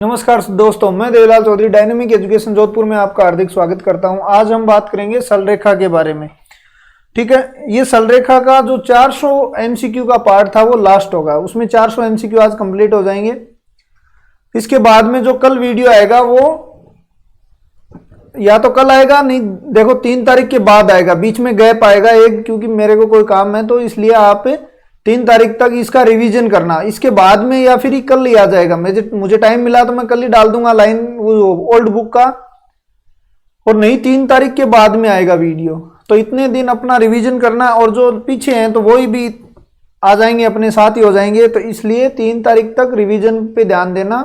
नमस्कार दोस्तों, मैं देवलाल चौधरी डायनेमिक एजुकेशन जोधपुर में आपका हार्दिक स्वागत करता हूं। आज हम बात करेंगे सरलरेखा के बारे में। ठीक है, ये सरलरेखा का जो 400 एमसीक्यू का पार्ट था वो लास्ट होगा। उसमें 400 एमसीक्यू आज कंप्लीट हो जाएंगे। इसके बाद में जो कल वीडियो आएगा वो या तो कल आएगा, नहीं देखो 3 तारीख के बाद आएगा। बीच में गैप आएगा एक, क्योंकि मेरे को कोई काम है, तो इसलिए आप 3 तारीख तक इसका रिवीजन करना। इसके बाद में या फिर कल ही आ जाएगा। मुझे टाइम मिला तो मैं कल ही डाल दूंगा लाइन वो ओल्ड बुक का, और नहीं 3 तारीख के बाद में आएगा वीडियो। तो इतने दिन अपना रिवीजन करना, और जो पीछे हैं तो वही भी आ जाएंगे, अपने साथ ही हो जाएंगे। तो इसलिए 3 तारीख तक रिवीजन पे ध्यान देना,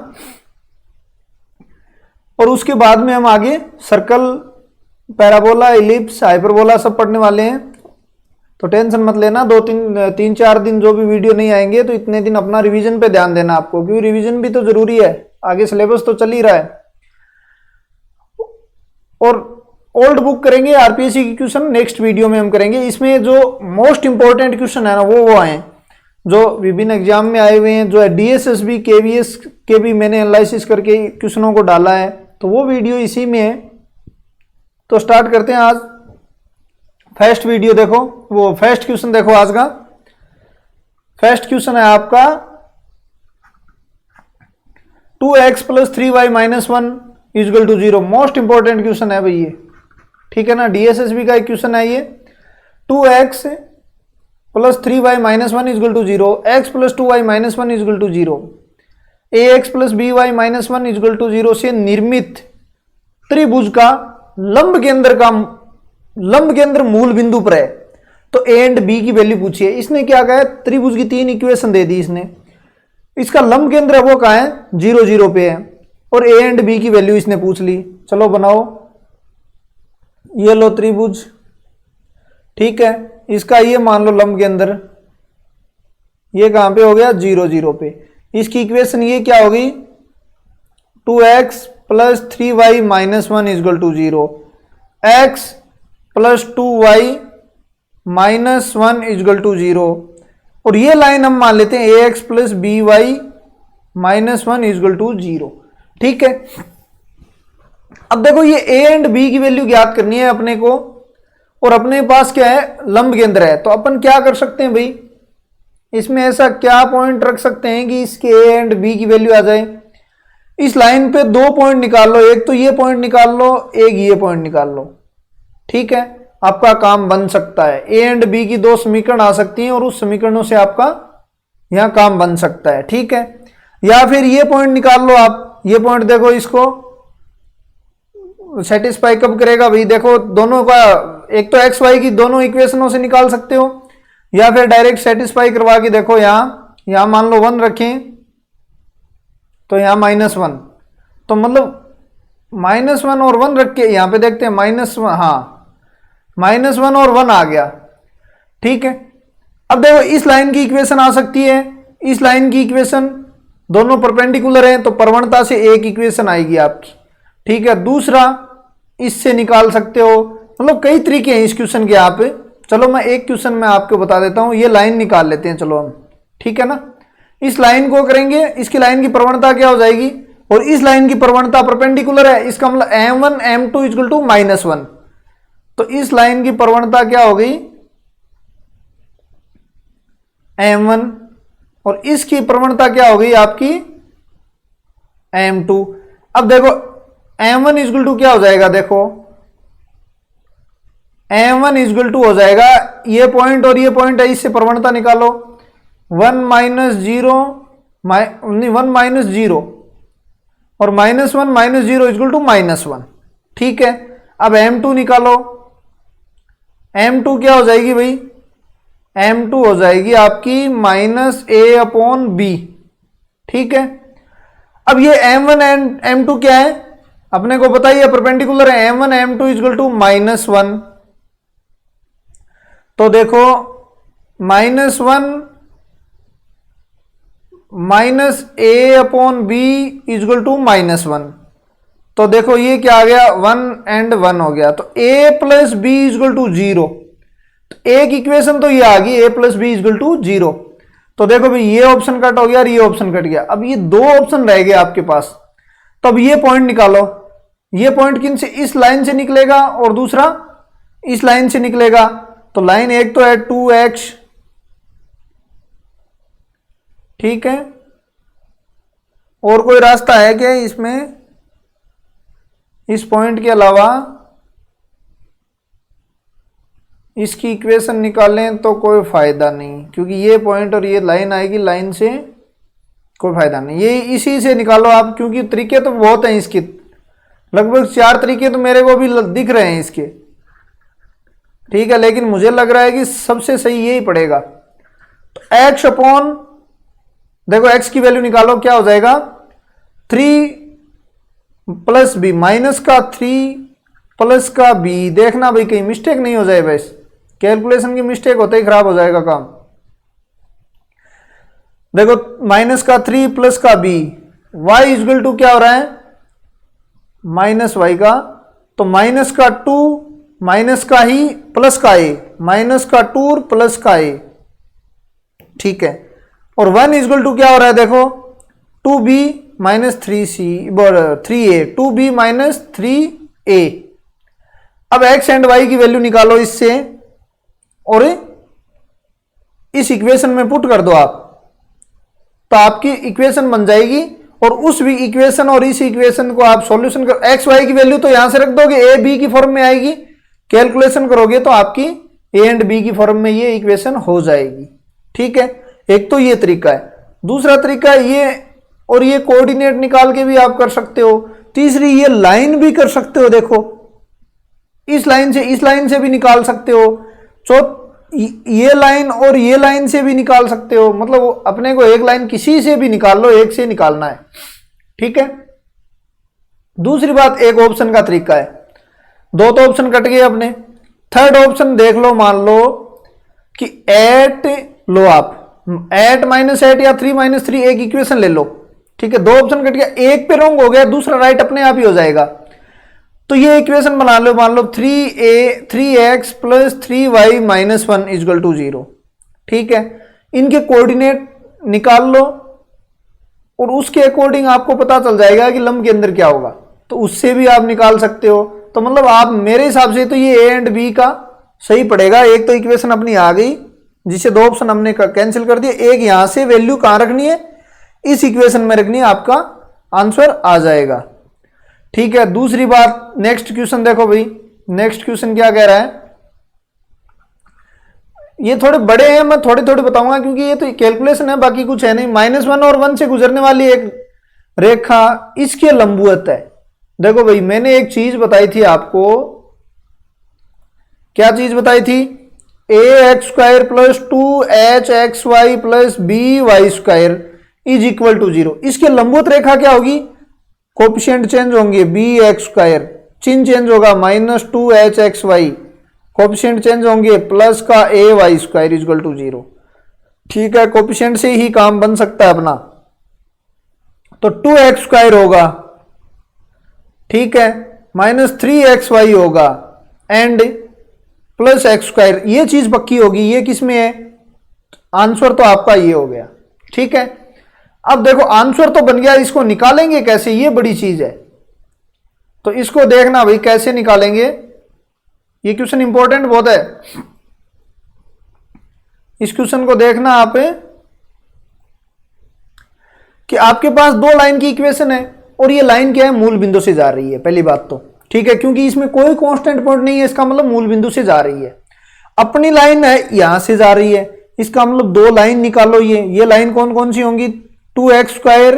और उसके बाद में हम आगे सर्कल, पैराबोला, इलिप्स, हाइपरबोला सब पढ़ने वाले हैं। तो टेंशन मत लेना। 2-3-4 दिन जो भी वीडियो नहीं आएंगे तो इतने दिन अपना रिवीजन पे ध्यान देना आपको, क्योंकि रिवीजन भी तो जरूरी है। आगे सिलेबस तो चल ही रहा है। और ओल्ड बुक करेंगे, आरपीएससी की क्वेश्चन नेक्स्ट वीडियो में हम करेंगे। इसमें जो मोस्ट इंपॉर्टेंट क्वेश्चन है ना वो आए जो विभिन्न एग्जाम में आए हुए हैं, जो है डीएसएसबी, केवीएस के भी मैंने एनालिसिस करके क्वेश्चनों को डाला है, तो वो वीडियो इसी में है। तो स्टार्ट करते हैं आज। फर्स्ट वीडियो देखो, वो फर्स्ट क्वेश्चन देखो आज का। फर्स्ट क्वेश्चन है आपका 2x + 3y - 1 = 0। Most important question है भाई ये, ठीक है ना। डीएसएसबी का एक क्वेश्चन है ये। 2x + 3y - 1 = 0, x + 2y - 1 = 0, ax + by - 1 = 0 से निर्मित त्रिभुज का लंब केंद्र मूल बिंदु पर है। तो ए एंड बी की वैल्यू पूछी है। इसने क्या कहा है, त्रिभुज की 3 इक्वेशन दे दी इसने। इसका लंब केंद्र है वो कहाँ है, 0, 0 पे है, और ए एंड बी की वैल्यू इसने पूछ ली। चलो बनाओ, ये लो त्रिभुज, ठीक है। इसका ये मान लो लंब केंद्र, ये कहां पे हो गया, 0, 0 पे। इसकी इक्वेशन ये क्या होगी, 2x + 3y - 1 = 0, x + 2y - 1 = 0, और ये लाइन हम मान लेते हैं ax + by - 1 = 0, ठीक है। अब देखो ये a एंड b की वैल्यू ज्ञात करनी है अपने को, और अपने पास क्या है, लंब केंद्र है। तो अपन क्या कर सकते हैं भाई, इसमें ऐसा क्या पॉइंट रख सकते हैं कि इसके a एंड b की वैल्यू आ जाए। इस लाइन पे 2 पॉइंट निकाल लो, एक तो ये पॉइंट निकाल लो, एक ये पॉइंट निकाल लो, ठीक है। आपका काम बन सकता है। ए एंड बी की 2 समीकरण आ सकती हैं, और उस समीकरणों से आपका यहां काम बन सकता है, ठीक है। या फिर ये पॉइंट निकाल लो आप। ये पॉइंट देखो, इसको सेटिस्फाई कब करेगा भाई, देखो दोनों का, एक तो एक्स वाई की दोनों इक्वेशनों से निकाल सकते हो, या फिर डायरेक्ट सेटिस्फाई करवा के देखो। यहां मान लो 1 रखें, तो यहां -1, तो मतलब -1 और 1 रख के यहां पे देखते हैं -1, हाँ -1 और 1 आ गया, ठीक है। अब देखो इस लाइन की इक्वेशन आ सकती है, इस लाइन की इक्वेशन, दोनों परपेंडिकुलर हैं, तो प्रवणता से एक इक्वेशन आएगी आपकी, ठीक है। दूसरा इससे निकाल सकते हो, मतलब कई तरीके हैं इस क्वेश्चन के यहाँ पे। चलो मैं एक क्वेश्चन में आपको बता देता हूं। ये लाइन निकाल लेते हैं, चलो हम, ठीक है ना। इस लाइन को करेंगे, इसकी लाइन की प्रवणता क्या हो जाएगी, और इस लाइन की प्रवणता परपेंडिकुलर है, इसका मतलब m1 m2 = -1। तो इस लाइन की प्रवणता क्या हो गई, m1, और इसकी प्रवणता क्या हो गई आपकी, m2। अब देखो m1 = क्या हो जाएगा, देखो m1 = हो जाएगा ये पॉइंट और ये पॉइंट है, इससे प्रवणता निकालो, 1 - 0 और -1 - 0 = -1, ठीक है। अब m2 निकालो, m2 क्या हो जाएगी भाई, m2 हो जाएगी आपकी -a/b, ठीक है। अब ये m1 एंड m2 क्या है, अपने को पता ही है, परपेंडिकुलर है। m1 m2 = -1, तो देखो -1 -a/b = -1, तो देखो ये क्या आ गया, 1 एंड 1 हो गया, तो a + b = 0। तो एक इक्वेशन तो ये आ गई, a + b = 0। तो देखो भाई ये ऑप्शन कट हो गया और ये ऑप्शन कट गया। अब ये दो ऑप्शन रह गए आपके पास, तो अब ये पॉइंट निकालो, ये पॉइंट किन से, इस लाइन से निकलेगा और दूसरा इस लाइन से निकलेगा। तो लाइन एक तो है 2x, ठीक है, और कोई रास्ता है क्या इसमें, इस पॉइंट के अलावा इसकी इक्वेशन निकालें तो कोई फायदा नहीं, क्योंकि ये पॉइंट और ये लाइन आएगी, लाइन से कोई फायदा नहीं, ये इसी से निकालो आप, क्योंकि तरीके तो बहुत हैं इसके, लगभग 4 तरीके तो मेरे को भी दिख रहे हैं इसके, ठीक है, लेकिन मुझे लग रहा है कि सबसे सही यही पड़ेगा। तो x अपॉन, देखो x की वैल्यू निकालो, क्या हो जाएगा 3 प्लस बी, माइनस का 3 प्लस का b, देखना भाई कहीं मिस्टेक नहीं हो जाए, बस कैलकुलेशन की मिस्टेक होते ही खराब हो जाएगा काम। देखो माइनस का 3 प्लस का b, y इक्वल टू क्या हो रहा है माइनस वाई का, तो माइनस का 2 माइनस का ही प्लस का a, माइनस का 2 प्लस का a, ठीक है, और 1 इक्वल टू क्या हो रहा है, देखो 2b minus 3a, 2b minus 3a। अब x एंड y की वैल्यू निकालो इससे, और इस इक्वेशन में पुट कर दो आप, तो आपकी इक्वेशन बन जाएगी, और उस भी इक्वेशन और इस इक्वेशन को आप सॉल्यूशन कर, एक्स वाई की वैल्यू तो यहां से रख दोगे, ए बी की फॉर्म में आएगी, कैलकुलेशन करोगे तो आपकी ए एंड बी की फॉर्म में ये इक्वेशन हो जाएगी, ठीक है। एक तो ये तरीका है, दूसरा तरीका ये, और ये कोऑर्डिनेट निकाल के भी आप कर सकते हो, तीसरी ये लाइन भी कर सकते हो, देखो इस लाइन से भी निकाल सकते हो, ये लाइन और ये लाइन से भी निकाल सकते हो, मतलब अपने को एक लाइन किसी से भी निकाल लो, एक से निकालना है, ठीक है। दूसरी बात, एक ऑप्शन का तरीका है, 2 तो ऑप्शन कट गए अपने, थर्ड ऑप्शन देख लो, मान लो कि एट लो आप, एट माइनस एट या 3 माइनस 3 एक इक्वेशन ले लो, ठीक है, 2 ऑप्शन कट गया, एक पे रॉन्ग हो गया, दूसरा राइट अपने आप ही हो जाएगा। तो ये इक्वेशन बना लो, मान लो 3x plus 3y minus 1 equal to 0, ठीक है, इनके कोऑर्डिनेट निकाल लो, और उसके अकॉर्डिंग आपको पता चल जाएगा कि लंब के अंदर क्या होगा, तो उससे भी आप निकाल सकते हो। तो मतलब आप मेरे हिसाब से तो ये a एंड b का सही पड़ेगा। एक तो इक्वेशन अपनी आ गई, जिसे 2 ऑप्शन हमने कैंसिल कर दिया, एक यहां से वैल्यू कहां रखनी है, इस इक्वेशन में रखनी है, आपका आंसर आ जाएगा, ठीक है। दूसरी बात, नेक्स्ट क्वेश्चन देखो भाई, नेक्स्ट क्वेश्चन क्या कह रहा है, ये थोड़े बड़े हैं, मैं थोड़े थोड़े बताऊंगा क्योंकि ये तो कैलकुलेशन है, बाकी कुछ है नहीं। -1 और 1 से गुजरने वाली एक रेखा, इसके लंबवत है। देखो भाई, मैंने एक चीज बताई थी आपको, क्या चीज बताई थी, ax² plus 2hxy plus by² is equal to 0। इसके लंबवत रेखा क्या होगी, कोफिशिएंट चेंज होंगे, bx², चिन्ह चेंज होगा, -2hxy, कोफिशिएंट चेंज होंगे, प्लस का ay² इक्वल टू 0, ठीक है। कोफिशिएंट से ही काम बन सकता है अपना, तो 2x² होगा, ठीक है, -3xy होगा, एंड प्लस x², ये चीज पक्की होगी। ये किस में है, आंसर तो आपका ये हो गया, ठीक है। अब देखो आंसर तो बन गया, इसको निकालेंगे कैसे, ये बड़ी चीज है, तो इसको देखना भाई कैसे निकालेंगे, ये क्वेश्चन इंपॉर्टेंट बहुत है, इस क्वेश्चन को देखना आप, कि आपके पास 2 लाइन की इक्वेशन है, और ये लाइन क्या है, मूल बिंदु से जा रही है, पहली बात तो, ठीक है, क्योंकि इसमें कोई कांस्टेंट पॉइंट नहीं है, इसका मतलब मूल बिंदु से जा रही है। अपनी लाइन है यहां से जा रही है, इसका मतलब 2 लाइन निकालो, ये लाइन कौन कौन सी होंगी, 2x²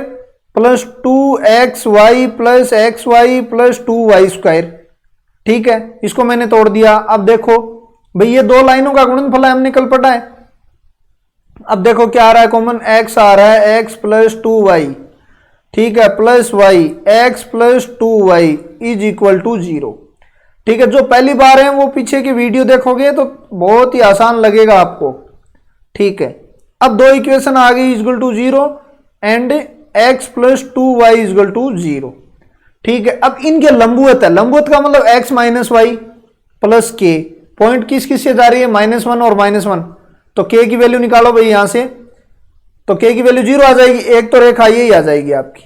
plus 2xy plus xy plus 2y², ठीक है, इसको मैंने तोड़ दिया। अब देखो भाई, ये 2 लाइनों का गुणनफल है, हमने कल पढ़ा है। अब देखो क्या आ रहा है, कॉमन x आ रहा है, x प्लस 2y, ठीक है, plus y, x plus 2y is equal to 0, ठीक है। जो पहली बार है वो पीछे की वीडियो देखोगे तो बहुत ही आसान लगेगा आपको, ठीक है। अब 2 इक्वेशन आ गई, equal to 0 and x plus 2y equal to 0, ठीक है। अब इनके लंबवत है, लंबवत का मतलब x minus y plus k, point किस किस से जा रही है, -1 और -1, तो k की वैल्यू निकालो भाई यहां से, तो k की वैल्यू 0 आ जाएगी, एक तो रेखा यही आ जाएगी आपकी,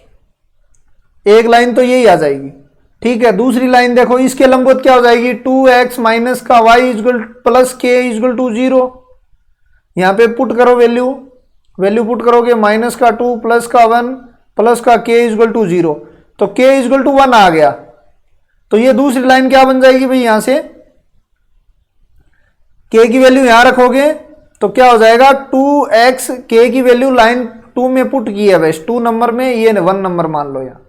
एक लाइन तो यही आ जाएगी। ठीक है, दूसरी लाइन देखो, इसके लंबवत क्या हो जाएगी, 2x माइनस का वाई इजगल प्लस के इजगल टू 0। यहां पे पुट करो वैल्यू पुट करोगे, माइनस का 2 प्लस का 1 प्लस का k इजगल टू 0, तो k इजगल टू 1 आ गया। तो ये दूसरी लाइन क्या बन जाएगी भाई, यहां से k की वैल्यू यहां रखोगे तो क्या हो जाएगा, 2x, k की वैल्यू लाइन 2 में पुट की है बस, 2 नंबर में, ये 1 नंबर मान लो यहां,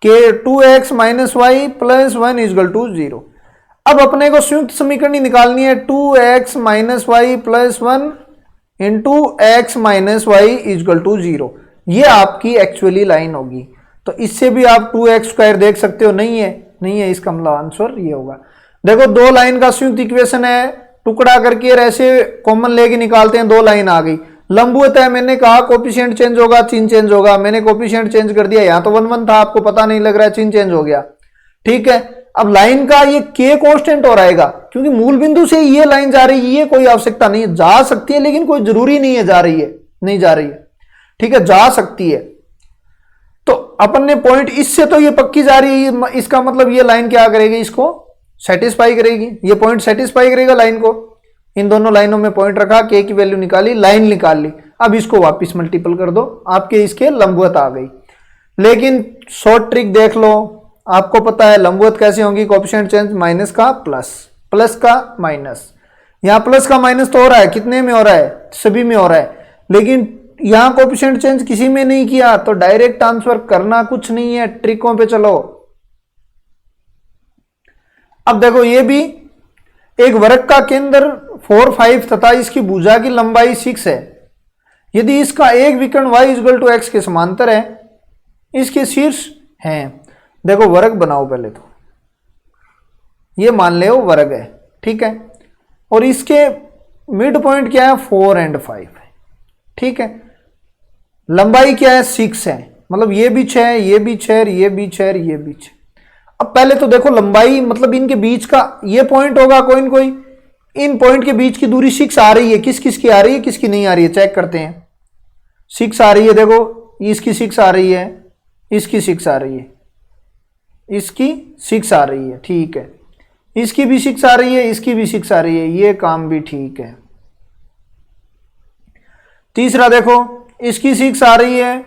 k 2x minus y plus 1 equal to 0। अब अपने को संयुक्त समीकरण निकालनी है, 2x minus y plus 1 into x minus y equal to 0। ये आपकी एक्चुअली लाइन होगी। तो इससे भी आप 2x² देख सकते हो, नहीं है, इसका मतलब आंसर ये होगा। देखो, दो लाइन का संयुक्त इक्वेशन है, टुकड़ा करके ऐसे कॉमन लेके निकालते हैं, दो लाइन आ गई। लंबवत है, मैंने कहा कोफिशिएंट चेंज होगा, चिन्ह चेंज होगा, मैंने कोफिशिएंट चेंज कर दिया, यहां तो 1 1 था, आपको पता नहीं लग रहा है, चिन्ह चेंज हो गया। ठीक है, अब लाइन का ये k कांस्टेंट हो रहेगा, क्योंकि मूल बिंदु से ये लाइन जा रही है, ये कोई आवश्यकता नहीं है, जा सकती है लेकिन कोई जरूरी नहीं है जा रही है, नहीं जा रही है। ठीक है, जा सकती है। तो अपन ने पॉइंट, इससे तो ये पक्की जा रही है, इसका मतलब ये लाइन क्या करेगी, इसको सेटिस्फाई करेगी, ये पॉइंट सेटिस्फाई करेगा लाइन को। इन दोनों लाइनों में पॉइंट रखा, k की वैल्यू निकाली, लाइन निकाल ली। अब इसको वापस मल्टीपल कर दो, आपके इसके लंबवत आ गई। लेकिन शॉर्ट ट्रिक देख लो, आपको पता है लंबवत कैसे होंगी, कोएफिशिएंट चेंज माइनस का प्लस, प्लस का माइनस। यहां प्लस का माइनस तो हो रहा है, कितने में हो रहा है, सभी में हो रहा है, लेकिन यहां कोएफिशिएंट चेंज किसी में नहीं किया, तो डायरेक्ट ट्रांसफर करना कुछ नहीं है, ट्रिकों पे चलो। अब देखो, ये भी एक वर्ग का केंद्र 4 5 तथा इसकी भुजा की लंबाई 6 है। यदि इसका एक विकर्ण y इक्वल टू x के समांतर है, इसके शीर्ष हैं। देखो, वर्ग बनाओ पहले तो, ये मान ले वर्ग है, ठीक है, और इसके मिड पॉइंट क्या है, 4 और 5 है। ठीक है, लंबाई क्या है, 6 है, मतलब ये भी 6 है, ये भी 6, ये भी 6, ये भी 6। अब पहले तो देखो लंबाई, मतलब इनके बीच का ये पॉइंट होगा कोई न कोई, इन पॉइंट के बीच की दूरी 6 आ रही है, किस किस की आ रही है, किसकी नहीं आ रही है, चेक करते हैं। 6 आ रही है, देखो इसकी 6 आ रही है, इसकी 6 आ रही है, इसकी 6 आ रही है, ठीक है, इसकी भी 6 आ रही है, इसकी भी 6 आ रही है, ये काम भी ठीक है। तीसरा देखो, इसकी 6 आ रही है,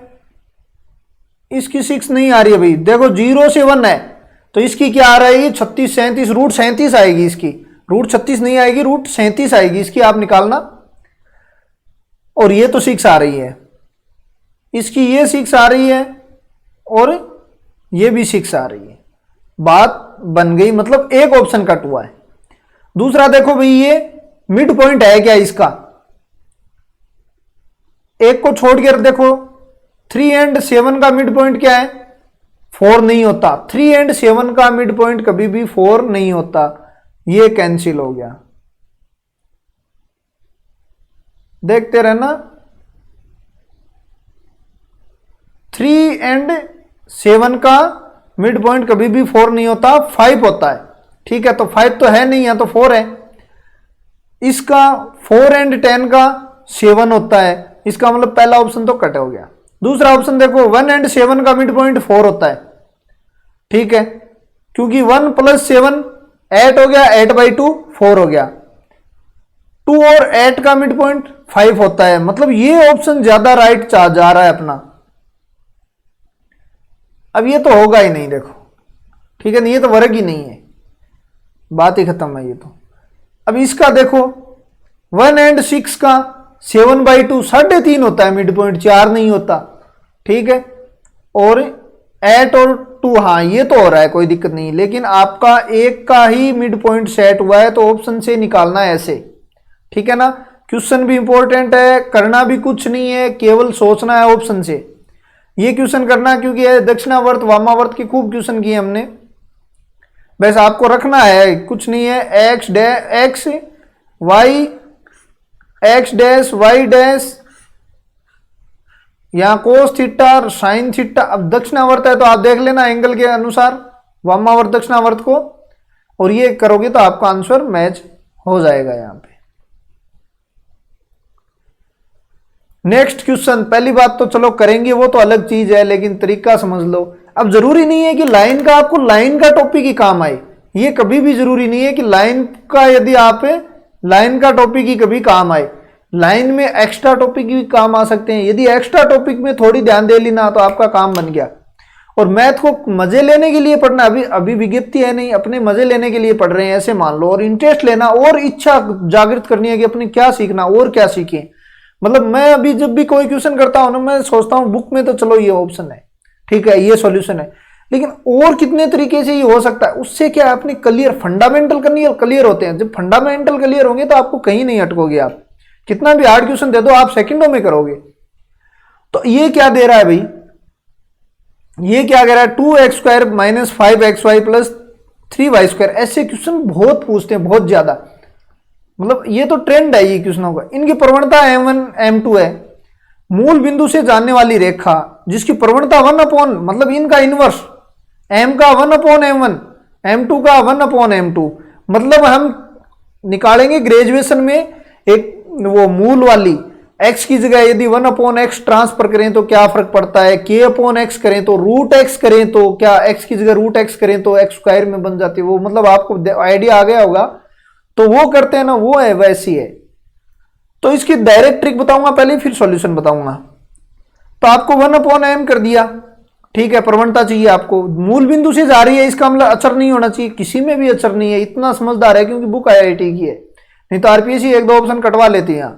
इसकी 6 नहीं आ रही है भाई, देखो 0 से 1 है, तो इसकी क्या आ रही है, 36 37, रूट 37 आएगी इसकी, रूट 36 नहीं आएगी, रूट 37 आएगी इसकी, आप निकालना। और ये तो 6 आ रही है, इसकी ये 6 आ रही है, और ये भी 6 आ रही है, बात बन गई, मतलब एक ऑप्शन कट हुआ है। दूसरा देखो भाई, ये मिड पॉइंट है क्या इसका, एक को छोड़कर देखो, 3 और 7 का मिड पॉइंट क्या है, 4 नहीं होता, 3 और 7 का मिड पॉइंट कभी भी 4 नहीं होता, ये कैंसिल हो गया। देखते रहना, 3 और 7 का मिड पॉइंट कभी भी 4 नहीं होता, 5 होता है। ठीक है, तो 5 तो है नहीं, या तो 4 है, इसका 4 और 10 का 7 होता है, इसका मतलब पहला ऑप्शन तो कट हो गया। दूसरा ऑप्शन देखो, 1 और 7 का मिड पॉइंट 4 होता है, ठीक है, क्योंकि 1 + 7 8 हो गया, 8/2 4 हो गया, 2 और 8 का मिड पॉइंट 5 होता है, मतलब ये ऑप्शन ज्यादा राइट जा रहा है अपना। अब ये तो होगा ही नहीं, देखो, ठीक है ना, ये तो वर्ग ही नहीं है, बात ही खत्म है ये तो। अब इसका देखो, 1 और 6 का 7/2 3.5 होता है मिड पॉइंट, 4 नहीं होता, ठीक है, और 8 और 2, हाँ ये तो हो रहा है, कोई दिक्कत नहीं, लेकिन आपका एक का ही मिड पॉइंट सेट हुआ है, तो ऑप्शन से निकालना है ऐसे, ठीक है ना। क्वेश्चन भी इंपॉर्टेंट है, करना भी कुछ नहीं है, केवल सोचना है ऑप्शन से। ये क्वेश्चन करना, क्योंकि दक्षिणावर्त वामावर्त की खूब क्वेश्चन किए हमने, बस आपको रखना है, कुछ नहीं है, एक्स डैश वाई डैश, यहां कोस थीटा और साइन थीटा। अब दक्षिणावर्त है तो आप देख लेना एंगल के अनुसार वामावर्त दक्षिणावर्त को, और ये करोगे तो आपका आंसर मैच हो जाएगा यहां पे। नेक्स्ट क्वेश्चन, पहली बात तो चलो करेंगे, वो तो अलग चीज है, लेकिन तरीका समझ लो। अब जरूरी नहीं है कि लाइन का आपको लाइन का टॉपिक ही काम आए, ये कभी भी जरूरी नहीं है कि लाइन का, यदि आप लाइन का टॉपिक ही कभी काम आए। लाइन में एक्स्ट्रा टॉपिक भी काम आ सकते हैं, यदि एक्स्ट्रा टॉपिक में थोड़ी ध्यान दे लेना तो आपका काम बन गया। और मैथ को मजे लेने के लिए पढ़ना, अभी विज्ञप्ति है नहीं, अपने मजे लेने के लिए पढ़ रहे हैं ऐसे मान लो, और इंटरेस्ट लेना और इच्छा जागृत करनी है कि अपने क्या सीखना और क्या सीखें। मतलब मैं अभी जब भी कोई क्वेश्चन करता हूं ना, मैं सोचता हूं बुक में तो चलो ये ऑप्शन है, ठीक है, ये सॉल्यूशन है, लेकिन और कितने तरीके से ये हो सकता है। उससे क्या है, अपनी क्लियर फंडामेंटल क्लियर होते हैं। जब फंडामेंटल क्लियर होंगे तो आपको कहीं नहीं अटकोगे, आप कितना भी हार्ड क्वेश्चन दे दो आप सेकंडों में करोगे। तो ये क्या दे रहा है भाई, ये क्या कह रहा है, 2x² - 5xy + 3y²। ऐसे क्वेश्चन बहुत पूछते हैं, बहुत ज्यादा, मतलब ये तो ट्रेंड है ये क्वेश्चनों का। इनकी प्रवणता m1 m2 है। मूल बिंदु से जानने वाली रेखा जिसकी प्रवणता 1/, मतलब इनका इनवर्स, m का 1/m1, m2 का 1/m2। मतलब हम निकालेंगे ग्रेजुएशन में एक वो मूल वाली, x की जगह यदि 1/x ट्रांसफर करें तो क्या फर्क पड़ता है, k/x करें तो √x करें तो क्या, x की जगह √x करें तो x² में बन जाती है वो। मतलब आपको आइडिया आ गया होगा, तो वो करते हैं ना, वो है वैसी है। तो इसकी डायरेक्ट ट्रिक बताऊंगा पहले, फिर सॉल्यूशन बताऊंगा। तो आपको 1/m कर दिया, ठीक है, प्रवणता चाहिए आपको, मूल बिंदु से जा रही है, इसका मतलब अचर नहीं होना चाहिए, किसी में भी अचर नहीं है, इतना समझदार है क्योंकि बुक IIT की है, नहीं तो आरपीएससी 1-2 ऑप्शन कटवा लेती है।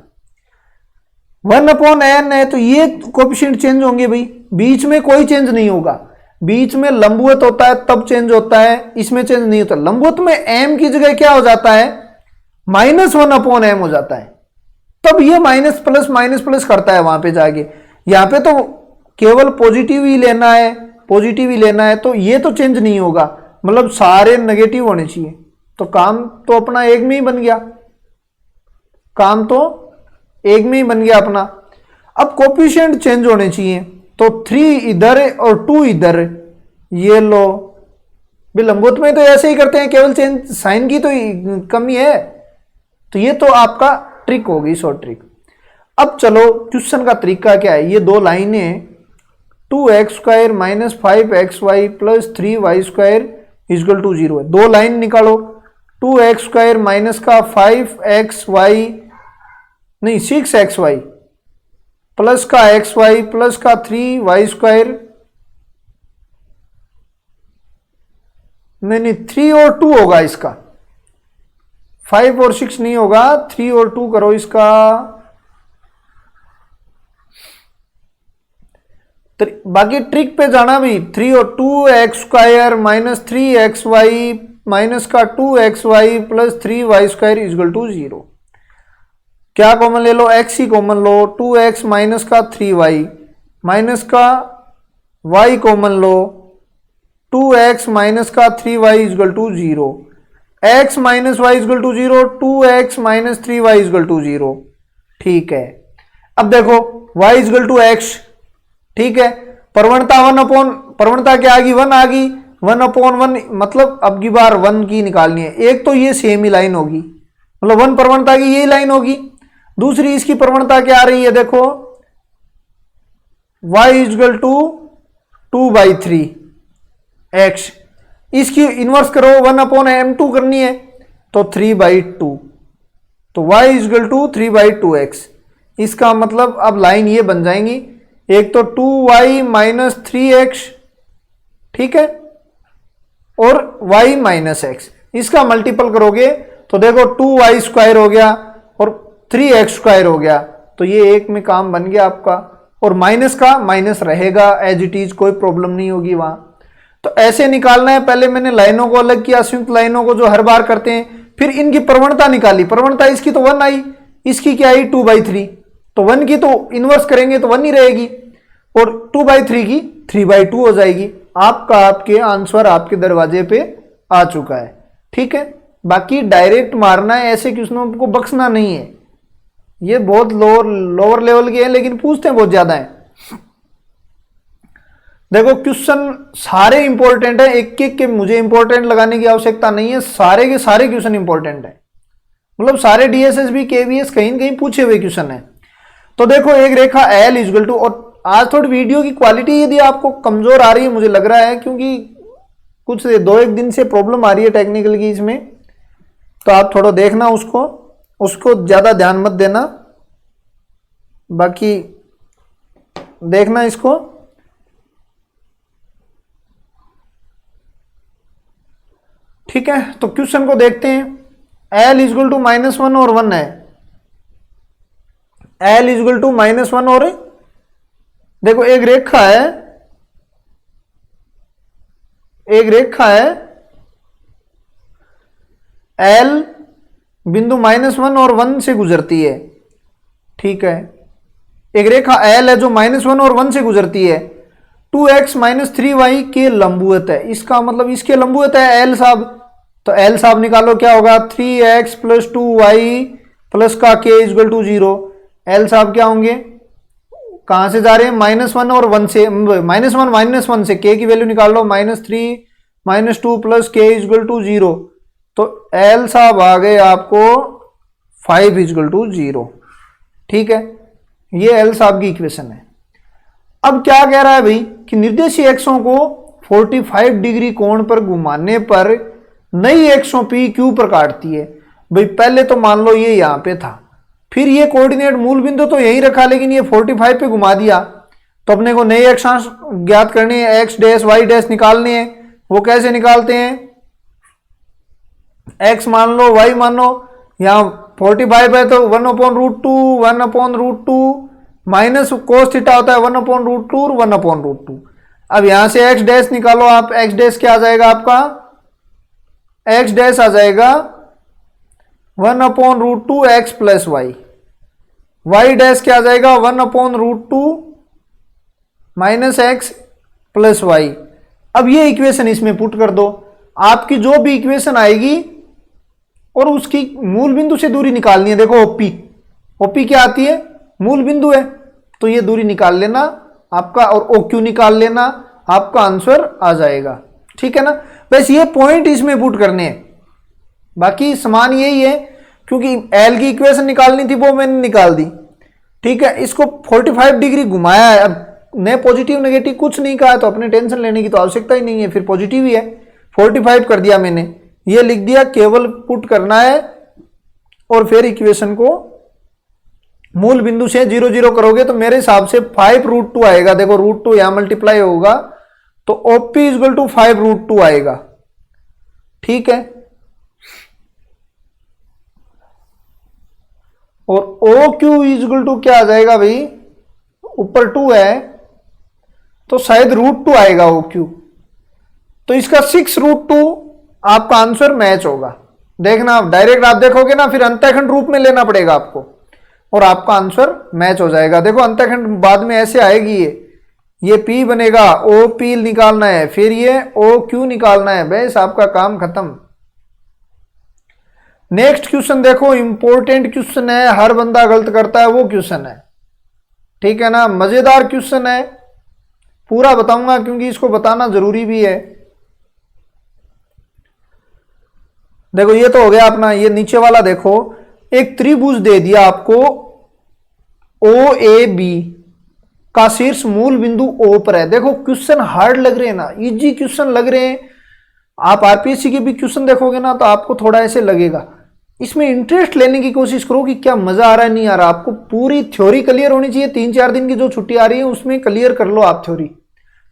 1/n है तो ये कोएफिशिएंट चेंज होंगे भाई, बीच में कोई चेंज नहीं होगा। बीच में लंबवत होता है तब चेंज होता है, इसमें चेंज नहीं होता। लंबवत में m की जगह क्या हो जाता है, -1/m हो जाता है, तब ये माइनस प्लस करता है वहां पे जाके। यहां पे तो केवल पॉजिटिव ही लेना है, पॉजिटिव ही लेना है, तो ये तो चेंज नहीं होगा, मतलब सारे नेगेटिव होने चाहिए। तो काम तो अपना एक में ही बन गया, काम तो एक में ही बन गया अपना। अब कोएफिशिएंट चेंज होने चाहिए, तो 3 इधर और 2 इधर, ये लो भी। लंबवत में तो ऐसे ही करते हैं, केवल चेंज साइन की तो कमी है। तो ये तो आपका ट्रिक होगी, शॉर्ट ट्रिक। अब चलो क्वेश्चन का तरीका क्या है, ये दो लाइनें 2x² - 5xy + 3y² = 0 है। दो लाइन निकालो, 2x² माइनस का 5xy नहीं 6xy प्लस का xy प्लस का 3y², नहीं 3 और 2 होगा इसका, 5 और 6 नहीं होगा, 3 और 2 करो इसका। बाकी ट्रिक पे जाना भी, 3 और 2x² - 3xy माइनस का 2xy प्लस 3y² = 0। क्या कॉमन ले लो, x ही कॉमन लो, 2x माइनस का 3y माइनस का y कॉमन लो, 2x माइनस का 3y = 0, x minus y = 0, 2x minus 3y = 0। ठीक है, अब देखो y = x, ठीक है, प्रवणता 1/, प्रवणता क्या आ गई, 1 आ गई, 1/1, मतलब अब की बार 1 की निकालनी है। एक तो ये सेम ही लाइन होगी, मतलब 1 प्रवणता की ये लाइन होगी। दूसरी इसकी प्रवणता क्या आ रही है, देखो y = 2/3 x, इसकी इनवर्स करो, 1/m2 करनी है तो 3/2, तो y = 3/2x। इसका मतलब अब लाइन ये बन जाएंगी, एक तो 2y - 3x, ठीक है, और y - x, इसका मल्टीपल करोगे तो देखो 2y² हो गया और 3x² हो गया, तो ये एक में काम बन गया आपका। और माइनस का माइनस रहेगा एज इट इज, कोई प्रॉब्लम नहीं होगी वहां। तो ऐसे निकालना है, पहले मैंने लाइनों को अलग किया, संयुक्त लाइनों को जो हर बार करते हैं, फिर इनकी प्रवणता निकाली। प्रवणता इसकी तो 1 आई, इसकी क्या आई 2/3, तो 1 की तो इनवर्स करेंगे तो 1 ही रहेगी, और 2/3 की 3/2 हो जाएगी। आपके आंसर आपके दरवाजे पे आ चुका है, ठीक है। बाकी डायरेक्ट मारना है, ऐसे क्वेश्चनों को बख्शना नहीं है, ये बहुत लोअर लेवल के हैं लेकिन पूछते हैं बहुत ज्यादा है। देखो क्वेश्चन सारे इंपॉर्टेंट है, एक एक के मुझे इंपॉर्टेंट लगाने की आवश्यकता नहीं है, सारे के सारे क्वेश्चन इंपॉर्टेंट है, मतलब सारे DSSB KVS कहीं न कहीं पूछे हुए क्वेश्चन है। तो देखो एक रेखा L = और आज थोड़ी वीडियो की क्वालिटी यदि आपको कमजोर आ रही है मुझे लग रहा है, क्योंकि कुछ 2-1 दिन से प्रॉब्लम आ रही है टेक्निकल की इसमें, तो आप थोड़ा देखना उसको ज़्यादा ध्यान मत देना, बाकी देखना इसको। ठीक है, तो क्वेश्चन को देखते हैं। L इजगल टू -1 और 1 है। L इजगल टू -1 और देखो एक रेखा है L बिंदु -1 और 1 से गुजरती है। ठीक है, एक रेखा L है जो -1 और 1 से गुजरती है, 2x - 3y के लंबवत है। इसका मतलब इसके लंबवत है L साहब, तो L साहब निकालो क्या होगा, 3x + 2y प्लस का k इजगल टू 0। L साहब क्या होंगे, कहां से जा रहे हैं, -1 और 1 से, -1 से k की वैल्यू निकाल लो, -3 - 2 प्लस k इजगल टू 0, तो L साहब आ गए आपको 5 इजगल टू 0। ठीक है, ये L साहब की इक्वेशन है। अब क्या कह रहा है भाई कि निर्देशीय अक्षों को 45 डिग्री कोण पर घुमाने पर नई अक्षों P Q पर काटती है। भाई पहले तो मान लो ये यहां पे था, फिर ये कोऑर्डिनेट मूल बिंदु तो यहीं रखा, लेकिन ये 45 पे घुमा दिया, तो अपने को नए अक्षांश ज्ञात करने हैं, x डैश y डैश निकालने हैं। वो कैसे निकालते हैं, x मान लो y मान लो, यहाँ 45 है तो 1/√2 1/√2 माइनस कोस थीटा होता है 1/√2 और 1/√2। अब यहां से x डैश निकालो आप, x डैश क्या आ जाएगा आपका, x डैश आ जाएगा 1/√2 x plus y, y dash क्या आ जाएगा 1/√2 माइनस x प्लस y। अब ये इक्वेशन इसमें पुट कर दो, आपकी जो भी इक्वेशन आएगी और उसकी मूल बिंदु से दूरी निकालनी है। देखो OP क्या आती है, मूल बिंदु है, तो ये दूरी निकाल लेना आपका, और OQ निकाल लेना, आपका आंसर आ जाएगा। ठीक है ना, बस ये पॉइंट इसमें पुट करने हैं, बाकी समान यही है, क्योंकि L की इक्वेशन निकालनी थी वो मैंने निकाल दी। ठीक है, इसको 45 डिग्री घुमाया है, अब ने पॉजिटिव नेगेटिव कुछ नहीं कहा, तो अपने टेंशन लेने की तो आवश्यकता ही नहीं है, फिर पॉजिटिव ही है, 45 कर दिया मैंने, ये लिख दिया, केवल पुट करना है और फिर इक्वेशन को मूल बिंदु से 0 0 करोगे तो मेरे हिसाब से 5√2 आएगा। देखो √2 यहां मल्टीप्लाई होगा तो OP इजगल टू 5√2 आएगा। ठीक है, और OQ इजगल टू क्या आ जाएगा भाई, ऊपर 2 है तो शायद √2 आएगा OQ, तो इसका 6√2 आपका आंसर मैच होगा। देखना डायरेक्ट आप देखोगे ना, फिर अंतःखंड रूप में लेना पड़ेगा आपको और आपका आंसर मैच हो जाएगा। देखो अंतःखंड बाद में ऐसे आएगी, ये P बनेगा, OP निकालना है, फिर ये OQ निकालना है, बस आपका काम खत्म। नेक्स्ट क्वेश्चन देखो, इंपॉर्टेंट क्वेश्चन है, हर बंदा गलत करता है वो क्वेश्चन है। ठीक है ना, मजेदार क्वेश्चन है, पूरा बताऊंगा क्योंकि इसको बताना जरूरी भी है। देखो ये तो हो गया अपना, ये नीचे वाला देखो, एक त्रिभुज दे दिया आपको OAB का शीर्ष मूल बिंदु O पर है। देखो क्वेश्चन हार्ड लग रहे हैं ना, इजी क्वेश्चन लग रहे हैं। आप आरपीएससी के भी क्वेश्चन देखोगे ना तो आपको थोड़ा ऐसे लगेगा, इसमें इंटरेस्ट लेने की कोशिश करो कि क्या मजा आ रहा है नहीं आ रहा। आपको पूरी थ्योरी क्लियर होनी चाहिए, 3-4 दिन की जो छुट्टी आ रही है उसमें क्लियर कर लो आप थ्योरी,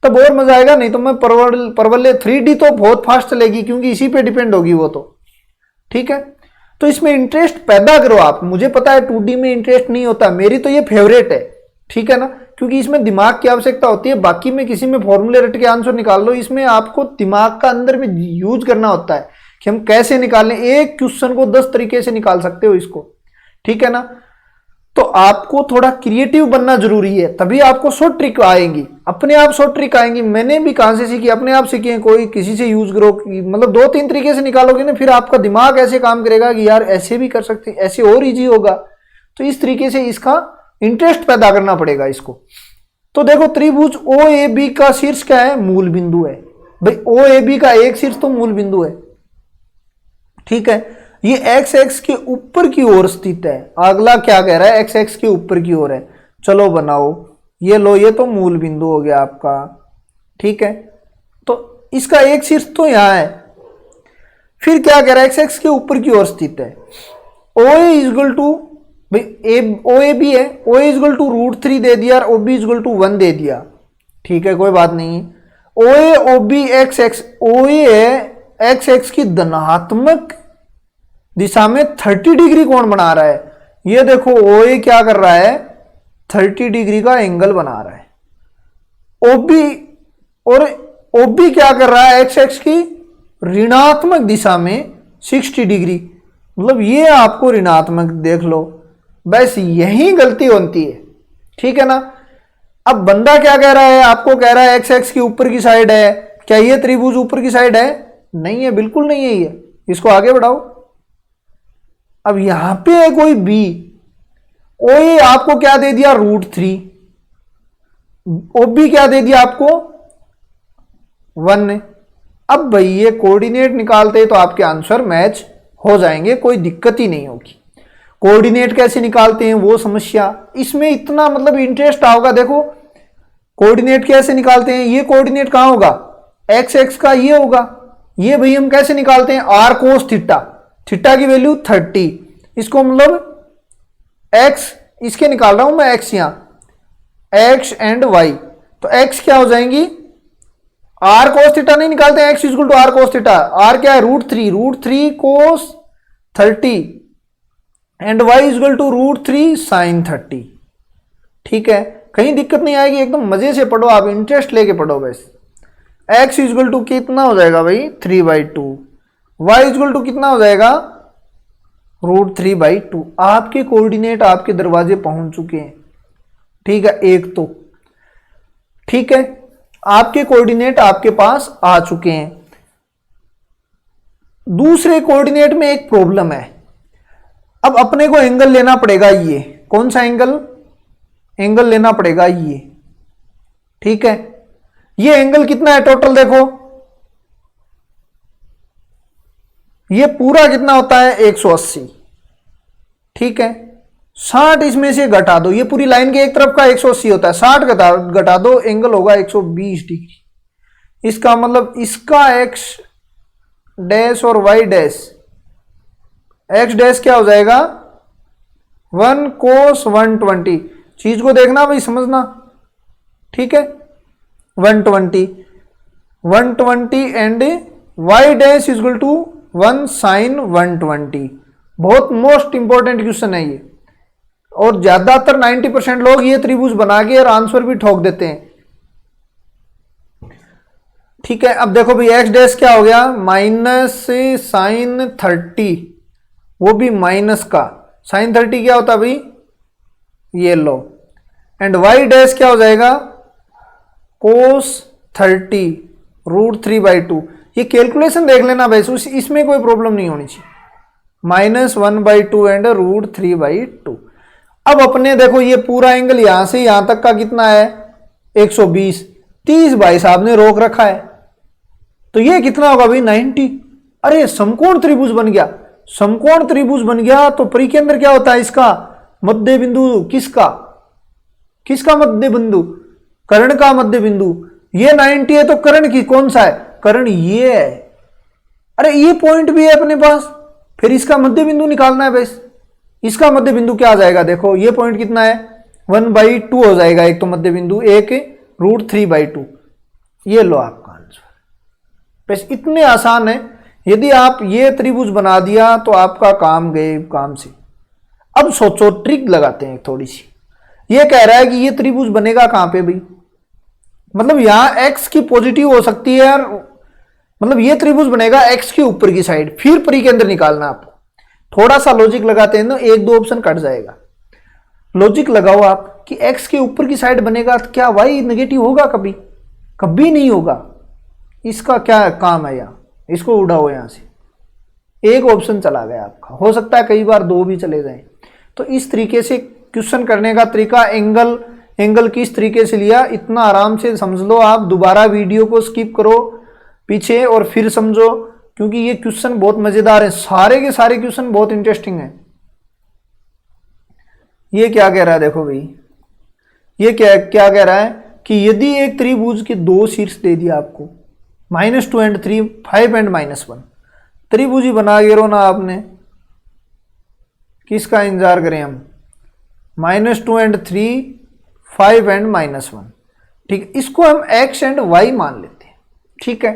तब और मजा आएगा। नहीं तो मैं परवल्य 3D तो बहुत फास्ट चलेगी क्योंकि इसी पे डिपेंड होगी वो तो। ठीक है, तो इसमें इंटरेस्ट पैदा करो आप। मुझे पता है 2D में इंटरेस्ट नहीं होता, मेरी तो ये फेवरेट है। ठीक है ना, क्योंकि इसमें दिमाग की आवश्यकता होती है, बाकी में किसी में फॉर्मूले रट के आंसर निकाल लो, इसमें आपको दिमाग का अंदर में यूज करना होता है कि हम कैसे निकालें। एक क्वेश्चन को 10 तरीके से निकाल सकते हो इसको। ठीक है ना, तो आपको थोड़ा क्रिएटिव बनना जरूरी है, तभी आपको शॉर्ट ट्रिक आएंगी, अपने आप शॉर्ट ट्रिक आएंगी। मैंने भी कहां से सीखी, अपने आप सीखी है, कोई किसी से यूज करो। मतलब 2-3 तरीके से निकालोगे ना, फिर आपका दिमाग ऐसे काम करेगा कि यार ऐसे भी कर सकते, ऐसे और इजी होगा। तो इस तरीके से इसका इंटरेस्ट पैदा करना पड़ेगा इसको। तो देखो त्रिभुज OAB का शीर्ष क्या है, मूल बिंदु है। भाई OAB का एक शीर्ष तो मूल बिंदु है। ठीक है, ये x एक्स के ऊपर की ओर स्थित है। अगला क्या कह रहा है, x एक्स के ऊपर की ओर है। चलो बनाओ, ये लो, ये तो मूल बिंदु हो गया आपका, ठीक है। तो इसका एक शीर्ष तो यहाँ है। फिर क्या कह रहा है, एक्स एक्स के ऊपर की ओर स्थित है। ओ ए इजगल टू, भाई ओ ए भी है, ओ ए इजगल टू √3 दे दिया और ओ बी इजगल टू 1 दे दिया, ठीक है, कोई बात नहीं। ओ ए ओ बी एक्स एक्स, ओ ए है एक्स एक्स की धनात्मक दिशा में 30 डिग्री कोण बना रहा है। ये देखो ओ ए क्या कर रहा है, 30 डिग्री का एंगल बना रहा है। ओबी और ओबी क्या कर रहा है, एक्स एक्स की ऋणात्मक दिशा में 60 डिग्री, मतलब ये आपको ऋणात्मक देख लो, बस यही गलती होती है, ठीक है ना। अब बंदा क्या कह रहा है, आपको कह रहा है एक्स एक्स की ऊपर की साइड है, क्या ये त्रिभुज ऊपर की साइड है? नहीं है, बिल्कुल नहीं है ये। इसको आगे बढ़ाओ। अब यहां पे है कोई बी, ओ ए आपको क्या दे दिया, √3, ओ बी क्या दे दिया आपको 1 ने। अब भाई ये कोऑर्डिनेट निकालते तो आपके आंसर मैच हो जाएंगे, कोई दिक्कत ही नहीं होगी। कोऑर्डिनेट कैसे निकालते हैं वो समस्या, इसमें इतना मतलब इंटरेस्ट आओगा। देखो कोऑर्डिनेट कैसे निकालते हैं, ये कोऑर्डिनेट कहां होगा, एक्स एक्स का ये होगा। ये भाई हम कैसे निकालते हैं, आर कोस थीटा, थीटा की वैल्यू 30, इसको मतलब एक्स, इसके निकाल रहा हूं मैं एक्स, यहां एक्स एंड वाई, तो एक्स क्या हो जाएंगी, आर कोस थीटा नहीं निकालते हैं, x equal to r cos theta, r क्या है √3 cos 30 and y equal to √3 sine 30, ठीक है। कहीं दिक्कत नहीं आएगी, एकदम मजे से पढ़ो आप, इंटरेस्ट लेके पढ़ो बस। एक्स इक्वल टू कितना हो जाएगा भाई 3/2, वाई इक्वल टू कितना हो जाएगा √3/2। आपके कोऑर्डिनेट आपके दरवाजे पहुंच चुके हैं, ठीक है, एक तो ठीक है, आपके कोऑर्डिनेट आपके पास आ चुके हैं। दूसरे कोऑर्डिनेट में एक प्रॉब्लम है। अब अपने को एंगल लेना पड़ेगा, ये कौन सा एंगल, एंगल लेना पड़ेगा ये, ठीक है। ये एंगल कितना है टोटल, देखो ये पूरा कितना होता है 180, ठीक है। 60 इसमें से घटा दो, ये पूरी लाइन के एक तरफ का 180 होता है, 60 घटा दो, एंगल होगा 120 डिग्री। इसका मतलब इसका एक्स डैश और वाई डैश, एक्स डैश क्या हो जाएगा 1 cos 120, चीज को देखना भाई, समझना, ठीक है। 120 and y dash equal to 1 sin 120। बहुत मोस्ट इंपॉर्टेंट क्वेश्चन है ये, और ज्यादातर 90% लोग ये त्रिभुज बना के और आंसर भी ठोक देते हैं, ठीक है। अब देखो भाई एक्स डैश क्या हो गया माइनस sin 30, वो भी माइनस का, sin 30 क्या होता है भाई ये लो, एंड वाई डैश क्या हो जाएगा cos 30 √3/2। ये कैलकुलेशन देख लेना भाई, इसमें कोई प्रॉब्लम नहीं होनी चाहिए, -1/2 एंड √3/2। अब अपने देखो ये पूरा एंगल यहां से यहां तक का कितना है 120, 30 भाई साहब ने रोक रखा है, तो ये कितना होगा भाई 90। अरे समकोण त्रिभुज बन गया, समकोण त्रिभुज बन गया, तो परिकेंद्र क्या होता है इसका, मध्य बिंदु किसका, किसका मध्य बिंदु, कर्ण का मध्य बिंदु। ये 90 है तो कर्ण की कौन सा है, कर्ण ये है। अरे ये पॉइंट भी है अपने पास, फिर इसका मध्य बिंदु निकालना है बस। इसका मध्य बिंदु क्या आ जाएगा, देखो ये पॉइंट कितना है 1/2 हो जाएगा, एक तो मध्य बिंदु, एक √3/2। ये लो आपका आंसर, बस इतने आसान है। यदि आप ये त्रिभुज बना दिया तो आपका काम गए काम से। अब सोचो, ट्रिक लगाते हैं थोड़ी सी। ये कह रहा है कि ये त्रिभुज बनेगा कहां पे भाई, मतलब यहां x की पॉजिटिव हो सकती है, और मतलब ये त्रिभुज बनेगा x के ऊपर की साइड, फिर परिकेंद्र निकालना आपको। थोड़ा सा लॉजिक लगाते हैं ना, एक दो ऑप्शन कट जाएगा। लॉजिक लगाओ आप कि x के ऊपर की साइड बनेगा तो क्या y नेगेटिव होगा, कभी कभी नहीं होगा। इसका क्या काम है, यहां इसको उड़ाओ, यहां से एक ऑप्शन चला गया आपका, हो सकता है कई बार दो भी चले जाएं। तो इस तरीके से क्वेश्चन करने का तरीका, एंगल किस तरीके से लिया, इतना आराम से समझ लो आप। दोबारा वीडियो को स्किप करो पीछे और फिर समझो, क्योंकि ये क्वेश्चन बहुत मजेदार है, सारे के सारे क्वेश्चन बहुत इंटरेस्टिंग है। ये क्या कह रहा है देखो भाई, ये क्या क्या कह रहा है कि यदि एक त्रिभुज के दो शीर्ष दे दिया आपको, -2 एंड 3, 5 एंड -1, त्रिभुज ही बना गिरो ना आपने, किसका इंतजार करें हम, -2 एंड 3, 5 एंड -1, ठीक। इसको हम x एंड y मान लेते हैं, ठीक है।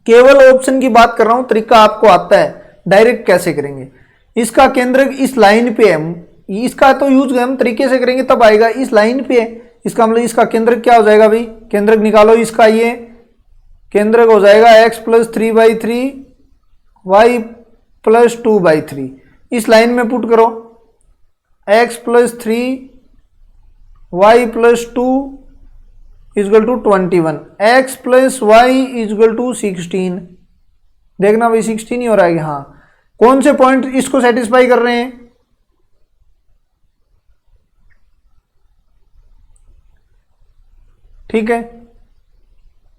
केवल ऑप्शन की बात कर रहा हूं, तरीका आपको आता है, डायरेक्ट कैसे करेंगे। इसका केंद्र इस लाइन पे है, इसका तो यूज हम तरीके से करेंगे तब आएगा, इस लाइन पे है, इसका मतलब इसका केंद्र क्या हो जाएगा भाई, केंद्र निकालो इसका, ये केंद्र हो जाएगा x + 3/3 y + 2/3। इस लाइन में पुट करो, x + 3 y + 2 = 21, x + y = 16। देखना भाई 16 ही हो रहा है, हाँ। कौन से पॉइंट इसको सेटिस्फाई कर रहे हैं, ठीक है।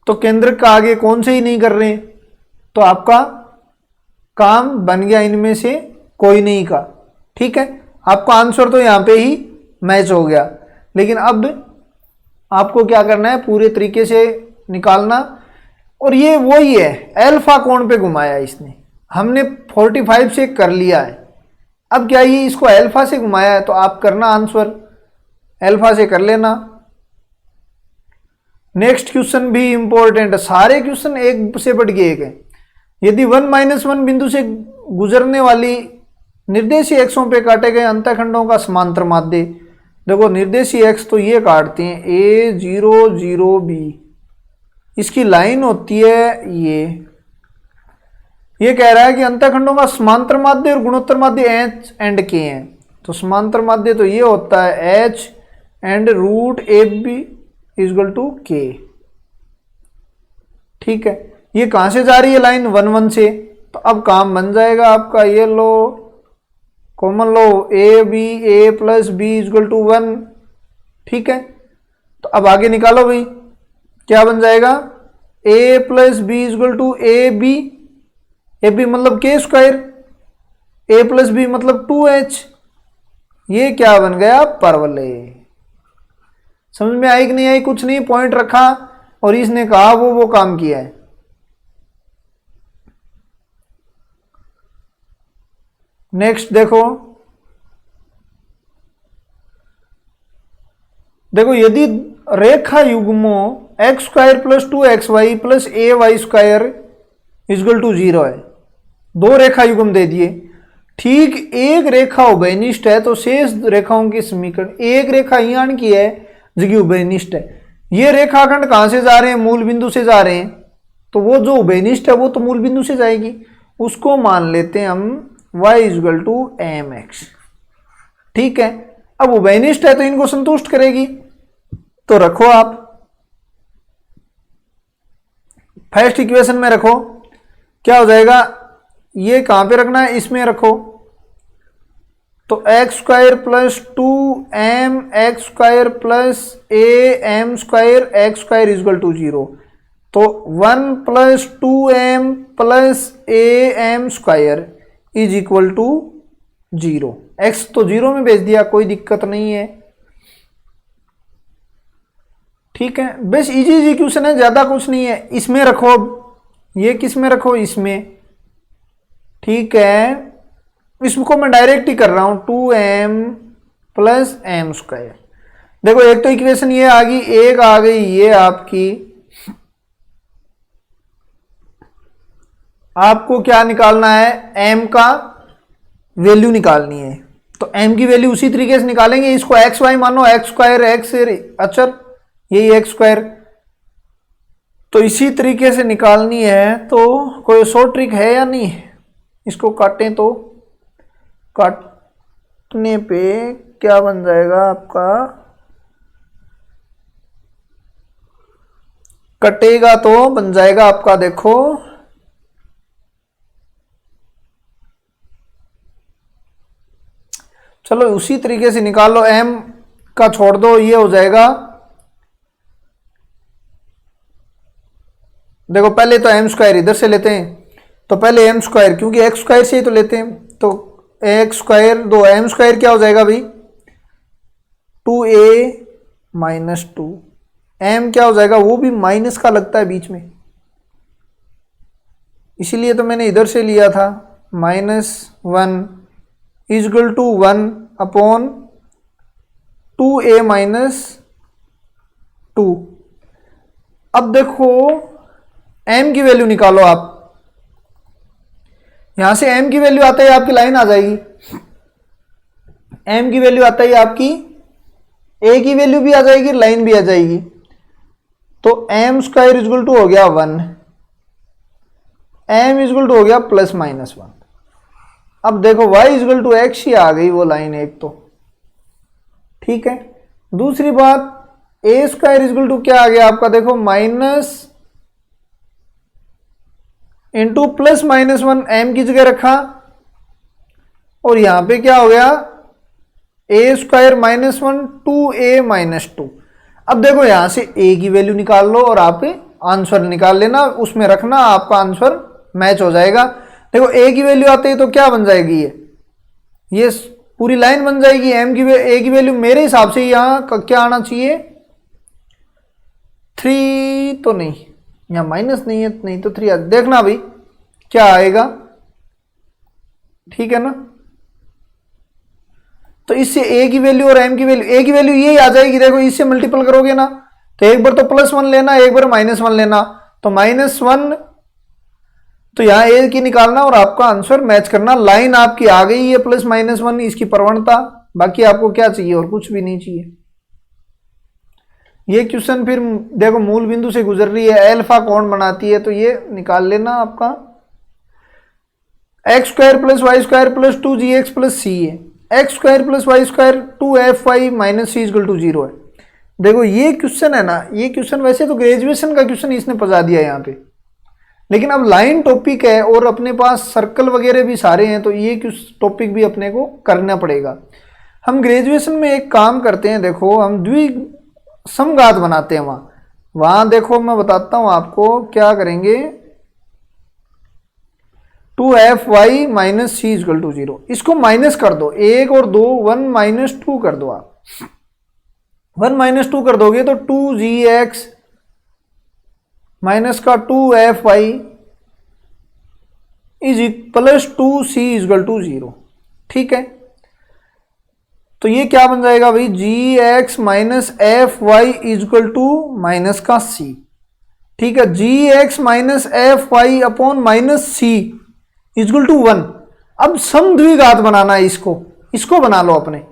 तो केंद्र का आगे कौन से ही नहीं कर रहे हैं, तो आपका काम बन गया इनमें से कोई नहीं का, ठीक है। आपका आंसर तो यहां पे ही मैच हो गया, लेकिन अब आपको क्या करना है, पूरे तरीके से निकालना। और ये वही है, अल्फा कोण पे घुमाया इसने, हमने 45 से कर लिया है, अब क्या ये इसको अल्फा से घुमाया है, तो आप करना आंसर अल्फा से कर लेना। नेक्स्ट क्वेश्चन भी इंपॉर्टेंट है, सारे क्वेश्चन एक से बढ़ के एक है। यदि 1 - 1 बिंदु से गुजरने वाली निर्देशीय एक्सों पे काटे गए अंतःखंडों का समांतर माध्य, देखो निर्देशीय एक्स तो ये काटते हैं A0 0 B, इसकी लाइन होती है ये कह रहा है कि अंतःखंडों का समांतर माध्य और गुणोत्तर माध्य H एंड K हैं। तो समांतर माध्य तो ये होता है H एंड √AB = K, ठीक है। ये कहां से जा रही है लाइन, 1 1 से, तो अब काम बन जाएगा आपका, ये लो कॉमन लो, A + B = 1, ठीक है। तो अब आगे निकालो भाई, क्या बन जाएगा, A + B = AB, AB मतलब K², A + B मतलब 2H, ये क्या बन गया, परवलय। समझ में आई कि नहीं आई, कुछ नहीं, पॉइंट रखा और इसने कहा वो काम किया है। नेक्स्ट देखो यदि रेखा युग्मों x² + 2xy + ay² = 0 है, दो रेखा युग्म दे दिए, ठीक। एक रेखा उभयनिष्ठ है तो शेष रेखाओं के समीकरण, एक रेखा यहाँ की है जो कि उभयनिष्ठ है। ये रेखाखंड कहां से जा रहे हैं, मूल बिंदु से जा रहे हैं, तो वो जो उभयनिष्ठ है वो तो मूल बिंदु से जाएगी, उसको मान लेते हैं हम y = mx, ठीक है। अब उभयनिष्ठ है तो इनको संतुष्ट करेगी, तो रखो आप फर्स्ट इक्वेशन में रखो, क्या हो जाएगा, ये कहां पे रखना है, इसमें रखो, तो x² + 2mx² + am² x² = 0, तो 1 + 2m + am² = 0। x तो 0 में भेज दिया, कोई दिक्कत नहीं है, ठीक है। बस इजी क्वेश्चन है, ज्यादा कुछ नहीं है। इसमें रखो, ये किस में रखो, इसमें, ठीक है। इसको मैं डायरेक्ट ही कर रहा हूं, 2m + m²। देखो एक तो इक्वेशन ये आ गई, एक आ गई ये आपकी, आपको क्या निकालना है, m का वैल्यू निकालनी है। तो m की वैल्यू उसी तरीके से निकालेंगे, इसको xy मानो, x² x अचर, यही x², तो इसी तरीके से निकालनी है। तो कोई शॉर्ट ट्रिक है या नहीं, इसको काटें तो काटने पे क्या बन जाएगा आपका, कटेगा तो बन जाएगा आपका, देखो चलो उसी तरीके से निकाल लो, m का छोड़ दो, ये हो जाएगा, देखो पहले तो m² इधर से लेते हैं, तो पहले m², क्योंकि x² से ही तो लेते हैं, तो x² दो m² क्या हो जाएगा भाई, 2a माइनस 2, m क्या हो जाएगा, वो भी माइनस का लगता है बीच में, इसीलिए तो मैंने इधर से लिया था, -1 equal to 1 upon 2a minus 2। अब देखो m की वैल्यू निकालो आप, यहां से m की वैल्यू आता है आपकी लाइन आ जाएगी, m की वैल्यू आता है आपकी, a की वैल्यू भी आ जाएगी, लाइन भी आ जाएगी, तो m स्क्वायर इजगल टू हो गया 1, m इजगल टू हो गया +-1। अब देखो y इजगल टू x ही आ गई वो लाइन एक तो, ठीक है। दूसरी बात a स्क्वायर इजगल टू क्या आ गया आपका, देखो माइनस इंटू +-1 m की जगह रखा, और यहां पे क्या हो गया, a स्क्वायर -1 2a माइनस 2। अब देखो यहां से a की वैल्यू निकाल लो और आप आंसर निकाल लेना, उसमें रखना, आपका आंसर मैच हो जाएगा। देखो a की वैल्यू आती है तो क्या बन जाएगी, ये पूरी लाइन बन जाएगी। a की वैल्यू मेरे हिसाब से यहाँ क्या आना चाहिए, 3 तो नहीं, यहाँ माइनस नहीं है, नहीं तो 3, देखना भाई क्या आएगा, ठीक है ना। तो इससे a की वैल्यू और m की वैल्यू, a की वैल्यू यही आ जाएगी, देखो इससे मल्टीपल करोगे ना, तो एक बार तो +1 लेना, एक बार -1 लेना, तो -1, तो यहाँ a की निकालना और आपका आंसर मैच करना। लाइन आपकी आ गई है +-1, इसकी प्रवणता, बाकी आपको क्या चाहिए और कुछ भी नहीं चाहिए। ये क्वेश्चन फिर देखो मूल बिंदु से गुजर रही है, अल्फा कोण बनाती है, तो ये निकाल लेना आपका x² + y² + 2gx + c है, x² + y² 2fy - c = 0 है। देखो ये क्वेश्चन है ना, ये क्वेश्चन वैसे तो ग्रेजुएशन का क्वेश्चन इसने पजा दिया यहाँ पे, लेकिन अब लाइन टॉपिक है और अपने पास सर्कल वगैरह भी सारे हैं, तो ये टॉपिक भी अपने को करना पड़ेगा। हम ग्रेजुएशन में एक काम करते हैं, देखो हम समघात बनाते हैं वहां देखो मैं बताता हूं आपको क्या करेंगे, 2fy - c = 0, इसको माइनस कर दो, 1 और 2 1 - 2 कर दो, आप 1 - 2 कर दोगे तो 2gx माइनस का 2fy +2c = 0, ठीक है। तो ये क्या बन जाएगा भाई, gx - fy = -c, ठीक है। gx - fy upon -c = 1। अब समद्विघात बनाना है, इसको बना लो अपने,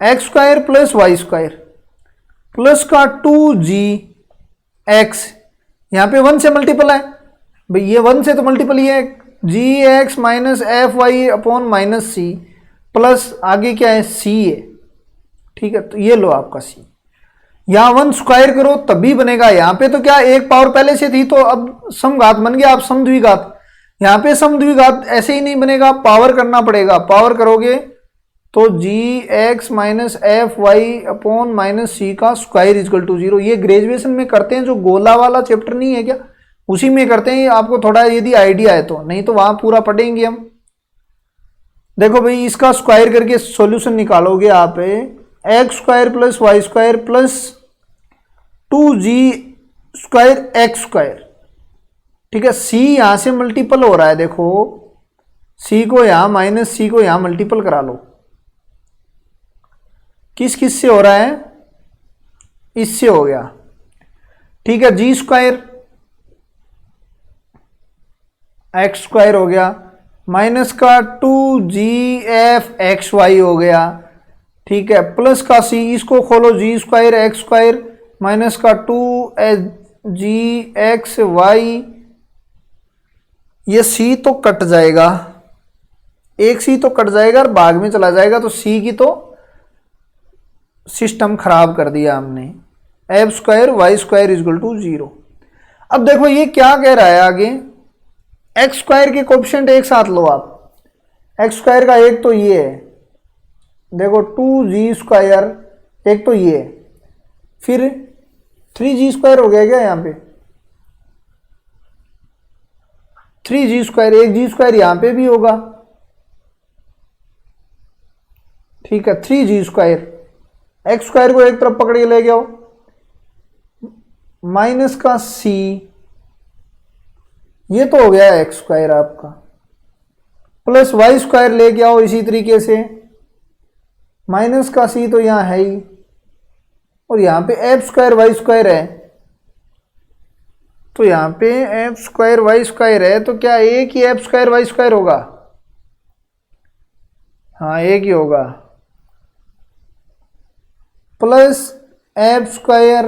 x² + y² प्लस का 2gx, यहां पे 1 से मल्टीपल है भाई, ये 1 से तो मल्टीपल ही है, gx - fy upon -c plus आगे क्या है, c है, ठीक है। तो ये लो आपका c, यहां 1 स्क्वायर करो तभी बनेगा, यहां पे तो क्या एक पावर पहले से थी, तो अब समघात बन गया, आप समद्विघात, यहां पे समद्विघात ऐसे ही नहीं बनेगा, पावर करना पड़ेगा, पावर करोगे तो gx - fy अपॉन -c का स्क्वायर = 0। ये ग्रेजुएशन में करते हैं, जो गोला वाला चैप्टर नहीं है क्या, उसी में करते हैं, आपको थोड़ा यदि आइडिया है तो, नहीं तो वहां पूरा पढ़ेंगे हम। देखो भाई इसका स्क्वायर करके सॉल्यूशन निकालोगे आप, x² + y² plus 2g² x², ठीक है। c यहां से मल्टीपल हो रहा है, देखो c को यहां -c को यहां मल्टीपल करा लो, किस से हो रहा है, इससे हो गया, ठीक है। g² x² हो गया, माइनस का 2gf xy हो गया, ठीक है, प्लस का c, इसको खोलो, g² x² माइनस का 2gxy, ये c तो कट जाएगा, एक c तो कट जाएगा और भाग में चला जाएगा, तो c की तो सिस्टम खराब कर दिया हमने, f² y² = 0। अब देखो ये क्या कह रहा है आगे, x² के कोएफिशिएंट एक साथ लो आप, x² का एक तो ये है, देखो 2g², एक तो ये है, फिर 3g² हो गया क्या, यहाँ पे 3g², एक g² यहाँ पे भी होगा, ठीक है, 3g², एक्स स्क्वायर को एक तरफ पकड़ के ले गया माइनस का सी, ये तो हो गया एक्स स्क्वायर आपका, प्लस वाई स्क्वायर ले गया इसी तरीके से, माइनस का सी तो यहां है ही, और यहां पे एफ स्क्वायर वाई स्क्वायर है, तो यहां पे एफ स्क्वायर वाई स्क्वायर है, तो क्या एक ही एफ स्क्वायर वाई स्क्वायर होगा? हाँ एक ही होगा, प्लस एफ स्क्वायर।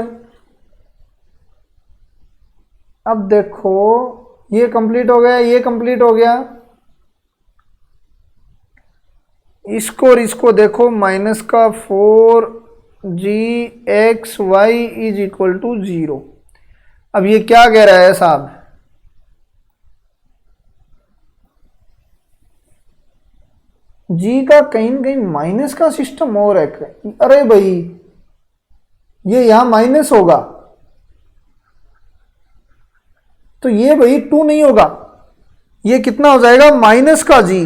अब देखो ये कंप्लीट हो गया, ये कंप्लीट हो गया, इसको और इसको देखो, माइनस का 4g(x(y) इज इक्वल टू 0। अब ये क्या कह रहा है साहब? जी का कहीं न कहीं माइनस का सिस्टम और है। अरे भाई ये यहां माइनस होगा, तो ये भाई 2 नहीं होगा, ये कितना हो जाएगा? माइनस का जी।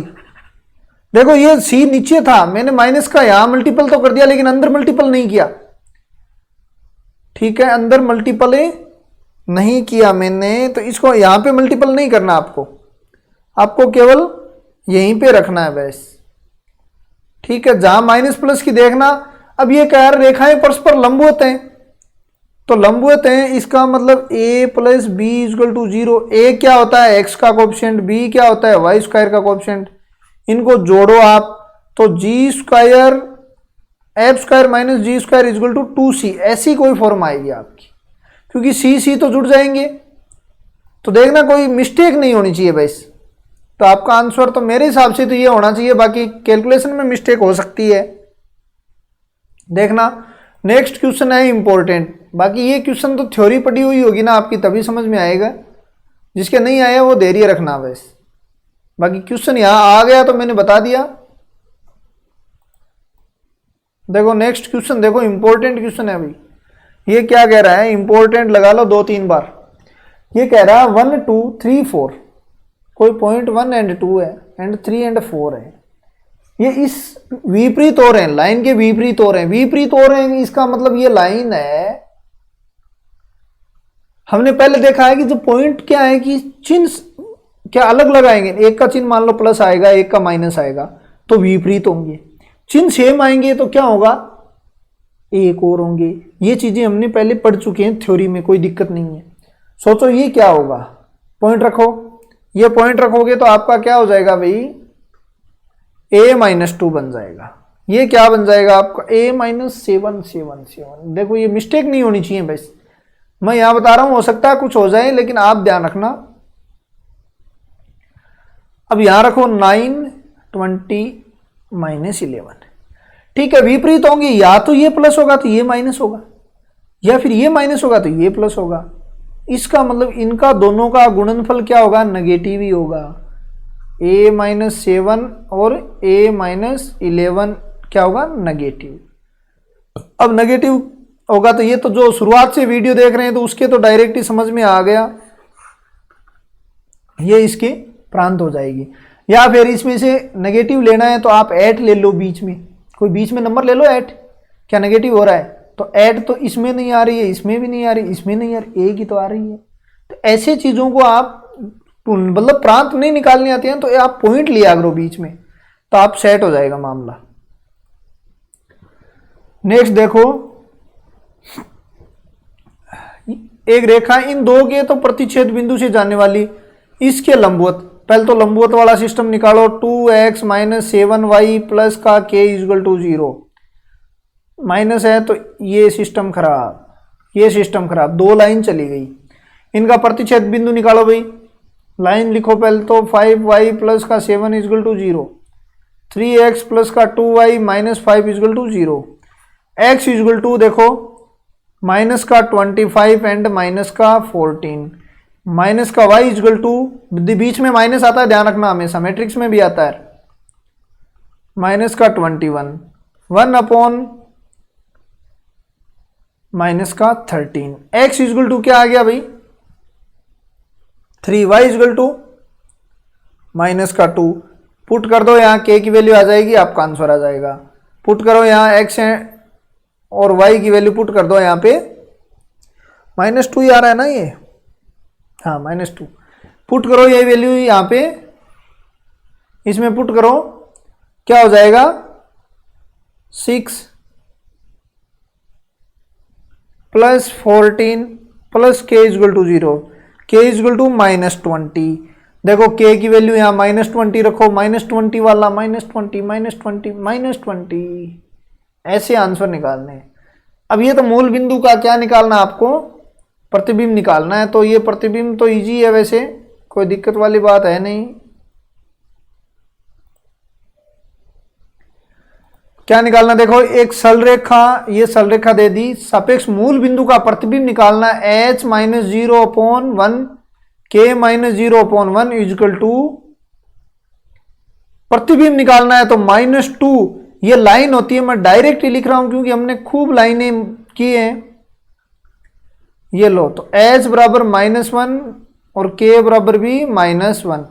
देखो ये सी नीचे था, मैंने माइनस का यहां मल्टीपल तो कर दिया, लेकिन अंदर मल्टीपल नहीं किया। ठीक है, अंदर मल्टीपल नहीं किया मैंने, तो इसको यहां पे मल्टीपल नहीं करना आपको केवल यहीं पे रखना है बस। ठीक है, जहां माइनस प्लस की देखना। अब ये कह रहे रेखाएं परस्पर लंबवत हैं, तो लंबवत हैं, इसका मतलब a plus b equal to 0। A क्या होता है? x का कोएफिशिएंट, b क्या होता है? y स्क्वायर का कोएफिशिएंट। इनको जोड़ो आप, तो g square f square minus g square equal to 2c, ऐसी कोई फॉर्म आएगी आपकी, क्योंकि सी तो जुड़ जाएंगे। तो देखना कोई मिस्टेक नहीं होनी चाहिए बस। तो आपका आंसर तो मेरे हिसाब से तो ये होना चाहिए, बाकी कैलकुलेशन में मिस्टेक हो सकती है। देखना नेक्स्ट क्वेश्चन है इंपॉर्टेंट। बाकी ये क्वेश्चन तो थ्योरी पढ़ी हुई होगी ना आपकी, तभी समझ में आएगा, जिसके नहीं आया वो धैर्य रखना बस। बाकी क्वेश्चन यहां आ गया तो मैंने बता दिया। देखो नेक्स्ट क्वेश्चन, देखो इंपॉर्टेंट क्वेश्चन है भाई। ये क्या कह रहा है? इंपॉर्टेंट लगा लो 2-3 बार। ये कह रहा है 1 2 3 4, कोई पॉइंट 1 एंड 2 है एंड 3 एंड 4 है। ये इस विपरीत हो रहे हैं, लाइन के विपरीत हो रहे हैं, विपरीत हो रहे हैं, इसका मतलब ये लाइन है। हमने पहले देखा है कि जो पॉइंट क्या है कि चिन्ह क्या अलग लगाएंगे, एक का चिन्ह मान लो प्लस आएगा, एक का माइनस आएगा, तो विपरीत होंगे। चिन्ह सेम आएंगे तो क्या होगा? एक और होंगे। ये चीजें हमने पहले पढ़ चुके हैं थ्योरी में, कोई दिक्कत नहीं है। सोचो ये क्या होगा? पॉइंट रखो, ये पॉइंट रखोगे तो आपका क्या हो जाएगा भाई? a-2 बन जाएगा। ये क्या बन जाएगा आपका? a-7 7 7। देखो ये मिस्टेक नहीं होनी चाहिए बस, मैं यहां बता रहा हूं, हो सकता है कुछ हो जाए, लेकिन आप ध्यान रखना। अब यहां रखो 9 20 -11। ठीक है, विपरीत होंगे, या तो ये प्लस होगा तो ये माइनस होगा, या फिर ये माइनस होगा तो ये प्लस होगा। इसका मतलब इनका दोनों का गुणनफल क्या होगा? नेगेटिव ही होगा। a-7 और a-11 क्या होगा? नेगेटिव। अब नेगेटिव होगा तो ये तो जो शुरुआत से वीडियो देख रहे हैं तो उसके तो डायरेक्ट ही समझ में आ गया, ये इसके प्रांत हो जाएगी। या फिर इसमें से नेगेटिव लेना है तो आप 8 ले लो, बीच में कोई बीच में नंबर ले लो 8। क्या नेगेटिव हो रहा है? तो 8 तो इसमें नहीं आ रही है, इसमें भी नहीं आ रही, इसमें नहीं आ रही, एक ही तो आ रही है। तो ऐसे चीजों को आप मतलब प्रांत नहीं निकालने आते हैं तो आप पॉइंट लिया करो बीच में, तो आप सेट हो जाएगा मामला। नेक्स्ट देखो, एक रेखा इन दो के तो प्रतिच्छेद बिंदु से जाने वाली, इसके लंबवत। पहले तो लंबवत वाला सिस्टम निकालो। 2x - 7y प्लस का k इक्वल टू 0। माइनस है तो ये सिस्टम खराब, ये सिस्टम खराब, दो लाइन चली गई। इनका प्रतिच्छेद बिंदु निकालो भाई, लाइन लिखो पहले तो। 5y प्लस का 7 इक्वल टू 0, 3x प्लस का 2y minus 5 equal to 0, x equal to देखो माइनस का 25 एंड माइनस का 14, माइनस का y इक्वल टू, बीच में माइनस आता है, ध्यान रखना, हमेशा मैट्रिक्स में भी आता है, माइनस का 21, 1 अपॉन माइनस का 13। x इक्वल टू क्या आ गया भाई? 3, y इक्वल टू माइनस का 2। पुट कर दो, यहाँ k की वैल्यू आ जाएगी, आपका आंसर आ जाएगा। पुट करो यहाँ x और y की वैल्यू पुट कर दो यहाँ पे, -2 ही आ रहा है ना ये, हाँ -2 पुट करो, ये वैल्यू यहाँ पे इसमें पुट करो, क्या हो जाएगा 6 + 14 + k = 0, k = -20। देखो k की वैल्यू यहाँ -20 रखो, -20 वाला -20 -20 ऐसे आंसर निकालने हैं। अब ये तो मूल बिंदु का क्या निकालना है आपको, प्रतिबिंब निकालना है। तो ये प्रतिबिंब तो इजी है, वैसे कोई दिक्कत वाली बात है नहीं। क्या निकालना, देखो एक सरल रेखा, ये सरल रेखा दे दी, सापेक्ष मूल बिंदु का प्रतिबिंब निकालना h - 0/1 k - 0/1 = प्रतिबिंब निकालना है तो -2, ये लाइन होती है, मैं डायरेक्ट ही लिख रहा हूं क्योंकि हमने खूब लाइनें की हैं। ये लो, तो h बराबर -1 और k बराबर भी -1,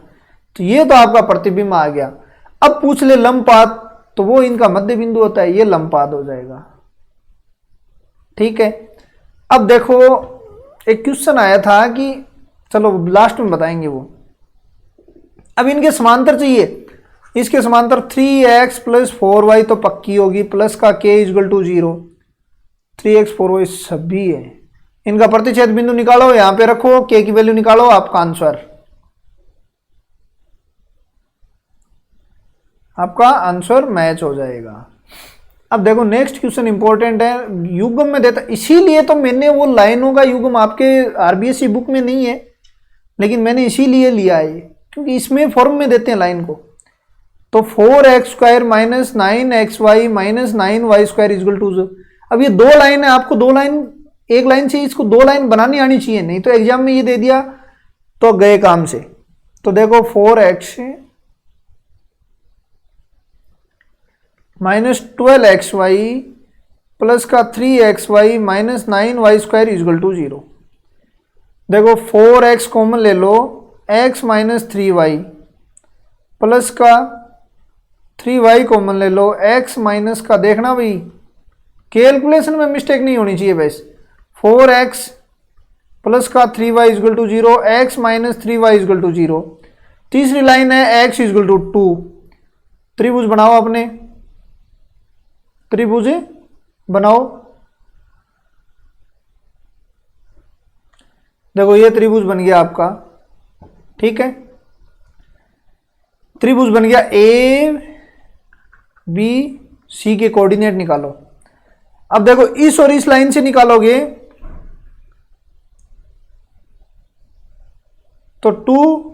तो ये तो आपका प्रतिबिंब आ गया। अब पूछ ले लंबपात, तो वो इनका मध्य बिंदु होता है, ये लंबपात हो जाएगा। ठीक है, अब देखो एक क्वेश्चन आया था कि, चलो लास्ट में बताएंगे वो। अब इनके समांतर चाहिए, इसके समांतर 3x + 4y तो पक्की होगी, प्लस का k = 0, 3x 4y सभी है। इनका प्रतिच्छेद बिंदु निकालो, यहां पे रखो, k की वैल्यू निकालो, आपका आंसर, आपका आंसर मैच हो जाएगा। अब देखो नेक्स्ट क्वेश्चन इंपॉर्टेंट है, युग्म में देता, इसीलिए तो मैंने वो लाइनों का युग्म, आपके आरबीएससी बुक में नहीं है लेकिन मैंने इसीलिए लिया है क्योंकि इसमें फॉर्म में देते हैं लाइन को। तो 4x² - 9xy - 9y² = 0। अब ये दो लाइन है, आपको दो लाइन, एक लाइन से इसको दो लाइन बनानी आनी चाहिए, नहीं तो एग्जाम में ये दे दिया तो गए काम से। तो देखो 4x -12xy प्लस का 3xy - 9y² = 0। देखो 4x कॉमन ले लो, x - 3y प्लस का 3y कॉमन ले लो, x माइनस का, देखना भाई कैलकुलेशन में मिस्टेक नहीं होनी चाहिए बस। 4x प्लस का 3y = 0, x - 3y = 0। तीसरी लाइन है x = 2। त्रिभुज बनाओ, अपने त्रिभुज बनाओ। देखो ये त्रिभुज बन गया आपका, ठीक है, त्रिभुज बन गया। ए बी सी के कोऑर्डिनेट निकालो। अब देखो इस और इस लाइन से निकालोगे तो 2,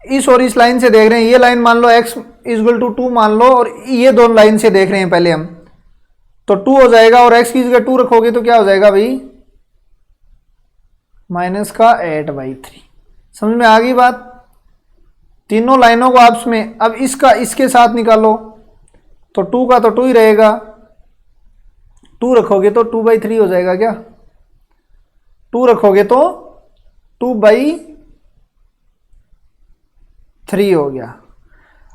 इस और इस लाइन से देख रहे हैं, ये लाइन मान लो x = 2 मान लो, और ये दोनों लाइन से देख रहे हैं पहले हम, तो 2 हो जाएगा, और x की जगह 2 रखोगे तो क्या हो जाएगा भाई, -8/3। समझ में आ गई बात। तीनों लाइनों को आपस में, अब इसका इसके साथ निकालो तो 2 का तो 2 ही रहेगा, 2 रखोगे तो 2/3 हो जाएगा। क्या 2 रखोगे तो 2/3 हो गया।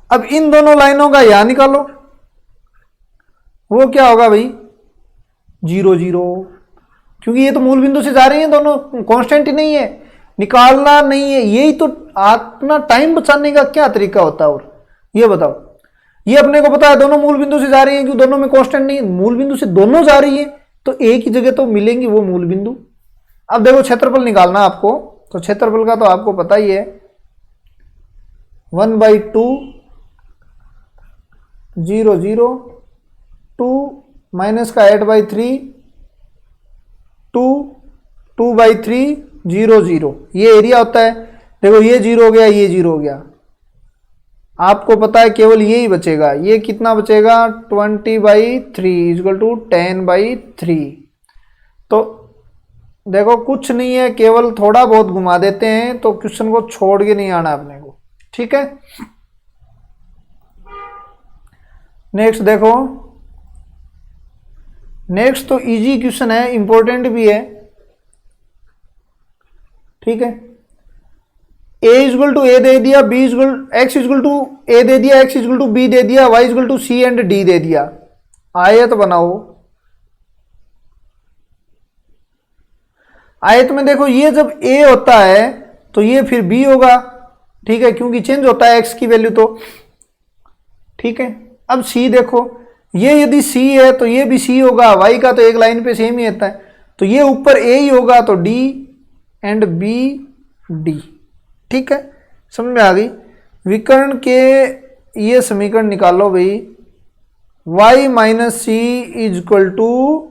अब इन दोनों लाइनों का यहां निकालो, वो क्या होगा भाई, 0 0, क्योंकि ये तो मूल बिंदु से जा रही हैं दोनों, कांस्टेंट ही नहीं है, निकालना नहीं है। यही तो अपना टाइम बचाने का क्या तरीका होता है, और ये बताओ, ये अपने को पता है दोनों मूल बिंदु से जा रही है, क्योंकि दोनों में कांस्टेंट नहीं है, मूल बिंदु से दोनों जा रही है तो एक ही जगह तो मिलेंगी वो मूल बिंदु। अब देखो क्षेत्रफल निकालना आपको, तो क्षेत्रफल का तो आपको पता ही है, 1/2 0 0 2 माइनस का 8/3 2 2/3 0 0, ये एरिया होता है। देखो ये 0 हो गया, ये 0 हो गया, आपको पता है केवल ये ही बचेगा। ये कितना बचेगा, 20/3 = 10/3। तो देखो कुछ नहीं है, केवल थोड़ा बहुत घुमा देते हैं, तो क्वेश्चन को छोड़ के नहीं आना अपने को, ठीक है। नेक्स्ट देखो, नेक्स्ट तो इजी क्वेश्चन है, इंपॉर्टेंट भी है, ठीक है। a = a दे दिया, x = a दे दिया, x = b दे दिया, y = c एंड d दे दिया। आयत बनाओ। आयत में देखो ये जब a होता है तो ये फिर b होगा, ठीक है, क्योंकि चेंज होता है x की वैल्यू तो, ठीक है। अब c देखो, ये यदि c है तो ये भी c होगा, y का तो एक लाइन पे सेम ही आता है, तो ये ऊपर a ही होगा, तो d एंड b d, ठीक है, समझ में आ गई। विकर्ण के ये समीकरण निकालो भाई, y minus c is equal to,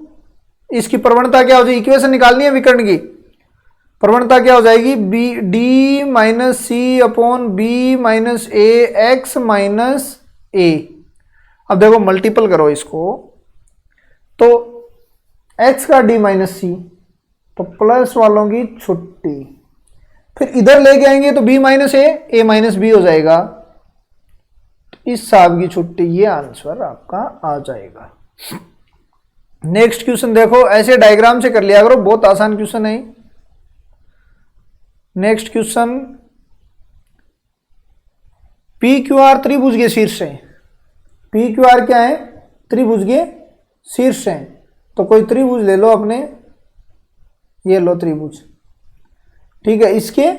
इसकी प्रवणता क्या हो जाएगी, इक्वेशन निकालनी है विकर्ण की, प्रवणता क्या हो जाएगी, बी डी माइनस सी अपॉन बी माइनस ए एक्स माइनस ए। अब देखो मल्टीपल करो इसको, तो x का d माइनस सी, तो प्लस वालों की छुट्टी, फिर इधर लेके आएंगे तो b माइनस ए माइनस बी हो जाएगा, इस साहब की छुट्टी, ये आंसर आपका आ जाएगा। नेक्स्ट क्वेश्चन देखो, ऐसे डायग्राम से कर लिया करो, बहुत आसान क्वेश्चन है। Next question, P Q R त्रिभुज के शीर्ष है। पी क्यू आर क्या है, त्रिभुज के शीर्ष है। तो कोई त्रिभुज ले लो अपने, ये लो त्रिभुज, ठीक है, इसके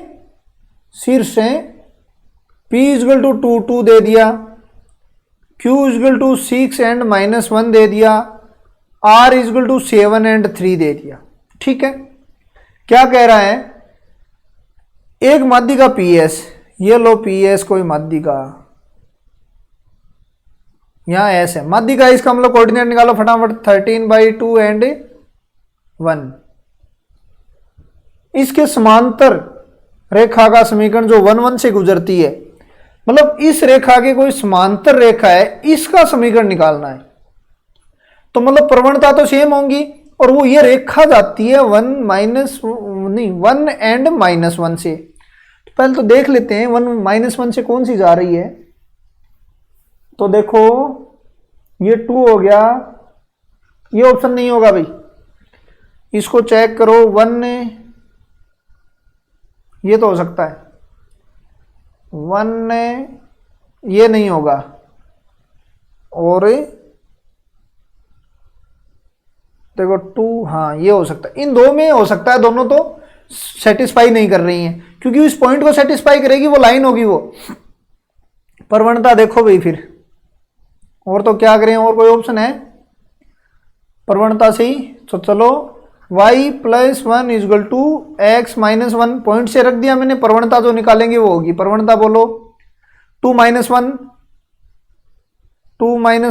शीर्ष है। P इजगल टू 2 2 दे दिया, Q equal to 6 and minus 1 दे दिया, R इजगल टू 7 एंड 3 दे दिया, ठीक है। क्या कह रहा है, एक माध्यिका PS, ये लो PS कोई माध्यिका, यहां S है माध्यिका, इसका हम लोग कोऑर्डिनेट निकालो फटाफट, 13/2 एंड 1। इसके समांतर रेखा का समीकरण जो 1 1 से गुजरती है, मतलब इस रेखा के कोई समांतर रेखा है, इसका समीकरण निकालना है। तो मतलब प्रवणता तो सेम होंगी, और वो ये रेखा जाती है 1 एंड -1 से। तो पहले तो देख लेते हैं 1 -1 से कौन सी जा रही है। तो देखो ये 2 हो गया, ये ऑप्शन नहीं होगा भाई, इसको चेक करो, 1 ये तो हो सकता है, 1 ये नहीं होगा, और देखो 2, हाँ ये हो सकता है, इन दो में हो सकता है, दोनों तो सेटिस्फाई नहीं कर रही हैं, क्योंकि उस पॉइंट को सेटिस्फाई करेगी वो लाइन होगी वो। प्रवणता देखो भाई फिर, और तो क्या करें, और कोई ऑप्शन है प्रवणता से ही, तो चलो y plus 1 equal to x minus 1, point से रख दिया मैंने, प्रवणता जो निकालेंगे वो होगी, प्रवणता बोलो 2 माइनस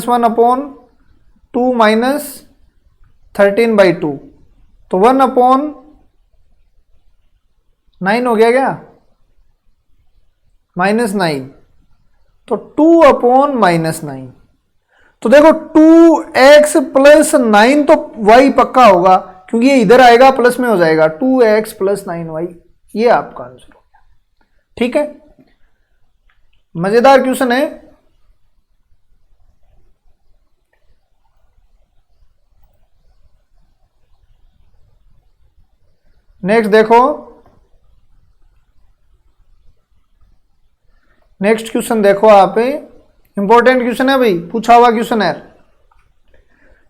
1 अपॉन 2 माइनस 13/2, तो 1/9 हो गया क्या, -9, तो 2/-9। तो देखो 2x प्लस 9 तो y पक्का होगा, क्योंकि ये इधर आएगा प्लस में हो जाएगा, 2x प्लस 9y, ये आपका आंसर हो गया, ठीक है। मजेदार क्वेश्चन है। नेक्स्ट देखो, नेक्स्ट क्वेश्चन देखो आप, इंपॉर्टेंट क्वेश्चन है भाई, पूछा हुआ क्वेश्चन है।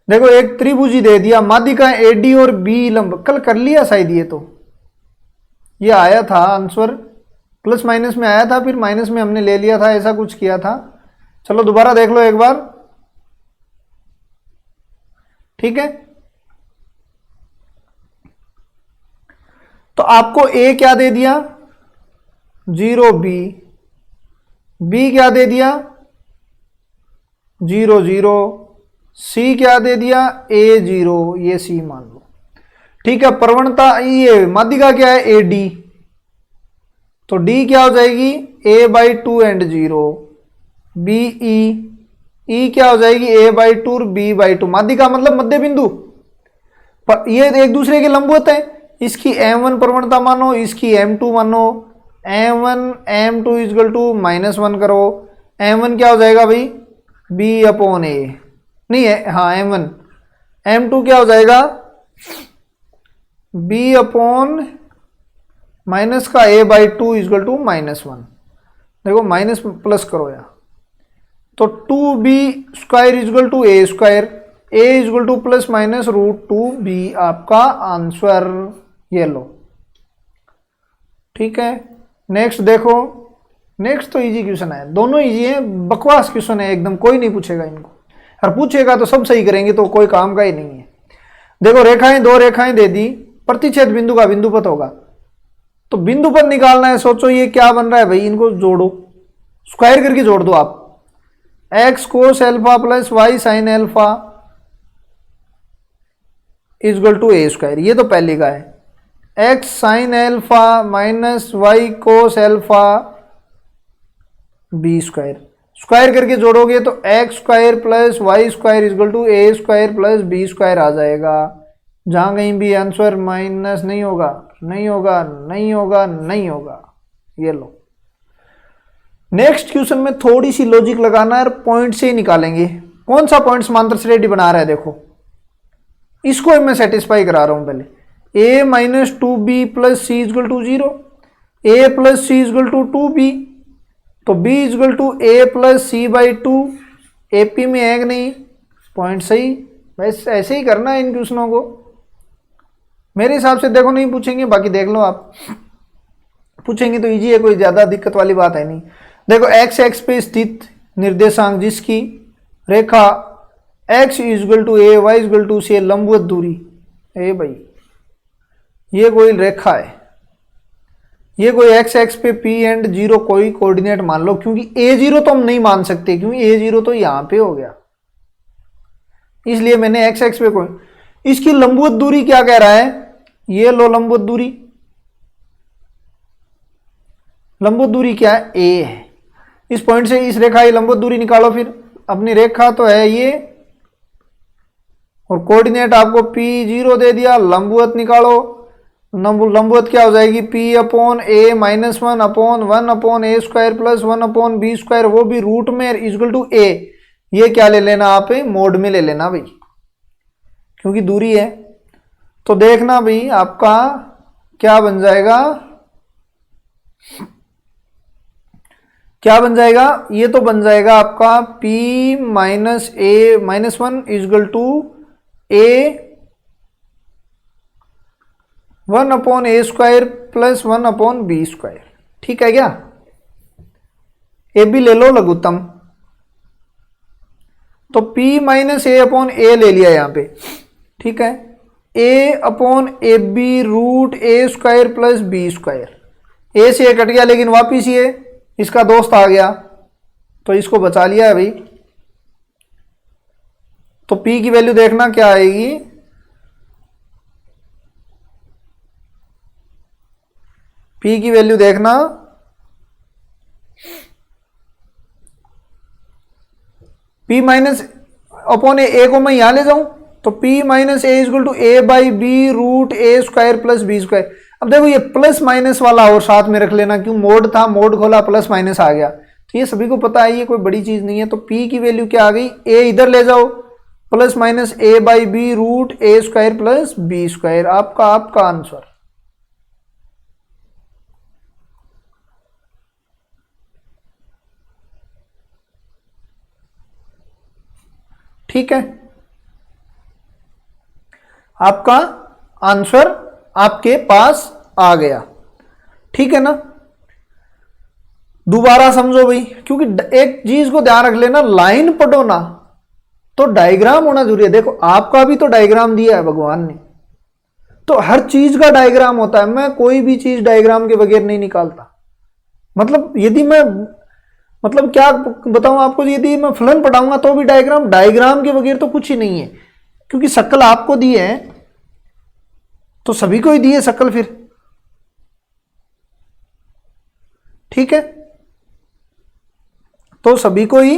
देखो एक त्रिभुजी दे दिया, माध्यिका AD और B लंब, कल कर लिया शायद, ये आया था आंसर, प्लस माइनस में आया था, फिर माइनस में हमने ले लिया था, ऐसा कुछ किया था। चलो दोबारा देख लो एक बार, ठीक है। तो आपको A क्या दे दिया, 0B, B क्या दे दिया, 0 0, C क्या दे दिया, A0, ये C मान लो, ठीक है। प्रवणता, ये माध्यिका क्या है, AD, तो D क्या हो जाएगी, A/2 एंड 0, BE, E क्या हो जाएगी, A/2 और B/2, माध्यिका मतलब मध्य बिंदु, ये एक दूसरे के लंबवत है, इसकी M1 प्रवणता मानो, इसकी M2 मानो, M1 M2 इजगल टू -1 करो, M1 क्या हो जाएगा भाई, B/A, नहीं है, हाँ M1, M2 क्या हो जाएगा, B/ माइनस का A/2 इजगल टू -1, देखो माइनस प्लस करो यार, तो 2B² equal to A², a equal to plus minus √2b आपका आंसर, ये लो। ठीक है, नेक्स्ट देखो। नेक्स्ट तो इजी क्वेश्चन है, दोनों इजी है, बकवास क्वेश्चन है एकदम, कोई नहीं पूछेगा इनको, और पूछेगा तो सब सही करेंगे तो कोई काम का ही नहीं है। देखो रेखाएं, दो रेखाएं दे दी, प्रतिच्छेद बिंदु का बिंदुपत होगा, तो बिंदुपत निकालना है। सोचो ये क्या बन रहा है भाई, इनको जोड़ो, स्क्वायर करके जोड़ दो आप। x cos alpha plus y sine alpha equal to a square, ये तो पहले का है। x sine alpha minus y cos alpha b square, square करके जोड़ोगे तो x square plus y square equal to a square plus b square आ जाएगा। जहां कहीं भी आंसर माइनस नहीं होगा, नहीं होगा, नहीं होगा, नहीं होगा, ये लो। नेक्स्ट क्वेश्चन में थोड़ी सी लॉजिक लगाना है और पॉइंट से ही निकालेंगे। कौन सा पॉइंट समांतर श्रेणी बना रहा है, देखो इसको मैं सेटिस्फाई करा रहा हूं पहले। a minus 2b plus c equal to 0, a plus c equal to 2b, तो b equal to a plus c by 2, AP में है कि नहीं, पॉइंट सही। बस ऐसे ही करना है इन क्वेश्चनों को, मेरे हिसाब से। देखो नहीं पूछेंगे, बाकी देख लो आप, पूछेंगे तो इजी है, कोई ज़्यादा दिक्कत वाली बात है नहीं। देखो x एक्स पे स्थित निर्देशांक जिसकी रेखा x equal to a, y equal to से लंबवत दूरी, ए भाई ये कोई रेखा है, ये कोई x एक्स पे p एंड 0 कोई कोऑर्डिनेट मान लो, क्योंकि a0 तो हम नहीं मान सकते, क्योंकि a0 तो यहां पे हो गया, इसलिए मैंने x एक्स पे कोई। इसकी लंबवत दूरी क्या कह रहा है, ये लो लंबवत दूरी, लंबवत दूरी क्या है, a है। इस पॉइंट से इस रेखा की लंबवत दूरी निकालो, फिर अपनी रेखा तो है ये, और कोऑर्डिनेट आपको p0 दे दिया, लंबवत निकालो। लंबवत क्या हो जाएगी, p upon a minus 1 upon 1 upon a square plus 1 upon b square, वो भी रूट में इजगल टू a। ये क्या ले लेना आप, मोड में ले लेना भाई, क्योंकि दूरी है। तो देखना भाई आपका क्या बन जाएगा, क्या बन जाएगा, ये तो बन जाएगा आपका p minus a minus 1 equal to a 1 upon a square plus 1 upon b square. ठीक है क्या, ए भी ले लो लघुत्तम, तो p minus a upon a ले लिया यहां पे। ठीक है, a upon a b root a square plus b square, a से a कट गया लेकिन वापिस ये इसका दोस्त आ गया, तो इसको बचा लिया है भाई। तो p की वैल्यू देखना क्या आएगी, p की वैल्यू देखना p माइनस अपॉन ए को मैं यहां ले जाऊं, तो p minus a equal to a by b root a square plus b square. अब देखो ये प्लस माइनस वाला और साथ में रख लेना, क्यों मोड था, मोड खोला प्लस माइनस आ गया, तो ये सभी को पता है, ये कोई बड़ी चीज नहीं है। तो p की वैल्यू क्या आ गई, a इधर ले जाओ, plus minus a by b root a square plus b square, आपका आंसर। ठीक है, आपका आंसर आपके पास आ गया। ठीक है ना, दोबारा समझो भाई, क्योंकि एक चीज को ध्यान रख लेना, लाइन पढ़ो ना तो डायग्राम होना जरूरी है। देखो आपका भी तो डायग्राम दिया है भगवान ने, तो हर चीज का डायग्राम होता है, मैं कोई भी चीज डायग्राम के बगैर नहीं निकालता। मतलब यदि मैं, मतलब क्या बताऊं आपको, यदि मैं फलन पढ़ाऊंगा तो भी डायग्राम के बगैर तो कुछ ही नहीं है, क्योंकि शक्ल आपको दी है तो सभी को ही दी है शक्ल फिर। ठीक है, तो सभी को ही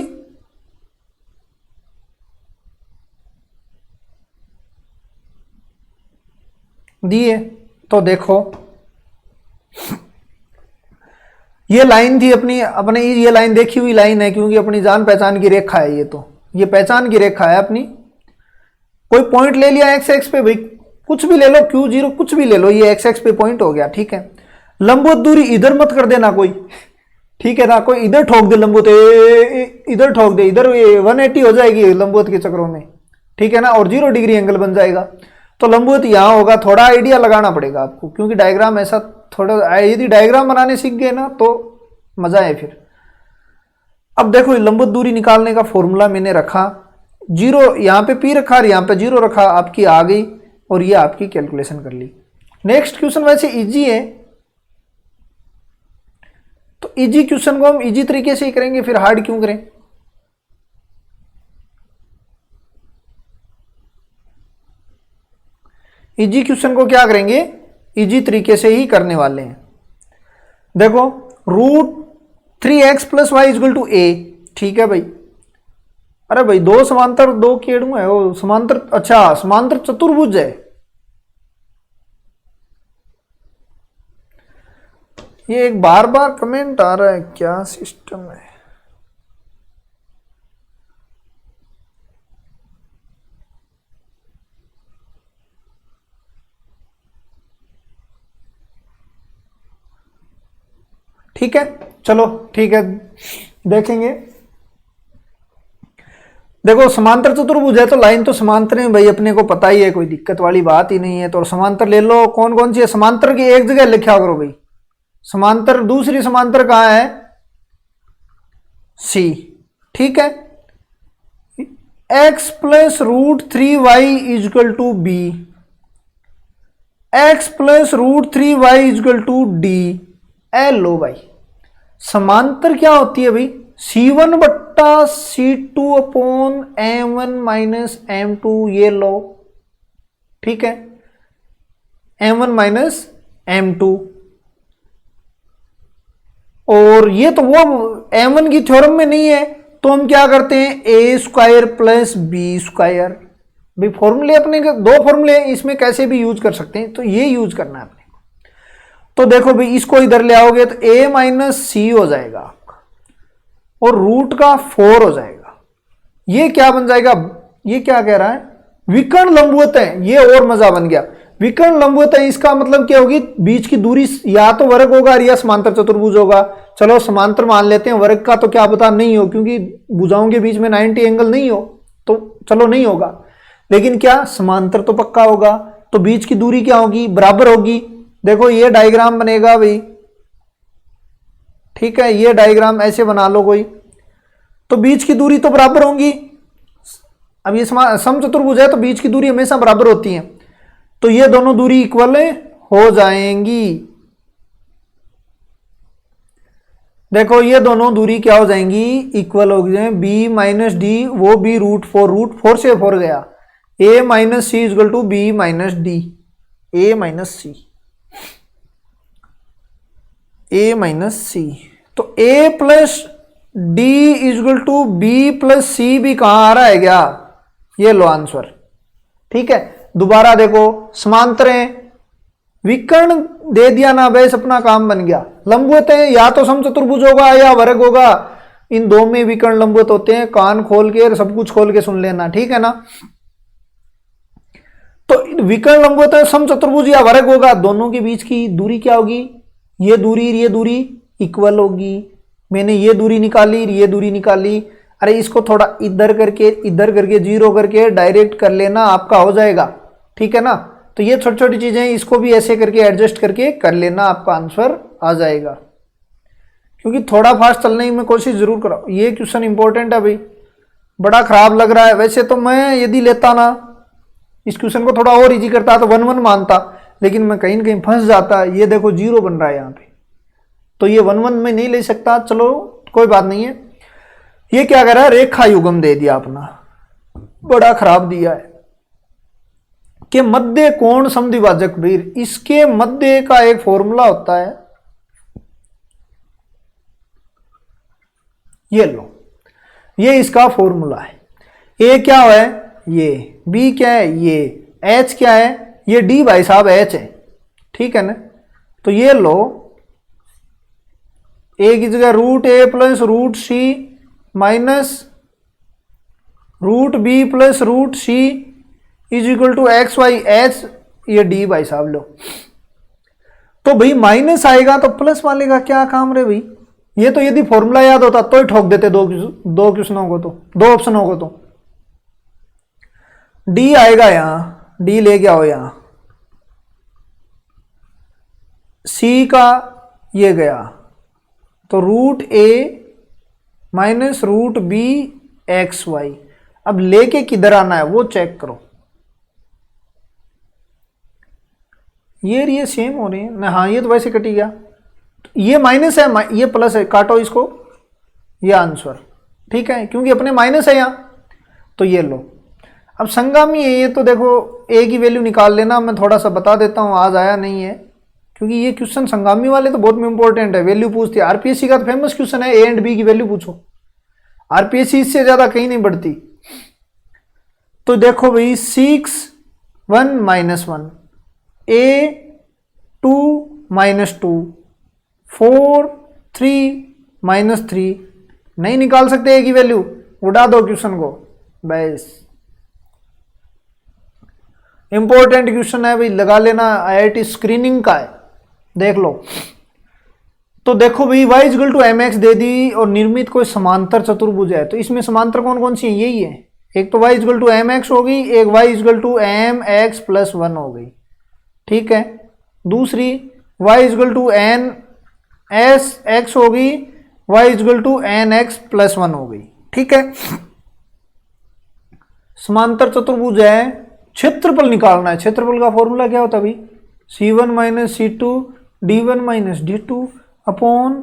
दिए। तो देखो ये लाइन थी अपने ये लाइन देखी हुई लाइन है, क्योंकि अपनी जान पहचान की रेखा है, ये पहचान की रेखा है अपनी। कोई पॉइंट ले लिया एक्स एक्स पे, भाई कुछ भी ले लो, Q0 कुछ भी ले लो, ये एक्स एक्स पे पॉइंट हो गया। ठीक है, लंबवत दूरी इधर मत कर देना कोई, ठीक है ना, कोई इधर ठोक दे लंबवत, इधर ठोक दे, इधर 180 हो जाएगी लंबवत के चक्रों में, ठीक है ना, और 0 डिग्री एंगल बन जाएगा। तो लंबवत यहाँ होगा, थोड़ा आइडिया लगाना पड़ेगा आपको, क्योंकि डायग्राम ऐसा थोड़ा, यदि डायग्राम बनाने सीख गए ना तो मजा है फिर। अब देखो लंबवत दूरी निकालने का फॉर्मूला मैंने रखा, 0 यहाँ पे P रखा और यहाँ पे 0 रखा, आपकी आ गई और ये आपकी कैलकुलेशन कर ली। नेक्स्ट क्वेश्चन वैसे इजी है, तो इजी क्वेश्चन को हम इजी तरीके से ही करेंगे, फिर हार्ड क्यों करें। इजी क्वेश्चन को क्या करेंगे, इजी तरीके से ही करने वाले हैं। देखो √3x + y = a, ठीक है भाई। अरे भाई दो समांतर, दो केड़ू है वो समांतर, अच्छा समांतर चतुर्भुज है। ये एक बार बार कमेंट आ रहा है, क्या सिस्टम है। ठीक है चलो ठीक है, देखेंगे। देखो समांतर चतुर्भुज है तो लाइन तो समांतर है भाई, अपने को पता ही है, कोई दिक्कत वाली बात ही नहीं है। तो समांतर ले लो, कौन कौन सी है समांतर की एक जगह लिखा करो भाई। समांतर, दूसरी समांतर कहां है, सी, ठीक है। x + √3y = b, x + √3y = d। लो भाई समांतर क्या होती है भाई, C1/C2/m1 - m2, ये लो, ठीक है, m1 - m2। और ये तो वो m1 की थ्योरम में नहीं है, तो हम क्या करते हैं, a² + b²। भाई फॉर्मूले अपने दो फॉर्मूले, इसमें कैसे भी यूज कर सकते हैं, तो ये यूज करना है अपने को। तो देखो भाई इसको इधर ले आओगे तो a - c हो जाएगा आपका, और रूट का 4 हो जाएगा। ये क्या बन जाएगा, ये क्या कह रहा है, विकर्ण लंबवत है। ये और मजा बन गया, विकर्ण लंबवत है, इसका मतलब क्या होगी, बीच की दूरी या तो वर्ग होगा या समांतर चतुर्भुज होगा। चलो समांतर मान लेते हैं, वर्ग का तो क्या पता नहीं हो, क्योंकि भुजाओं के बीच में 90 एंगल नहीं हो, तो चलो नहीं होगा। लेकिन क्या समांतर तो पक्का होगा, तो बीच की दूरी क्या होगी, बराबर होगी। देखो ये डायग्राम बनेगा भाई, ठीक है, ये डायग्राम ऐसे बना लो कोई, तो बीच की दूरी तो बराबर होंगी। अब ये समचतुर्भुज है तो बीच की दूरी हमेशा बराबर होती है, तो ये दोनों दूरी इक्वल हो जाएंगी। देखो ये दोनों दूरी क्या हो जाएंगी, इक्वल हो गए। b - d, वो भी √4 से 4 गया। a - c = b - d, a - c, a - c। तो a + d = b + c भी कहां आ रहा है क्या, ये लो आंसर, ठीक है। दोबारा देखो समांतर है, विकर्ण दे दिया ना बेस, अपना काम बन गया। लंबवत है, या तो समचतुर्भुज होगा या वर्ग होगा, इन दो में विकर्ण लंबवत होते हैं। कान खोल के सब कुछ खोल के सुन लेना, ठीक है ना। तो विकर्ण लंबवत है, समचतुर्भुज या वर्ग होगा, दोनों के बीच की दूरी क्या होगी, ये दूरी इक्वल होगी। मैंने ये दूरी निकाली, ये दूरी निकाली। अरे इसको थोड़ा इधर करके 0 करके डायरेक्ट कर लेना, आपका हो जाएगा, ठीक है ना। तो ये छोटी छोटी चीजें, इसको भी ऐसे करके एडजस्ट करके कर लेना, आपका आंसर आ जाएगा। क्योंकि थोड़ा फास्ट चलने में कोशिश जरूर करो। ये क्वेश्चन इंपॉर्टेंट है भाई, बड़ा खराब लग रहा है। वैसे तो मैं यदि लेता ना इस क्वेश्चन को, थोड़ा और इजी करता तो 1-1 मानता, लेकिन मैं कहीं ना कहीं फंस जाता। ये देखो 0 बन रहा है यहाँ पे, तो ये 1-1 में नहीं ले सकता। चलो कोई बात नहीं है। ये क्या कह रहा है, रेखा युग्म दे दिया अपना, बड़ा खराब दिया है कि मध्य कोण समद्विभाजक वीर, इसके मध्य का एक फॉर्मूला होता है, ये लो, ये इसका फॉर्मूला है। ए क्या है, ये बी क्या है, ये एच क्या है, ये डी भाई साहब एच है, ठीक है ना। तो ये लो, ए की जगह √a + √c minus √b + √c = xy h, ये डी भाई साहब लो। तो भाई माइनस आएगा तो प्लस वाले का क्या काम रे भाई। ये तो यदि फॉर्मूला याद होता तो ही ठोक देते दो क्वेश्चनों को, तो दो ऑप्शनों को। तो डी आएगा यहाँ, डी ले के आओ यहाँ, सी का ये गया तो root a minus root b x y. अब लेके किधर आना है वो चेक करो। ये सेम हो रही है ना, हाँ ये तो वैसे कटी गया, ये माइनस है ये प्लस है, काटो इसको, ये आंसर ठीक है क्योंकि अपने माइनस है यहाँ। तो ये लो, अब संगामी है ये, तो देखो ए की वैल्यू निकाल लेना, मैं थोड़ा सा बता देता हूँ, आज आया नहीं है क्योंकि ये क्वेश्चन संगामी वाले तो बहुत इंपॉर्टेंट है, वैल्यू पूछती है। आरपीएससी का तो फेमस क्वेश्चन है, ए एंड बी की वैल्यू पूछो, आरपीएससी इससे ज्यादा कहीं नहीं बढ़ती। तो देखो भाई 6 1 माइनस 1, ए 2 माइनस 2, 4 3 माइनस 3, नहीं निकाल सकते ए की वैल्यू, उड़ा दो क्वेश्चन को बस। इंपॉर्टेंट क्वेश्चन है भाई, लगा लेना, आईआईटी स्क्रीनिंग का है, देख लो। तो देखो भाई y equal to m x दे दी और निर्मित कोई समांतर चतुर्भुज है, तो इसमें समांतर कौन कौन सी है, यही है, एक तो y equal to m x होगी, एक y equal to m x plus 1 हो गई, ठीक है। दूसरी y equal to n s x होगी, y equal to n x plus 1 हो गई, ठीक है। समांतर चतुर्भुज है, क्षेत्रफल निकालना है, क्षेत्रफल का फॉर्मूला क्या होता है भाई, C1 minus C2 D1 minus D2 upon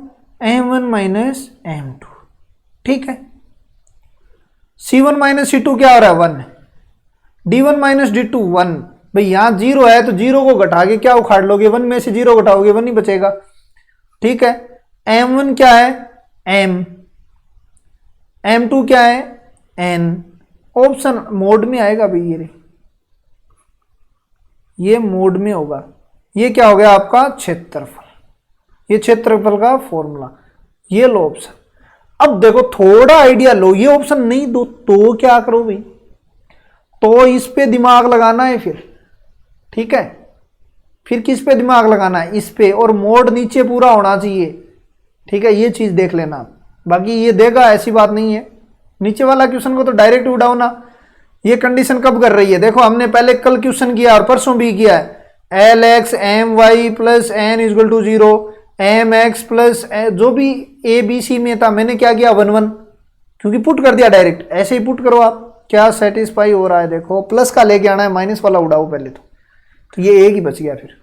M1 minus M2, ठीक है। C1 माइनस C2 क्या हो रहा है 1, D1 माइनस D2 1, भाई यहाँ 0 है तो 0 को घटा के क्या उखाड़ लोगे, 1 में से 0 घटाओगे 1 ही बचेगा, ठीक है। M1 क्या है M, M2 क्या है N, ऑप्शन मोड में आएगा भाई, ये मोड में होगा, ये क्या हो गया आपका क्षेत्रफल, ये क्षेत्रफल का फॉर्मूला, ये लो ऑप्शन। अब देखो थोड़ा आइडिया लो, ये ऑप्शन नहीं दो तो क्या करो भाई, तो इस पे दिमाग लगाना है फिर, ठीक है। फिर किस पे दिमाग लगाना है, इस पे, और मोड नीचे पूरा होना चाहिए, ठीक है, ये चीज देख लेना। बाकी ये देगा ऐसी बात नहीं है, नीचे वाला क्वेश्चन को तो डायरेक्ट उड़ाओ ना। ये कंडीशन कब कर रही है, देखो हमने पहले कल क्वेश्चन किया और परसों भी किया है, l x m y plus n equal to 0, m x plus जो भी ए बी सी में था, मैंने क्या किया 1 1, क्योंकि पुट कर दिया डायरेक्ट, ऐसे ही पुट करो आप, क्या सेटिस्फाई हो रहा है, देखो प्लस का लेके आना है, माइनस वाला उड़ाओ पहले तो ये एक ही बच गया फिर,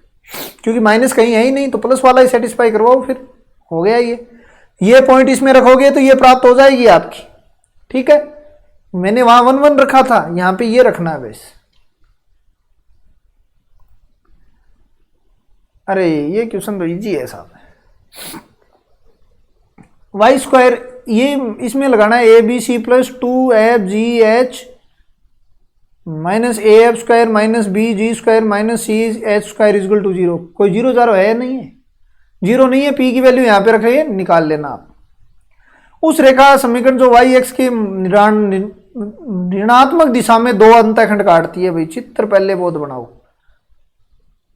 क्योंकि माइनस कहीं है ही नहीं, तो प्लस वाला ही सेटिस्फाई करवाओ, फिर हो गया ये पॉइंट इसमें रखोगे तो ये प्राप्त हो जाएगी आपकी, ठीक है। मैंने वहां 1 1 रखा था, यहां पे ये रखना है बस। अरे ये क्वेश्चन तो इजी है साहब, वाई स्क्वायर ये इसमें लगाना है, a b c plus 2fgh minus a f square minus b g square minus c h square equal to 0, कोई 0 0 है नहीं है, 0 नहीं है, पी की वैल्यू यहां पे रखिए, निकाल लेना आप। उस रेखा समीकरण जो वाई एक्स के ऋणात्मक दिशा में 2 अंतःखंड काटती है, भाई चित्र पहले बहुत बनाओ,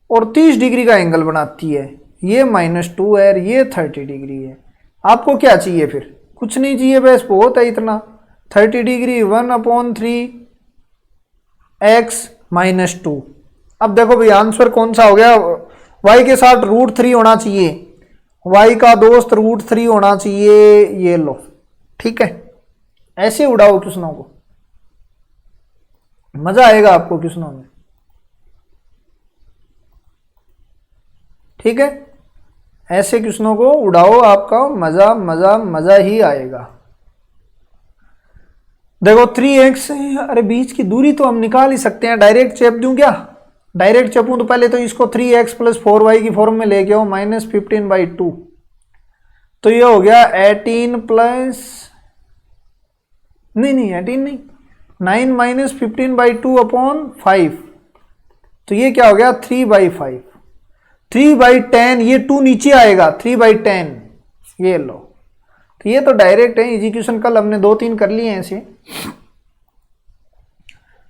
और 30 डिग्री का एंगल बनाती है, ये -2 है, ये 30 डिग्री है। आपको क्या चाहिए फिर, कुछ नहीं चाहिए, बस बहुत है इतना, 30 डिग्री 1/3 x -2। अब देखो भाई आंसर कौन सा हो गया, y के साथ √3 होना चाहिए, y का दोस्त √3 होना चाहिए, ये लो, ठीक है। ऐसे उड़ाओ क्वेश्चनों को, मजा आएगा आपको क्वेश्चनों में, ठीक है। ऐसे क्वेश्चनों को उड़ाओ, आपका मजा मजा मजा ही आएगा। देखो 3x, अरे बीच की दूरी तो हम निकाल ही सकते हैं, डायरेक्ट चेप दूं क्या, डायरेक्ट चेपूं तो पहले तो इसको 3x + 4y की फॉर्म में लेके आओ, -15/2, तो ये हो गया 18 प्लस, नहीं 18 नहीं, 9 - 15/2/5, तो ये क्या हो गया 3/5, 3/10, ये 2 नीचे आएगा, 3/10, ये लो। तो ये तो डायरेक्ट है, एग्जीक्यूशन कल हमने 2-3 कर लिए हैं ऐसे।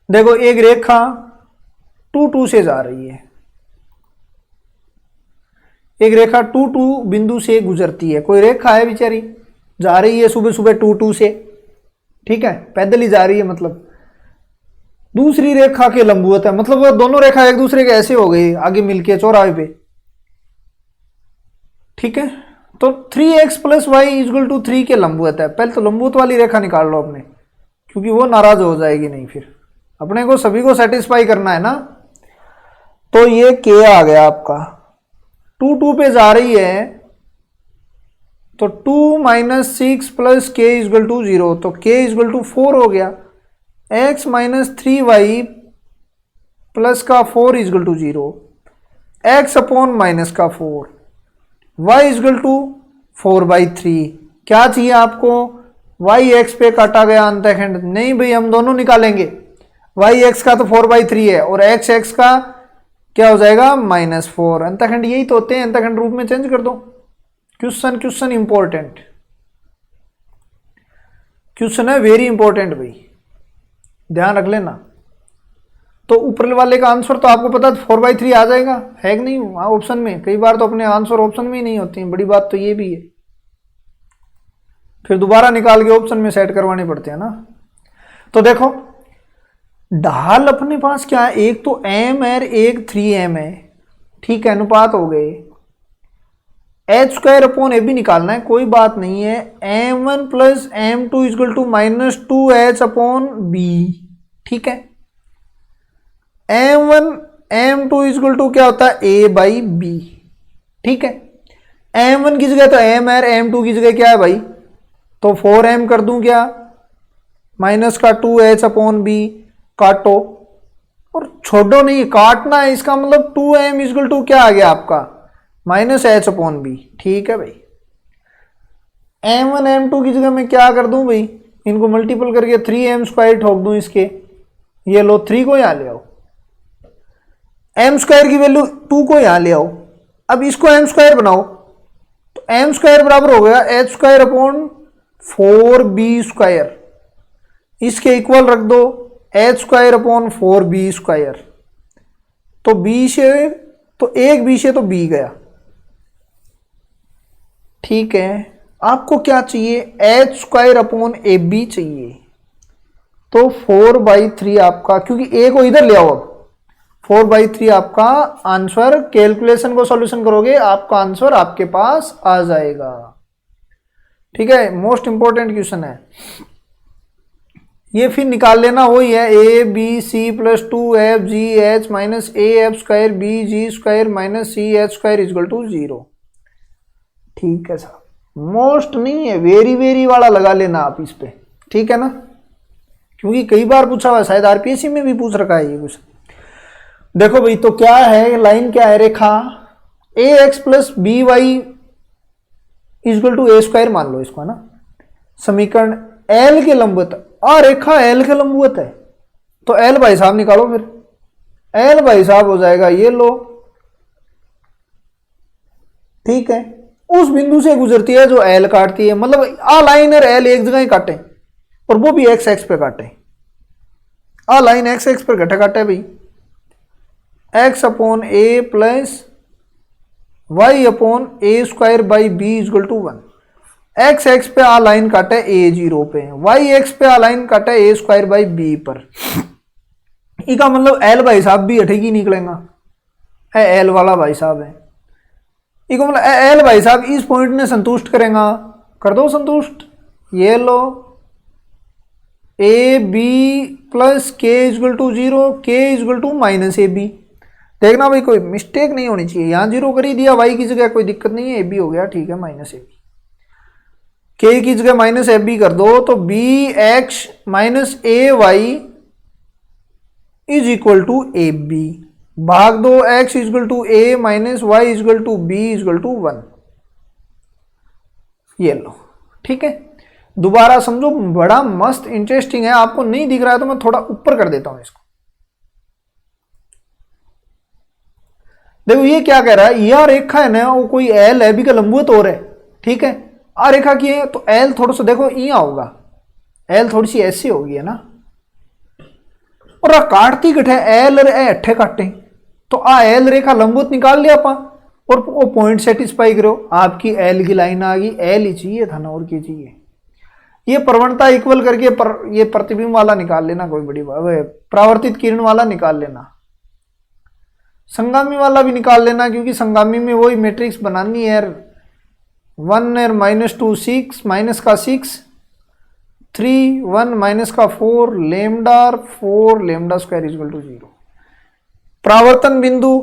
देखो एक रेखा 2 2 से जा रही है, एक रेखा 2 2 बिंदु से गुजरती है, कोई रेखा है बेचारी जा रही है सुबह सुबह 2 2 से, ठीक है, पैदल ही जा रही है मतलब, दूसरी रेखा के लंबवत है, मतलब वो दोनों रेखा एक दूसरे के ऐसे हो गई आगे मिलके चौराहे पे। ठीक है, तो 3x plus Y equal to 3 के लंबवत है। पहले तो लंबवत वाली रेखा निकाल लो अपने, क्योंकि वो नाराज हो जाएगी नहीं, फिर अपने को सभी को सेटिस्फाई करना है ना। तो ये k आ गया आपका, 2 2 पे जा रही है, तो 2 minus 6 plus k equal to 0, तो k इजल टू 4 हो गया। x माइनस 3y प्लस का 4 equal to 0, x upon minus का 4, y इजल टू 4/3। क्या चाहिए आपको? y x पे काटा गया अंतखंड, नहीं भाई हम दोनों निकालेंगे। y x का तो 4/3 है और x x का क्या हो जाएगा -4। अंतखंड यही तो होते हैं, अंतखंड रूप में चेंज कर दो। क्वेश्चन इंपॉर्टेंट क्वेश्चन है, वेरी इंपॉर्टेंट भाई, ध्यान रख लेना। तो ऊपर वाले का आंसर तो आपको पता 4/3 आ जाएगा, है कि नहीं ऑप्शन में। कई बार तो अपने आंसर ऑप्शन में ही नहीं होती हैं, बड़ी बात तो ये भी है, फिर दोबारा निकाल के ऑप्शन में सेट करवाने पड़ते हैं ना। तो देखो ढाल अपने पास क्या है, एक तो m है, एक 3m है। ठीक है, अनुपात हो गए। h² अपॉन ab निकालना है, कोई बात नहीं है। m1 plus m2 equal to -2h upon b। ठीक है, m1 m2 इजल टू क्या होता है a/b। ठीक है, m1 की जगह तो m है, m2 की जगह क्या है भाई, तो 4m कर दूं क्या, माइनस का 2h अपॉन b, काटो और छोड़ो नहीं, काटना है। इसका मतलब 2m इजल टू क्या आ गया आपका -h अपॉन b। ठीक है भाई, m1 m2 की जगह मैं क्या कर दूं भाई, इनको मल्टीपल करके 3m² ठोक दूं इसके, ये लो 3 को यहां ले आओ, m² की वैल्यू 2 को यहां ले आओ। अब इसको m² बनाओ, तो m² बराबर हो गया h² अपॉन 4b²। इसके इक्वल रख दो h² अपॉन 4b²। तो b से तो एक b से तो b गया। ठीक है, आपको क्या चाहिए, h² अपॉन ab चाहिए। तो 4/3 आपका, क्योंकि a को इधर ले आओ, अब 4/3 आपका आंसर। कैलकुलेशन को सॉल्यूशन करोगे आपका आंसर आपके पास आ जाएगा। ठीक है, मोस्ट इंपॉर्टेंट क्वेश्चन है ये, फिर निकाल लेना। वही है a b c plus 2f g h minus af² b g² minus ch² equal to 0। ठीक है साहब, मोस्ट नहीं है, वेरी वेरी वाला लगा लेना आप इस पे। ठीक है ना, क्योंकि कई बार पूछा हुआ, शायद आरपीएससी में भी पूछ रखा है ये कुछ। देखो भाई, तो क्या है, लाइन क्या है, रेखा ax plus by equal to a² मान लो इसको, है ना। समीकरण L के लंबवत, रेखा L के लंबवत है, तो L भाई साहब निकालो। फिर L भाई साहब हो जाएगा ये लो। ठीक है, उस बिंदु से गुजरती है जो L काटती है, मतलब लाइन और L एक जगह ही काटे, और वो भी x x पे काटे। लाइन x x पर घटा काटे भाई, x upon a plus y upon a² b equal to 1। X x पे लाइन काटे a0 पे, वाई एक्स पे लाइन काटे a² b पर। इसका मतलब L भाई साहब भी अठेगी निकलेगा, L वाला भाई साहब है। इसका मतलब L भाई साहब इस पॉइंट ने संतुष्ट करेगा, कर दो संतुष्ट। ये लो a b plus k equal to 0, k equal to -ab। देखना भाई कोई मिस्टेक नहीं होनी चाहिए, यहाँ 0 कर ही दिया y की जगह, कोई दिक्कत नहीं है, ab हो गया। ठीक है, -ab, k की जगह -ab कर दो, तो bx minus ay is equal to ab, भाग दो x equal to a minus y equal to b equal to 1। ये लो, ठीक है। दोबारा समझो, बड़ा मस्त इंटरेस्टिंग है। आपको नहीं दिख रहा है तो मैं थोड़ा ऊपर कर देता हूं इसको। देखो ये क्या कह रहा है, यह रेखा है ना, वो कोई एल है, भी का लंबवत और है। ठीक है, आ रेखा की है, तो एल थोड़ा सा देखो यहाँ होगा, एल थोड़ी सी ऐसी होगी, है ना। और काटती कटे एल और अट्ठे काटे, तो आ एल रेखा लंबवत निकाल लिया अपा, और वो पॉइंट सेटिस्फाई करो, आपकी एल की लाइन आ गई। एल ही चाहिए था ना, और की चाहिए। ये प्रवणता इक्वल करके ये प्रतिबिंब वाला निकाल लेना, कोई बड़ी बात, परावर्तित किरण वाला निकाल लेना, संगामी वाला भी निकाल लेना, क्योंकि संगामी में वही मैट्रिक्स बनानी है। 1 और -2 6, माइनस का 6 3 1 माइनस का 4 lambda 4 lambda square equal to 0। परावर्तन बिंदु,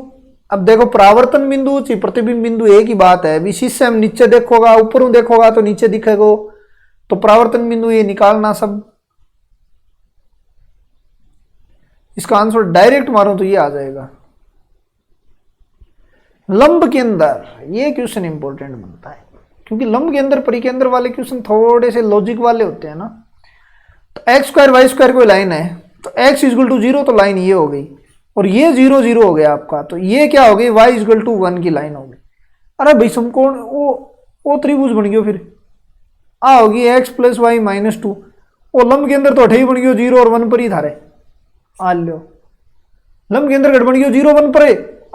अब देखो परावर्तन बिंदु प्रतिबिंब बिंदु एक ही बात है। अभी शीशे में नीचे देखोगा, ऊपर देखोगा तो नीचे दिखेगा, तो परावर्तन बिंदु ये निकालना सब। इसका आंसर डायरेक्ट मारो तो ये आ जाएगा। लंब के अंदर ये क्वेश्चन इंपॉर्टेंट बनता है, क्योंकि लंब के अंदर परिकेंद्र वाले क्वेश्चन थोड़े से लॉजिक वाले होते हैं ना। तो x स्क्वायर वाई स्क्वायर कोई लाइन है, तो x इक्वल टू 0 तो लाइन ये हो गई, और ये 0 0 हो गया आपका, तो ये क्या हो गई, y इक्वल टू 1 की लाइन हो गई। अरे भाई समकोण वो त्रिभुज बन गयो, फिर आ होगी x प्लस वाई -2, वो लंब के अंदर तो अठे ही बन गयो 0 और 1 पर ही धारे आ लो। लंब के अंदर घट बन गयो 0 1 पर,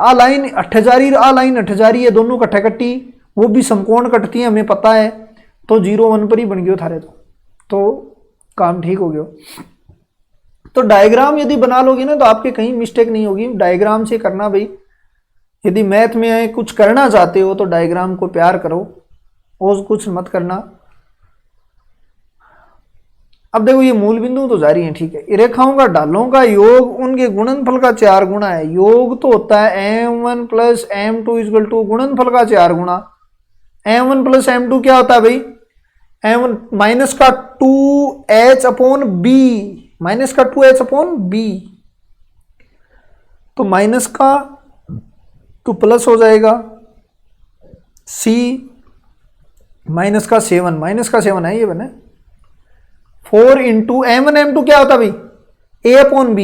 आ लाइन 8 जा रही, आ लाइन 8 जा रही है, दोनों कट्ठे कट्टी, वो भी समकोण कटती है हमें पता है, तो 0 1 पर ही बन गयो थारे, तो काम ठीक हो गया। तो डायग्राम यदि बना लोगे ना तो आपके कहीं मिस्टेक नहीं होगी, डायग्राम से करना भाई। यदि मैथ में कुछ करना चाहते हो तो डायग्राम को प्यार करो, और कुछ मत करना। अब देखो ये मूल बिंदु तो जारी है, ठीक है। रेखाओं का ढालों का योग उनके गुणनफल का 4 गुना है। योग तो होता है m1 plus m2 equal to गुणनफल का 4 गुना। m1 प्लस m2 क्या होता है भाई, m1 माइनस का 2h अपॉन b, माइनस का 2h अपॉन b, तो माइनस का तो प्लस हो जाएगा, c माइनस का 7, माइनस का 7 है ये बने 4 इंटू m1 m2 क्या होता भाई, a अपॉन b,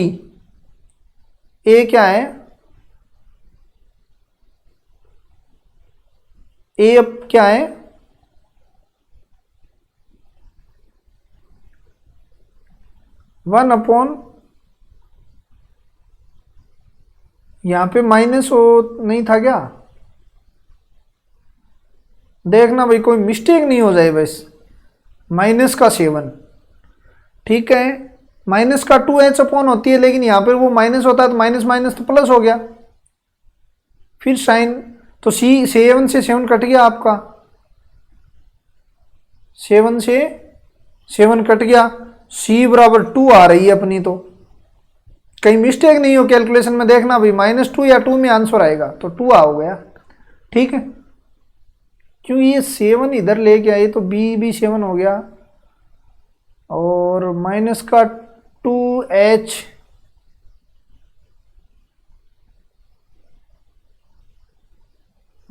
a क्या है, a अब क्या है, वन अपॉन, यहां पे माइनस हो नहीं था क्या, देखना भाई कोई मिस्टेक नहीं हो जाए बस। माइनस का 7, ठीक है, माइनस का 2h अपॉन होती है, लेकिन यहां पर वो माइनस होता है तो माइनस माइनस तो प्लस हो गया, फिर साइन, तो सी 7 से 7 कट गया आपका, 7 से 7 कट गया, c बराबर 2 आ रही है अपनी, तो कहीं मिस्टेक नहीं हो कैलकुलेशन में, देखना भाई -2 या 2 में आंसर आएगा, तो 2 आ हो गया, ठीक है। क्योंकि ये 7 इधर लेके आए तो b भी 7 हो गया, और माइनस का 2h,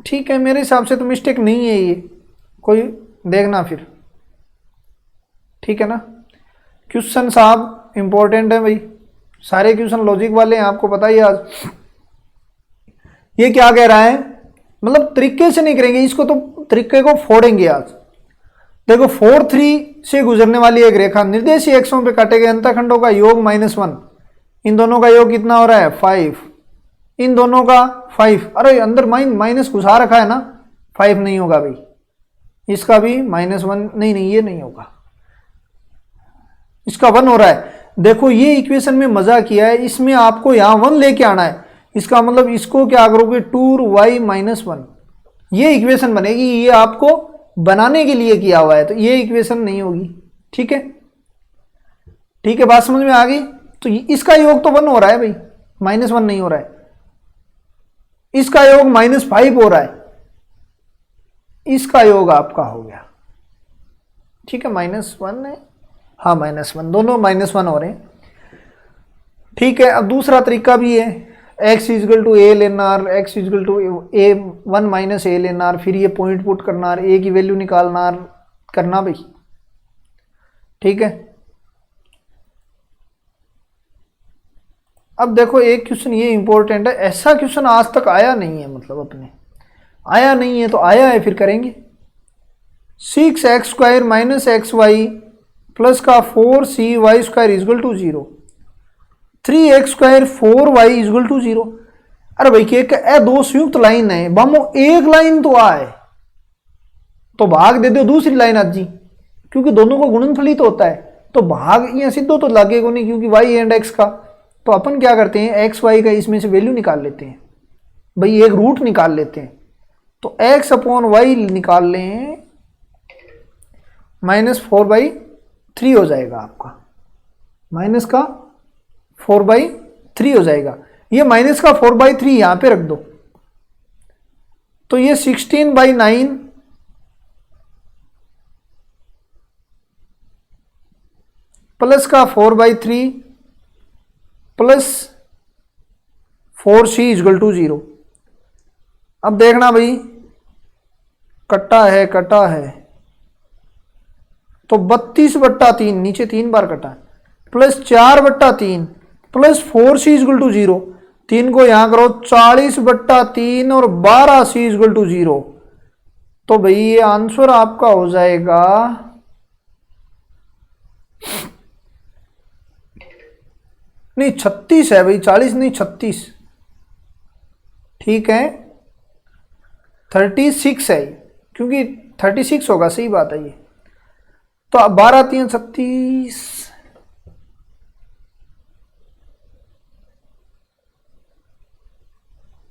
ठीक है, मेरे हिसाब से तो मिस्टेक नहीं है ये, कोई देखना फिर, ठीक है ना। क्वेश्चन साहब इंपॉर्टेंट है भाई, सारे क्वेश्चन लॉजिक वाले हैं, आपको पता ही आज। ये क्या कह रहा है, मतलब तरीके से नहीं करेंगे इसको, तो तरीके को फोड़ेंगे आज। देखो 4 3 से गुजरने वाली एक रेखा निर्देशीय अक्षों पे काटे गए अंतखंडों का योग -1, इन दोनों का योग कितना हो रहा है 5, इन दोनों का 5, अरे अंदर माइनस घुसा रखा है ना, 5 नहीं होगा भाई, इसका भी -1, नहीं ये नहीं होगा, इसका 1 हो रहा है। देखो ये इक्वेशन में मजा किया है, इसमें आपको यहां 1 लेके आना है, इसका मतलब इसको क्या करोगे 2y -1, ये इक्वेशन बनेगी, ये आपको बनाने के लिए किया हुआ है, तो ये इक्वेशन नहीं होगी, ठीक है, ठीक है, बात समझ में आ गई। तो इसका योग तो 1 हो रहा है भाई, -1 नहीं हो रहा है, इसका योग -5 हो रहा है, इसका योग आपका हो गया, ठीक है, -1 है, हाँ -1, दोनों -1 हो रहे हैं, ठीक है। अब दूसरा तरीका भी है, x इक्वल टू a लेना, x equal to a1 minus a लेना, फिर ये पॉइंट पुट करना, a की वैल्यू निकालना करना भाई, ठीक है। अब देखो एक क्वेश्चन ये इंपॉर्टेंट है, ऐसा क्वेश्चन आज तक आया नहीं है, मतलब अपने आया नहीं है, तो आया है फिर करेंगे। 6x square minus XY plus का 4CY square equal to 0, 3x square 4y equal to 0। अरे भाई के दो संयुक्त लाइन है, बामो एक लाइन तो आए तो भाग दे दो दूसरी लाइन आज जी, क्योंकि दोनों का गुणनफल ही तो होता है, तो भाग यहाँ सीधो तो लागेगा नहीं, क्योंकि वाई एंड एक्स का। तो अपन क्या करते हैं, एक्स वाई का इसमें से वैल्यू निकाल लेते हैं भाई, एक रूट निकाल लेते हैं। तो एक्स अपॉन वाई निकाल लें, -4/3 हो जाएगा आपका, माइनस का 4/3 हो जाएगा। ये माइनस का 4/3 यहां पे रख दो, तो ये 16/9 प्लस का 4/3 प्लस 4c = 0। अब देखना भाई, कटा है तो 32/3, नीचे 3 बार कटा है, प्लस 4/3 प्लस 4c = 0। 3 को यहां करो, 40/3 और 12c = 0। तो भाई ये आंसर आपका हो जाएगा नहीं 36 है भाई, 40 नहीं 36, ठीक है 36 है, क्योंकि 36 होगा, सही बात है ये। तो अब 12 3 36,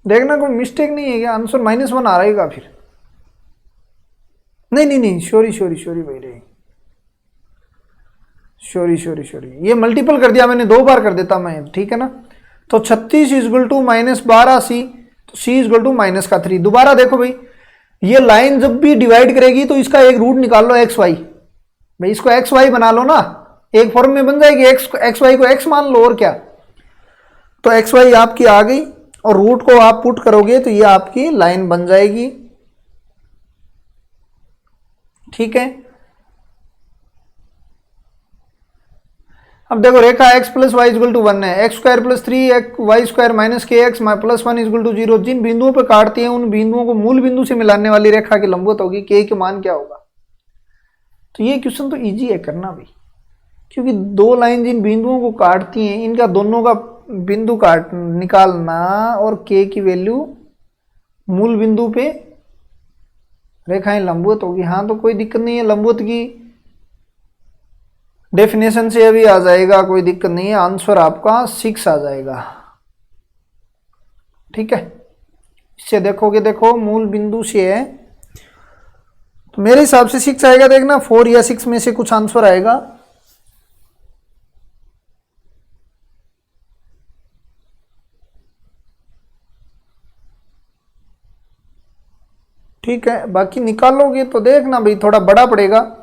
देखना कोई मिस्टेक नहीं है क्या, आंसर -1 आ रहेगा फिर। नहीं सॉरी भाई रे, सॉरी ये मल्टीपल कर दिया मैंने, 2 बार कर देता मैं, ठीक है ना। तो 36 = -12c, तो c = -3। दोबारा देखो भाई, ये लाइन जब भी डिवाइड करेगी तो इसका एक रूट निकाल लो एक्स वाई, भाई इसको एक्स वाई बना लो ना, एक फॉर्म में बन जाएगी, एक्स वाई को एक्स मान लो, और क्या। तो एक्स वाई आपकी आ गई, और रूट को आप पुट करोगे तो ये आपकी लाइन बन जाएगी, ठीक है। अब देखो रेखा x + y = 1 है, x² + 3y² - kx + 1 = 0। जिन बिंदुओं पर काटती है उन बिंदुओं को मूल बिंदु से मिलाने वाली रेखा की लंबवत होगी, k के मान क्या होगा। तो ये क्वेश्चन तो इजी है करना भी, क्योंकि 2 लाइन जिन बिंदुओं को काटती हैं इनका दोनों का बिंदु काट निकालना, और k की वैल्यू मूल बिंदु पे रेखाएं लंबवत होगी। हाँ तो कोई दिक्कत नहीं है, लंबवत की डेफिनेशन से अभी आ जाएगा, कोई दिक्कत नहीं है, आंसर आपका 6 आ जाएगा, ठीक है। इससे देखोगे, देखो मूल बिंदु से है तो मेरे हिसाब से 6 आएगा, देखना 4 या 6 में से कुछ आंसर आएगा। ठीक है, बाकी निकालोगे तो देखना भाई थोड़ा बड़ा पड़ेगा,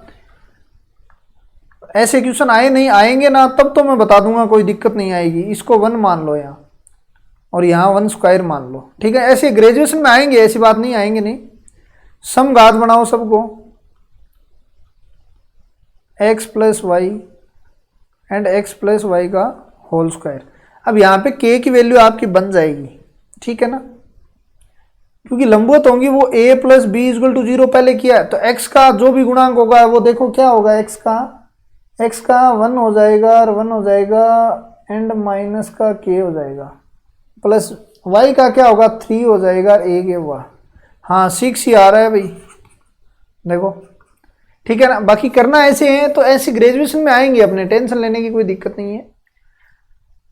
ऐसे क्वेश्चन आए नहीं, आएंगे ना तब तो मैं बता दूंगा, कोई दिक्कत नहीं आएगी। इसको 1 मान लो यहाँ, और यहाँ 1² मान लो, ठीक है। ऐसे ग्रेजुएशन में आएंगे, ऐसी बात नहीं आएंगे नहीं। समघात बनाओ सबको, x + y and x + y का होल स्क्वायर। अब यहाँ पे k की वैल्यू आपकी बन जाएगी, ठीक है ना, क्योंकि लंबवत होंगी वो a + b = 0 पहले किया है, तो x का जो भी गुणांक होगा वो देखो क्या होगा, x का 1 हो जाएगा, और 1 हो जाएगा, एंड माइनस का k हो जाएगा, प्लस y का क्या होगा 3 हो जाएगा, a के हुआ, हाँ 6 ही आ रहा है भाई, देखो ठीक है ना। बाकी करना ऐसे है तो ऐसे ग्रेजुएशन में आएंगे, अपने टेंशन लेने की कोई दिक्कत नहीं है।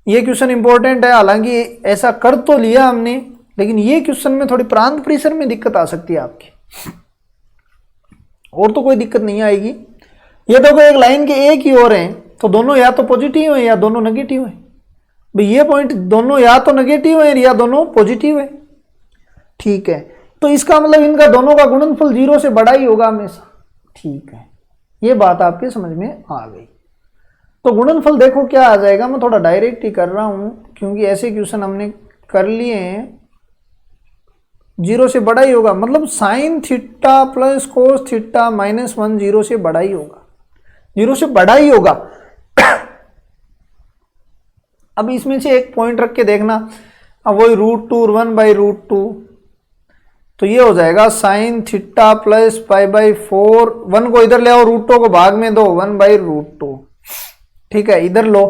ये क्वेश्चन इंपॉर्टेंट है, हालांकि ऐसा कर तो लिया हमने, लेकिन ये क्वेश्चन में थोड़ी प्रांत परिसर में दिक्कत आ सकती है आपकी, और तो कोई दिक्कत नहीं आएगी। ये देखो एक लाइन के एक ही ओर हैं, तो दोनों या तो पॉजिटिव है या दोनों नेगेटिव है, भाई ये पॉइंट दोनों या तो नेगेटिव है या दोनों पॉजिटिव है, ठीक है। तो इसका मतलब इनका दोनों का गुणनफल 0 से बड़ा ही होगा हमेशा, ठीक है। ये बात आपके समझ में आ गई। तो गुणनफल देखो क्या आ जाएगा, मैं थोड़ा डायरेक्ट ही कर रहा हूं क्योंकि ऐसे क्वेश्चन हमने कर लिए हैं, 0 से बड़ा ही होगा, मतलब sin θ + cos θ -1 0 से बड़ा ही होगा, 0 से बड़ा ही होगा। अब इसमें से एक पॉइंट रख के देखना, अब वही √2 और 1/√2, तो ये हो जाएगा sin θ + π/4, 1 को इधर ले आओ, √2 को भाग में दो, 1/√2, ठीक है। इधर लो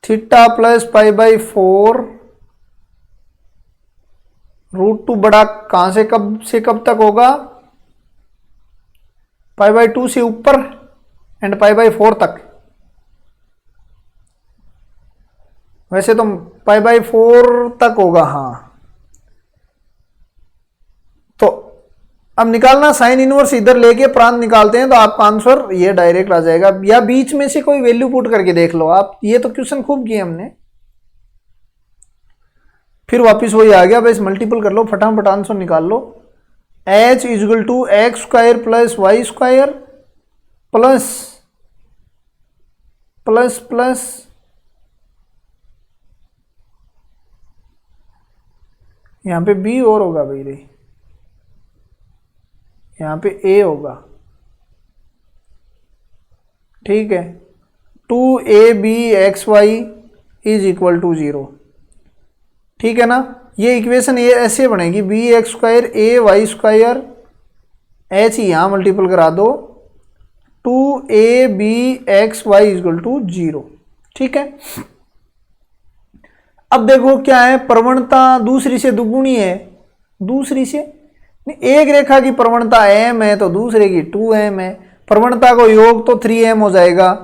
θ + π/4, √2 बड़ा कहां से कब तक होगा, π/2 से ऊपर एंड π/4 तक। वैसे तो π/4 तक होगा, हाँ। तो अब निकालना साइन इनवर्स इधर लेके प्रांत निकालते हैं तो आपका आंसर ये डायरेक्ट आ जाएगा, या बीच में से कोई वैल्यू पुट करके देख लो आप। ये तो क्वेश्चन खूब किए हमने। फिर वापस वही आ गया, बस मल्टीपल कर लो, फटाफट आंसर निकाल लो। h equal to x square plus y square plus plus plus यहां पे b और होगा भाई रे, यहां पे a होगा, ठीक है। 2abxy इज इक्वल टू 0, ठीक है ना। ये इक्वेशन ये ऐसे बनेगी, बी एक्स स्क्वायर ए वाई स्क्वायर एच यहां मल्टीपल करा दो, 2abxy इक्वल टू 0, ठीक है। अब देखो क्या है, प्रवणता दूसरी से दुगुनी है, दूसरी से एक रेखा की प्रवणता m है तो दूसरे की 2m है। प्रवणता को योग तो 3m हो जाएगा,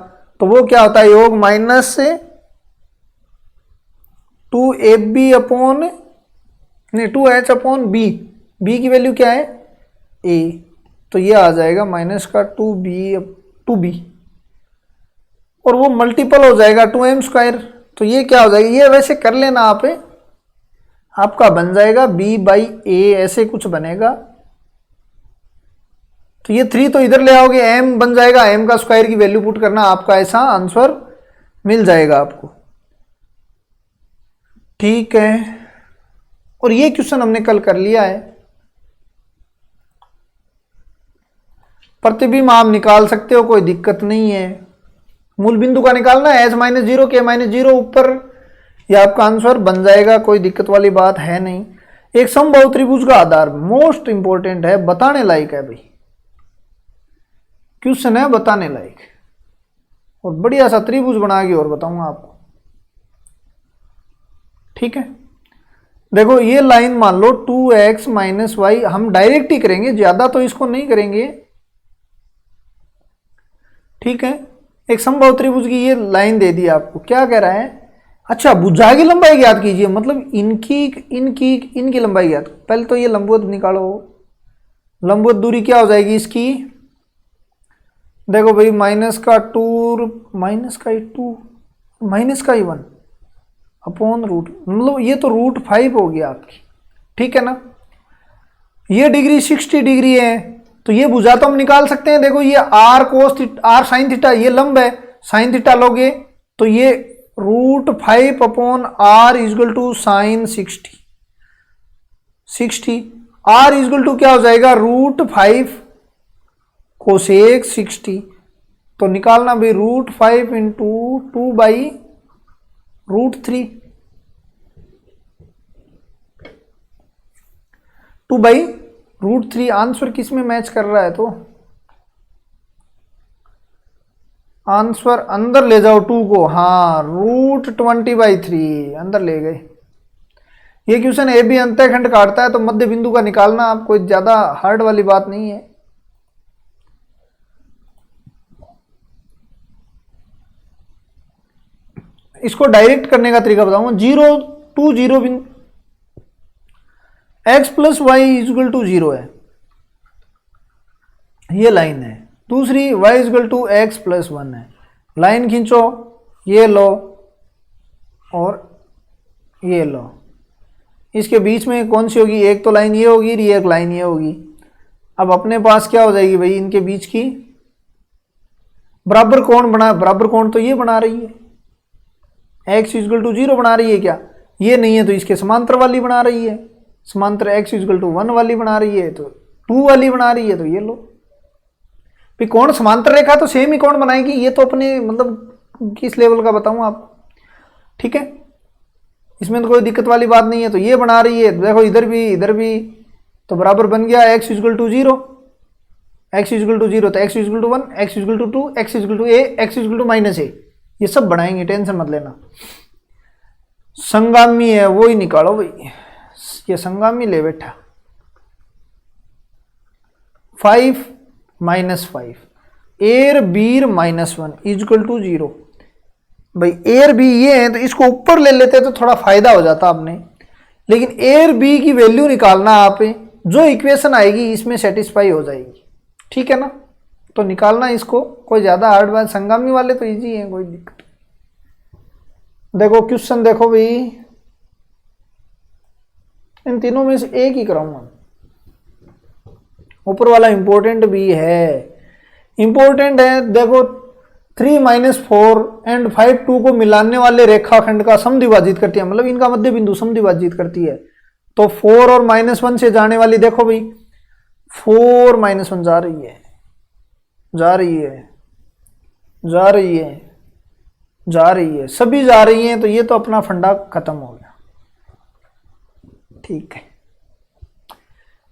तो वो क्या होता है, योग माइनस से 2ab अपॉन नहीं 2h अपॉन b, b की वैल्यू क्या है a, तो ये आ जाएगा माइनस का 2b और वो मल्टीपल हो जाएगा 2m स्क्वायर, तो ये क्या हो जाएगा, ये वैसे कर लेना आप, आपका बन जाएगा b/a, ऐसे कुछ बनेगा। तो ये 3 तो इधर ले आओगे, m बन जाएगा, m का स्क्वायर की वैल्यू पुट करना, आपका ऐसा आंसर मिल जाएगा आपको, ठीक है। और ये क्वेश्चन हमने कल कर लिया है। प्रतिबिंब आप निकाल सकते हो, कोई दिक्कत नहीं है। मूल बिंदु का निकालना है h-0 k-0 ऊपर, यह आपका आंसर बन जाएगा, कोई दिक्कत वाली बात है नहीं। एक समबाहु त्रिभुज का आधार मोस्ट इंपॉर्टेंट है, बताने लायक है भाई, क्वेश्चन है बताने लायक, और बढ़िया सा त्रिभुज बना के और बताऊंगा आपको, ठीक है। देखो ये लाइन मान लो 2x माइनस वाई, हम डायरेक्ट ही करेंगे, ज्यादा तो इसको नहीं करेंगे, ठीक है। एक समबाहु त्रिभुज की ये लाइन दे दी आपको, क्या कह रहा है, अच्छा भुजा की लंबाई ज्ञात कीजिए, मतलब इनकी लंबाई ज्ञात। पहले तो ये लंबवत निकालो, लंबवत दूरी क्या हो जाएगी इसकी, देखो भाई माइनस का 2 माइनस का 1 अपॉन रूट, मतलब ये तो √5 हो गया आपकी, ठीक है ना। ये डिग्री 60 डिग्री है, तो ये भुजा तो हम निकाल सकते हैं। देखो ये r cos r sin theta, ये लंब है, sin थीटा लोगे तो ये √5 upon r equal to sine 60 r equal to क्या हो जाएगा, √5 कोसेक 60, तो निकालना भी √5 इंटू 2/√3 2/√3। आंसर किस में मैच कर रहा है, तो आंसर अंदर ले जाओ 2 को, हाँ √20/3 अंदर ले गए। ये क्वेश्चन ए बी अंतःखंड काटता है, तो मध्य बिंदु का निकालना आप कोई ज्यादा हार्ड वाली बात नहीं है। इसको डायरेक्ट करने का तरीका बताऊंगा, 0 to 0 बिंदु x plus y equal to 0 है, ये लाइन है। दूसरी y equal to x plus 1 है, लाइन खींचो, ये लो और ये लो, इसके बीच में कौन सी होगी, एक तो लाइन ये होगी, एक लाइन ये होगी। अब अपने पास क्या हो जाएगी भाई, इनके बीच की बराबर कोण बना, बराबर कोण तो ये बना रही है, x इजगल टू 0 बना रही है क्या, ये नहीं है तो इसके समांतर वाली बना रही है, समांतर x इजगल टू 1 वाली बना रही है, तो 2 वाली बना रही है, तो ये लो भी कौन समांतर रेखा तो सेम ही कौन बनाएगी। ये तो अपने मतलब किस लेवल का बताऊं आपको, ठीक है, इसमें तो कोई दिक्कत वाली बात नहीं है। तो ये बना रही है, देखो इधर भी तो बराबर बन गया x equal to 0, x equal to 0 तो x equal to 1, x equal to 2, x equal to a, x equal to -a, ये सब बनाएंगे, टेंशन मत लेना। संगामी है वो ही निकालो भाई, ये संगामी ले बैठा 5 -5, एयर बीर -1 इजक्वल टू 0। भाई एयर बी ये है तो इसको ऊपर ले लेते तो थोड़ा फायदा हो जाता आपने, लेकिन एयर बी की वैल्यू निकालना आप, जो इक्वेशन आएगी इसमें सेटिस्फाई हो जाएगी, ठीक है ना। तो निकालना इसको कोई ज़्यादा हार्ड बात, संगामी वाले तो इजी है, कोई दिक्कत। देखो क्वेश्चन देखो भाई, इन तीनों में से एक ही कराऊंगा। ऊपर वाला इंपॉर्टेंट भी है, इंपॉर्टेंट है। देखो 3 - 4 एंड 5 2 को मिलाने वाले रेखाखंड का समद्विभाजित करती है, मतलब इनका मध्य बिंदु समद्विभाजित करती है। तो 4 और -1 से जाने वाली, देखो भाई 4 - 1 जा रही है, जा रही है, जा रही है, जा रही है, सभी जा रही हैं, तो ये तो अपना फंडा खत्म हो गया, ठीक है।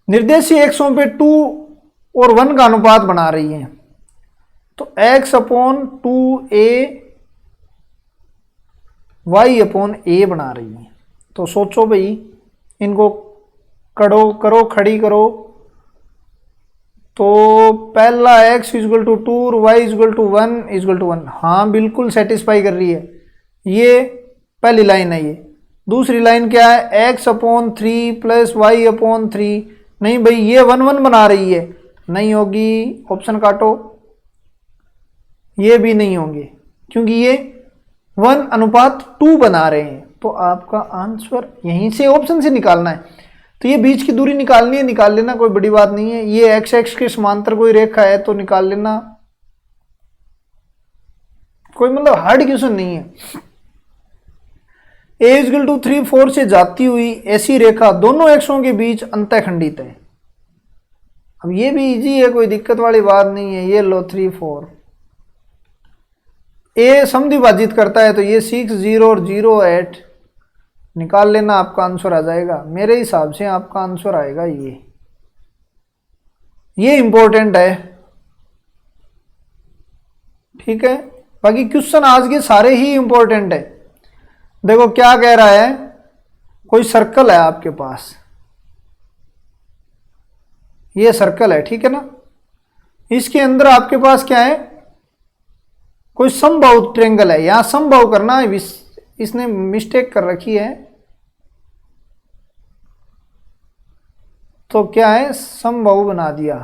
निर्देशीय एक्सों पे 2 और 1 का अनुपात बना रही है, तो x/2a y/a बना रही है। तो सोचो भाई, इनको करो खड़ी करो, तो पहला x = 2 और y = 1 हाँ बिल्कुल सेटिस्फाई कर रही है, ये पहली लाइन है। ये दूसरी लाइन क्या है, x/3 + y/3, नहीं भाई ये 1 1 बना रही है, नहीं होगी, ऑप्शन काटो, ये भी नहीं होंगे क्योंकि ये 1:2 बना रहे हैं। तो आपका आंसर यहीं से ऑप्शन से निकालना है। तो ये बीच की दूरी निकालनी है, निकाल लेना, कोई बड़ी बात नहीं है। ये x के समांतर कोई रेखा है तो निकाल लेना, कोई मतलब हार्ड क्वेश्चन नहीं है। a = 3 4 से जाती हुई ऐसी रेखा दोनों एक्सों के बीच अंतःखंडित है। अब ये भी इजी है, कोई दिक्कत वाली बात नहीं है। ये लो 3 4, a समद्विभाजित करता है तो ये 6 0 और 0 8 निकाल लेना, आपका आंसर आ जाएगा। मेरे हिसाब से आपका आंसर आएगा ये इंपॉर्टेंट है, ठीक है। बाकी क्वेश्चन आज के सारे ही इंपॉर्टेंट है। देखो क्या कह रहा है, कोई सर्कल है आपके पास, ये सर्कल है, ठीक है ना। इसके अंदर आपके पास क्या है, कोई समबाहु ट्रायंगल है। यहां समबाहु करना, इसने मिस्टेक कर रखी है, तो क्या है, समबाहु बना दिया,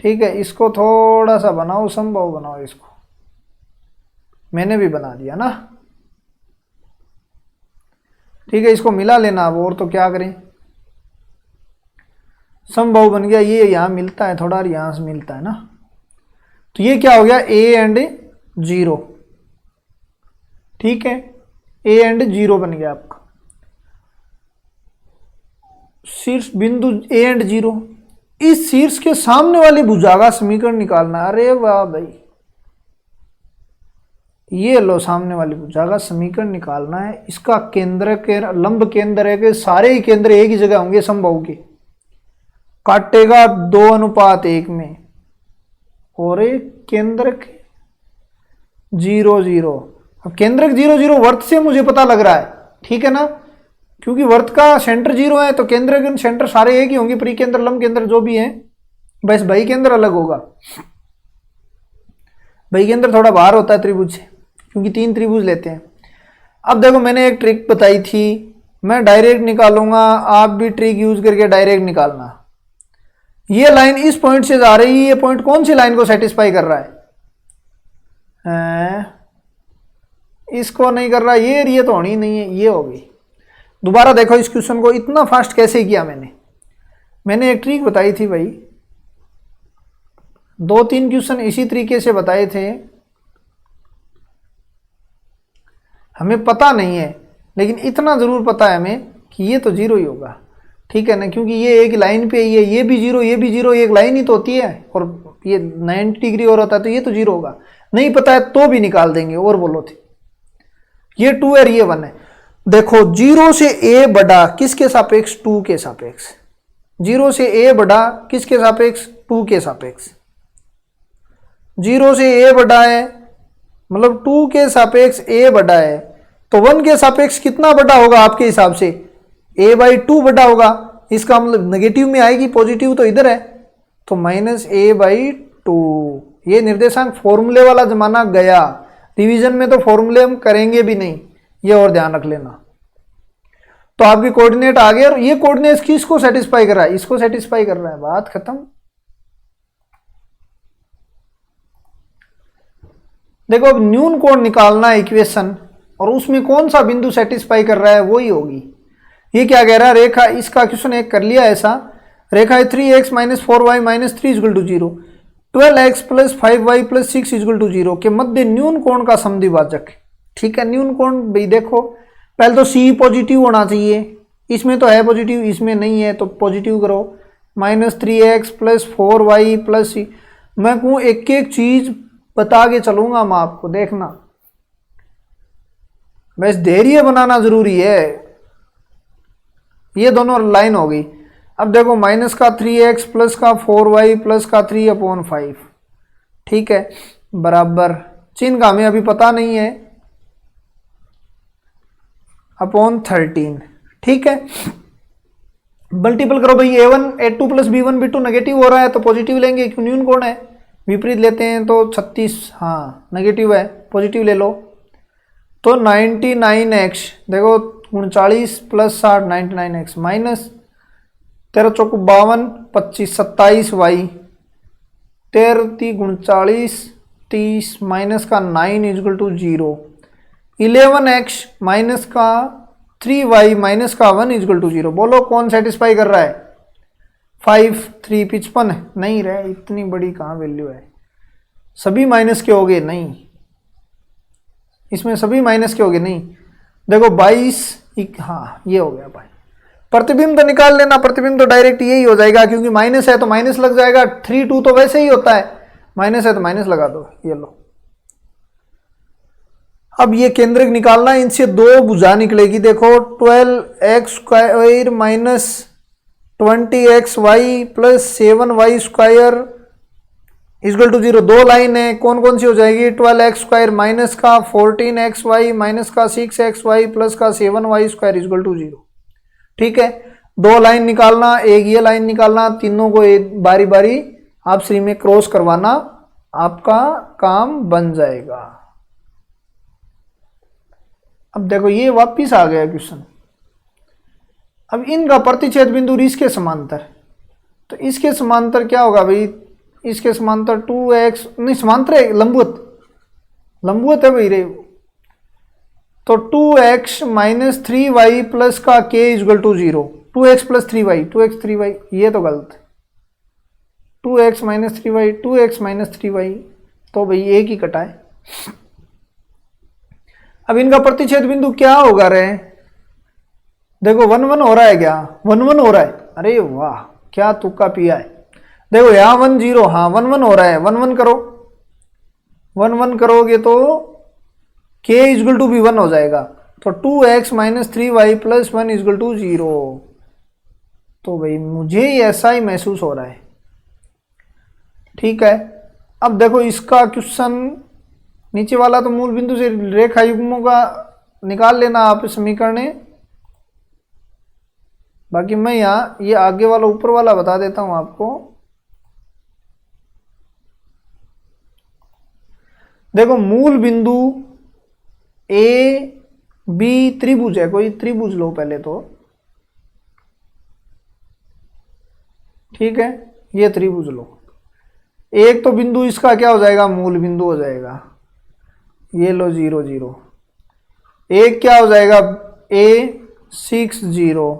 ठीक है। इसको थोड़ा सा बनाओ, समबाहु बनाओ इसको, मैंने भी बना दिया ना, ठीक है। इसको मिला लेना अब, और तो क्या करें, समबाहु बन गया। ये यहां मिलता है थोड़ा और यहां से मिलता है ना, तो ये क्या हो गया, a एंड 0, ठीक है। a एंड 0 बन गया आपका शीर्ष बिंदु a एंड 0। इस शीर्ष के सामने वाली भुजा का समीकरण निकालना। अरे वाह भाई, ये लो सामने वाली भुजा का समीकरण निकालना है। इसका केंद्र के लंब केंद्र है कि सारे ही केंद्र एक ही जगह होंगे समबाहु के, काटेगा 2:1 में, और एक केंद्रक 0 0। अब केंद्रक 0 0 वर्त से मुझे पता लग रहा है, ठीक है ना, क्योंकि वर्त का सेंटर 0 है, तो केंद्र के सेंटर सारे एक ही होंगे, परिकेंद्र लंब केंद्र जो भी है, बस भाई केंद्र अलग होगा। भाई केंद्र थोड़ा बाहर होता है त्रिभुज से, क्योंकि 3 त्रिभुज लेते हैं। अब देखो मैंने एक ट्रिक बताई थी, मैं डायरेक्ट निकालूंगा, आप भी ट्रिक यूज करके डायरेक्ट निकालना। ये लाइन इस पॉइंट से जा रही है, ये पॉइंट कौन सी लाइन को सेटिस्फाई कर रहा है? इसको नहीं कर रहा, ये तो होनी नहीं है, ये होगी। दोबारा देखो इस क्वेश्चन को, इतना फास्ट कैसे किया मैंने एक ट्रिक बताई थी भाई, 2-3 क्वेश्चन इसी तरीके से बताए थे। हमें पता नहीं है, लेकिन इतना जरूर पता है हमें कि ये तो 0 ही होगा, ठीक है ना, क्योंकि ये एक लाइन पे ही है, ये भी 0 ये भी 0, एक लाइन ही तो होती है, और ये 90 डिग्री और होता है, तो ये तो 0 होगा। नहीं पता है तो भी निकाल देंगे। और बोलो थे, ये 2 है, ये 1 है। देखो 0 से a बड़ा किसके सापेक्ष? 2 के सापेक्ष। 0 से a बड़ा किसके सापेक्ष? 2 के सापेक्ष। 0 से a बड़ा है, मतलब 2 के सापेक्ष a बड़ा है, तो 1 के सापेक्ष कितना बड़ा होगा आपके हिसाब से? a/2 बड़ा होगा। इसका मतलब नेगेटिव में आएगी, पॉजिटिव तो इधर है, तो -a/2। ये निर्देशांक फॉर्मूले वाला जमाना गया, रिवीजन में तो फॉर्मूले हम करेंगे भी नहीं, ये और ध्यान रख लेना। तो आपके कोऑर्डिनेट आ गए, और ये कोऑर्डिनेट किसको सेटिस्फाई कर रहा है, इसको सेटिस्फाई कर रहा है, बात खत्म। देखो अब न्यून कोण निकालना है इक्वेशन, और उसमें कौन सा बिंदु सेटिस्फाई कर रहा है वही होगी। ये क्या कह रहा है, रेखा, इसका क्वेश्चन एक कर लिया ऐसा, रेखा है 3x - 4y - 3 = 0, 12x + 5y + 6 = 0 के मध्य न्यून कोण का समद्विभाजक। ठीक है, न्यून कोण भाई देखो, पहले तो C पॉजिटिव होना चाहिए, इसमें तो है पॉजिटिव, इसमें नहीं है तो पॉजिटिव करो। -3x + 4y + 6, मैं कहूँ एक एक चीज बता के चलूंगा मैं आपको, देखना बस धैर्य बनाना जरूरी है। ये दोनों लाइन हो गई। अब देखो -3x + 4y + 3/5, ठीक है, बराबर चिन्ह का हमें अभी पता नहीं है, /13, ठीक है। मल्टीपल करो भाई, a1 + b1 b2 नेगेटिव हो रहा है तो पॉजिटिव लेंगे, क्यों न्यून कोण है। विपरीत लेते हैं तो 36, हाँ नेगेटिव है, पॉजिटिव ले लो। तो 99x, देखो 39 + 60 99x, माइनस 13 × 4 = 52, 25 27y, 13 × 3 = 39, 30 माइनस का 9 = 0, 11x माइनस का 3y माइनस का 1 = 0। बोलो कौन सेटिस्फाई कर रहा है, 5 3 55 नहीं रहे, इतनी बड़ी कहाँ वैल्यू है। सभी माइनस के हो गए, नहीं इसमें सभी माइनस के हो गए, नहीं देखो 22, हाँ ये हो गया भाई। प्रतिबिंब तो निकाल लेना, प्रतिबिंब तो डायरेक्ट यही हो जाएगा, क्योंकि माइनस है तो माइनस लग जाएगा, 3 2 तो वैसे ही होता है, माइनस है तो माइनस लगा दो, ये लो। अब ये केंद्रक निकालना, इनसे दो भुजा निकलेगी, देखो 12x² - 20xy + 7y² = 0, दो लाइन है, कौन कौन सी हो जाएगी, 12x² माइनस का 14xy माइनस का 6xy प्लस का 7y² = 0, ठीक है। दो लाइन निकालना, एक ये लाइन निकालना, तीनों को एक बारी बारी आप श्री में क्रॉस करवाना, आपका काम बन जाएगा। अब देखो ये वापिस आ गया क्वेश्चन। अब इनका प्रतिच्छेद बिंदु इसके समांतर, तो इसके समांतर क्या होगा भाई, इसके समांतर 2x, नहीं समांतर है, लंबवत, लंबवत है भाई रे, तो 2x - 3y प्लस का k = 0, 2x + 3y, 2x 3y, ये तो गलत, 2x - 3y, 2x - 3y, तो भाई एक ही कटा है। अब इनका प्रतिच्छेद बिंदु क्या होगा रे, देखो 1 1 हो रहा है क्या, 1 1 हो रहा है, अरे वाह क्या तुक्का पिया है। देखो यहाँ 1 0, हाँ 1 1 हो रहा है, 1 1 करो, 1 1 करोगे तो k = भी 1 हो जाएगा, तो 2x - 3y + 1 = 0। तो भाई मुझे ऐसा ही महसूस हो रहा है, ठीक है। अब देखो इसका क्वेश्चन नीचे वाला तो मूल बिंदु से रेखा युग्मों का निकाल लेना आप समीकरण, बाकी मैं यहाँ ये आगे वाला ऊपर वाला बता देता हूं आपको। देखो मूल बिंदु ए बी त्रिभुज है, कोई त्रिभुज लो पहले तो, ठीक है, ये त्रिभुज लो। एक तो बिंदु इसका क्या हो जाएगा, मूल बिंदु हो जाएगा, ये लो 0 0, एक क्या हो जाएगा a 6 0,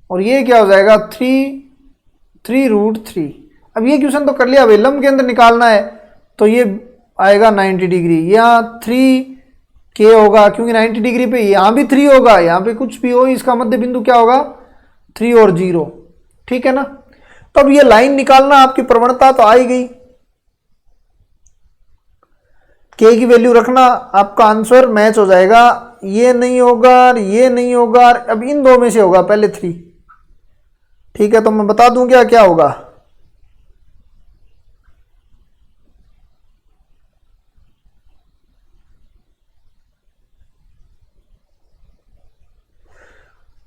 और ये क्या हो जाएगा 3√3। अब ये क्वेश्चन तो कर लिया भाई, लंब केंद्र निकालना है तो ये आएगा 90 डिग्री, यहाँ 3k होगा क्योंकि 90 डिग्री पे, यहाँ भी 3 होगा, यहाँ पे कुछ भी हो, इसका मध्य बिंदु क्या होगा 3 और 0, ठीक है ना। तो अब ये लाइन निकालना, आपकी प्रवणता तो आ ही गई, k की वैल्यू रखना, आपका आंसर मैच हो जाएगा। ये नहीं होगा, ये नहीं होगा, अब इन दो में से होगा पहले 3, ठीक है। तो मैं बता दूं क्या होगा,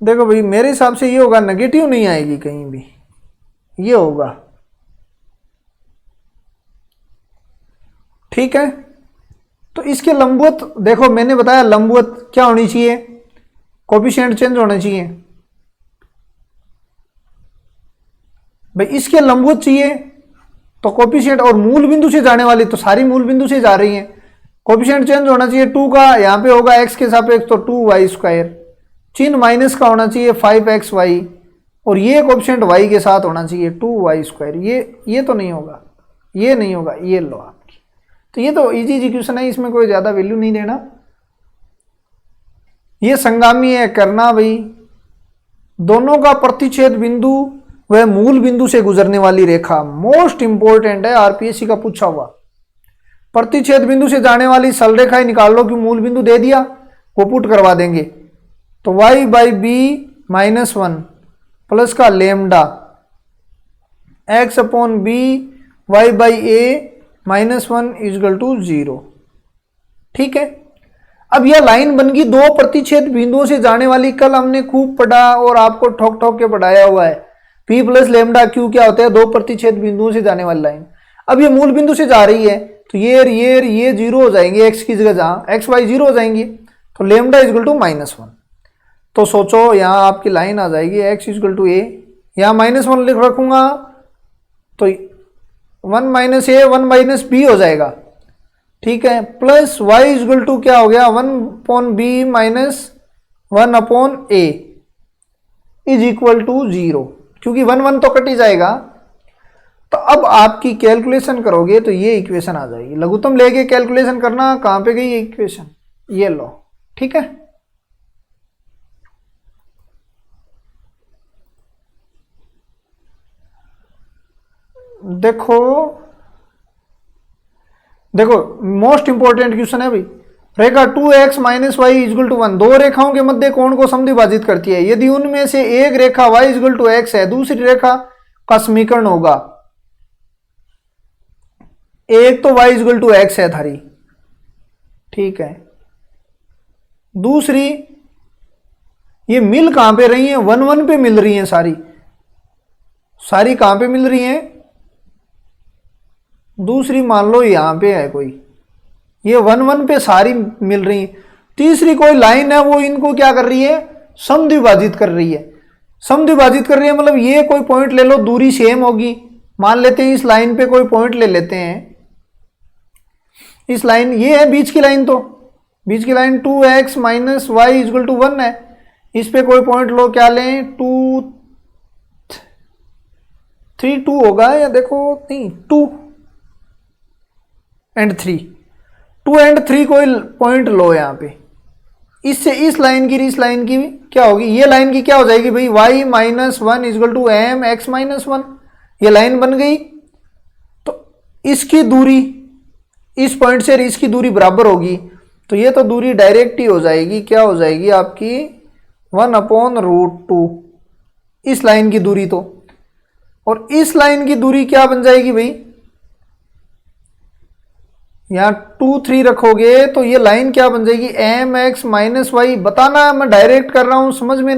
देखो भाई मेरे हिसाब से ये होगा, नेगेटिव नहीं आएगी कहीं भी, ये होगा ठीक है, तो इसके लंबवत देखो, मैंने बताया लंबवत क्या होनी चाहिए, कोफिशिएंट चेंज होना चाहिए भाई। इसके लंबवत चाहिए तो कोफिशिएंट, और मूल बिंदु से जाने वाली तो सारी मूल बिंदु से जा रही हैं, कोफिशिएंट चेंज होना चाहिए 2 का, यहाँ पे होगा x के सापेक्ष तो 2y², चिन्ह माइनस का होना चाहिए 5xy, और ये कोफिशिएंट y के साथ होना चाहिए 2y²। ये तो नहीं होगा, ये नहीं होगा, ये लो आपकी। तो ये तो इजी इक्वेशन है, इसमें कोई ज़्यादा वैल्यू नहीं देना। ये संगामी है करना भाई, दोनों का प्रतिच्छेद बिंदु वह मूल बिंदु से गुजरने वाली रेखा, मोस्ट इंपोर्टेंट है, आरपीएससी का पूछा हुआ। प्रतिच्छेद बिंदु से जाने वाली सरल रेखाएं निकाल लो, कि मूल बिंदु दे दिया वो पुट करवा देंगे। तो y/b-1 प्लस का लेमडा x/b y/a-1 = 0। ठीक है, अब यह लाइन बन गई दो प्रतिच्छेद बिंदुओं से जाने वाली। कल हमने खूब पढ़ा और आपको ठोक ठोक के पढ़ाया हुआ है, p प्लस लेमडा क्यू क्या होता है, दो प्रतिच्छेद बिंदुओं से जाने वाली लाइन। अब ये मूल बिंदु से जा रही है तो ये 0 हो जाएंगे, x की जगह जहां x y 0 हो जाएंगी, तो लेमडा = -1। तो सोचो यहाँ आपकी लाइन आ जाएगी x = a, यहाँ -1 लिख रखूंगा तो 1 - a 1 - b हो जाएगा। ठीक है, प्लस y = क्या हो गया, 1/b - 1/a = 0, क्योंकि 1 1 तो कट ही जाएगा। तो अब आपकी कैलकुलेशन करोगे तो ये इक्वेशन आ जाएगी। लघुत्तम लेके कैलकुलेशन करना, कहाँ पे गई ये इक्वेशन, ये लो। ठीक है, देखो मोस्ट इंपोर्टेंट क्वेश्चन है भाई। रेखा 2x - y = 1 दो रेखाओं के मध्य कोण को समद्विभाजित करती है। यदि उनमें से एक रेखा y = x है, दूसरी रेखा का समीकरण होगा, एक तो y = x है धारी, ठीक है, दूसरी ये मिल कहां पे रही है, 1 1 पे मिल रही है, सारी कहां पे मिल रही है, दूसरी मान लो यहां पे है कोई, ये 1 1 पे सारी मिल रही है। तीसरी कोई लाइन है वो इनको क्या कर रही है, समद्विभाजित कर रही है। समद्विभाजित कर रही है मतलब ये कोई पॉइंट ले लो, दूरी सेम होगी, मान लेते हैं इस लाइन पे कोई पॉइंट ले लेते हैं, इस लाइन ये है बीच की लाइन, तो बीच की लाइन 2x - y = 1 है, इस पे कोई पॉइंट लो, क्या लें, 2 3 2 होगा, या देखो नहीं 2 और 3 2 और 3 कोई पॉइंट लो यहाँ पे, इससे इस लाइन की क्या होगी, ये लाइन की क्या हो जाएगी भाई, y - 1 = mx - 1, ये लाइन बन गई। तो इसकी दूरी, इस पॉइंट से इसकी दूरी बराबर होगी, तो ये तो दूरी डायरेक्ट ही हो जाएगी, क्या हो जाएगी आपकी 1/√2 इस लाइन की दूरी। तो और इस लाइन की दूरी क्या बन जाएगी भाई, यहाँ 2 3 रखोगे तो ये लाइन क्या बन जाएगी, mx - y। बताना मैं डायरेक्ट कर रहा हूं, समझ में,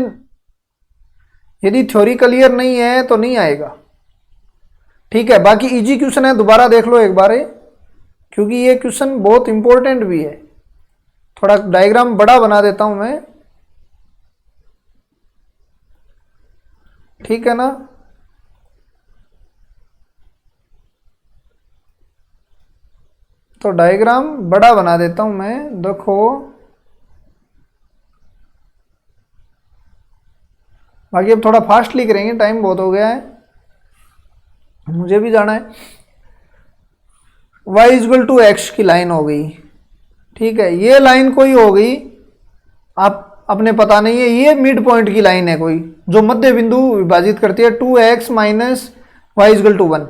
यदि थ्योरी क्लियर नहीं है तो नहीं आएगा। ठीक है, बाकी इजी क्वेश्चन है, दोबारा देख लो एक बार, क्योंकि ये क्वेश्चन बहुत इंपॉर्टेंट भी है। थोड़ा डायग्राम बड़ा बना देता हूं मैं, ठीक है ना। तो डायग्राम बड़ा बना देता हूं मैं, देखो बाकी अब थोड़ा फास्टली करेंगे, टाइम बहुत हो गया है, मुझे भी जाना है। y = x की लाइन हो गई, ठीक है, ये लाइन कोई हो गई, आप अपने पता नहीं है, ये मिड पॉइंट की लाइन है कोई, जो मध्य बिंदु विभाजित करती है 2x - y = 1।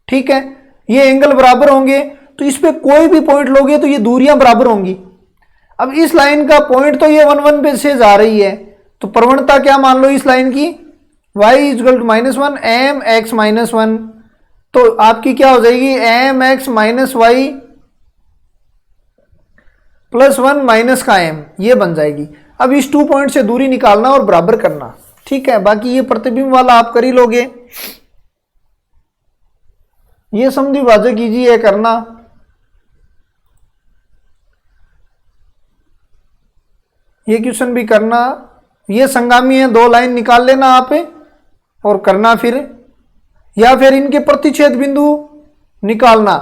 ठीक है, ये एंगल बराबर होंगे, तो इस पे कोई भी पॉइंट लोगे तो ये दूरियां बराबर होंगी। अब इस लाइन का पॉइंट तो ये 1 1 पे से जा रही है, तो प्रवणता क्या मान लो इस लाइन की, y = -1 mx - 1, तो आपकी क्या हो जाएगी, mx - y + 1 - का m, ये बन जाएगी। अब इस 2 पॉइंट से दूरी निकालना और बराबर करना। ठीक है, बाकी ये प्रतिबिंब वाला आप कर ही लोगे, ये समद्विभाजक कीजिए करना। ये क्वेश्चन भी करना, ये संगामी है, 2 लाइन निकाल लेना आप और करना फिर, या फिर इनके प्रतिच्छेद बिंदु निकालना।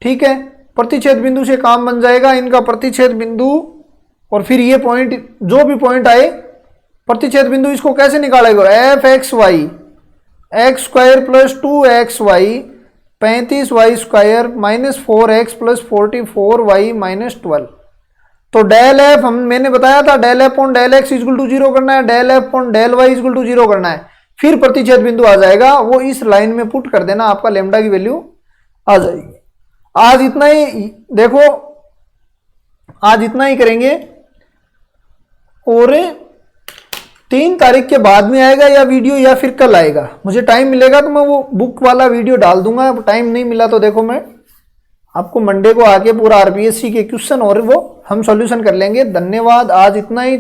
ठीक है, प्रतिच्छेद बिंदु से काम बन जाएगा, इनका प्रतिच्छेद बिंदु और फिर ये पॉइंट, जो भी पॉइंट आए प्रतिच्छेद बिंदु, इसको कैसे निकालेगा, f x y x square plus 2xy 35y² minus 4x plus 44y minus 12। तो डेल एफ मैंने बताया था, del f on del x equal to 0 करना है, del f on del y equal to 0 करना है, फिर प्रतिच्छेद बिंदु आ जाएगा, वो इस लाइन में पुट कर देना, आपका लेमडा की वैल्यू आ जाएगी। आज इतना ही, देखो आज इतना ही करेंगे, और 3 तारीख के बाद में आएगा या वीडियो, या फिर कल आएगा, मुझे टाइम मिलेगा तो मैं वो बुक वाला वीडियो डाल दूंगा। टाइम नहीं मिला तो देखो मैं आपको मंडे को आके पूरा आरपीएससी के क्वेश्चन और वो हम सॉल्यूशन कर लेंगे। धन्यवाद, आज इतना ही।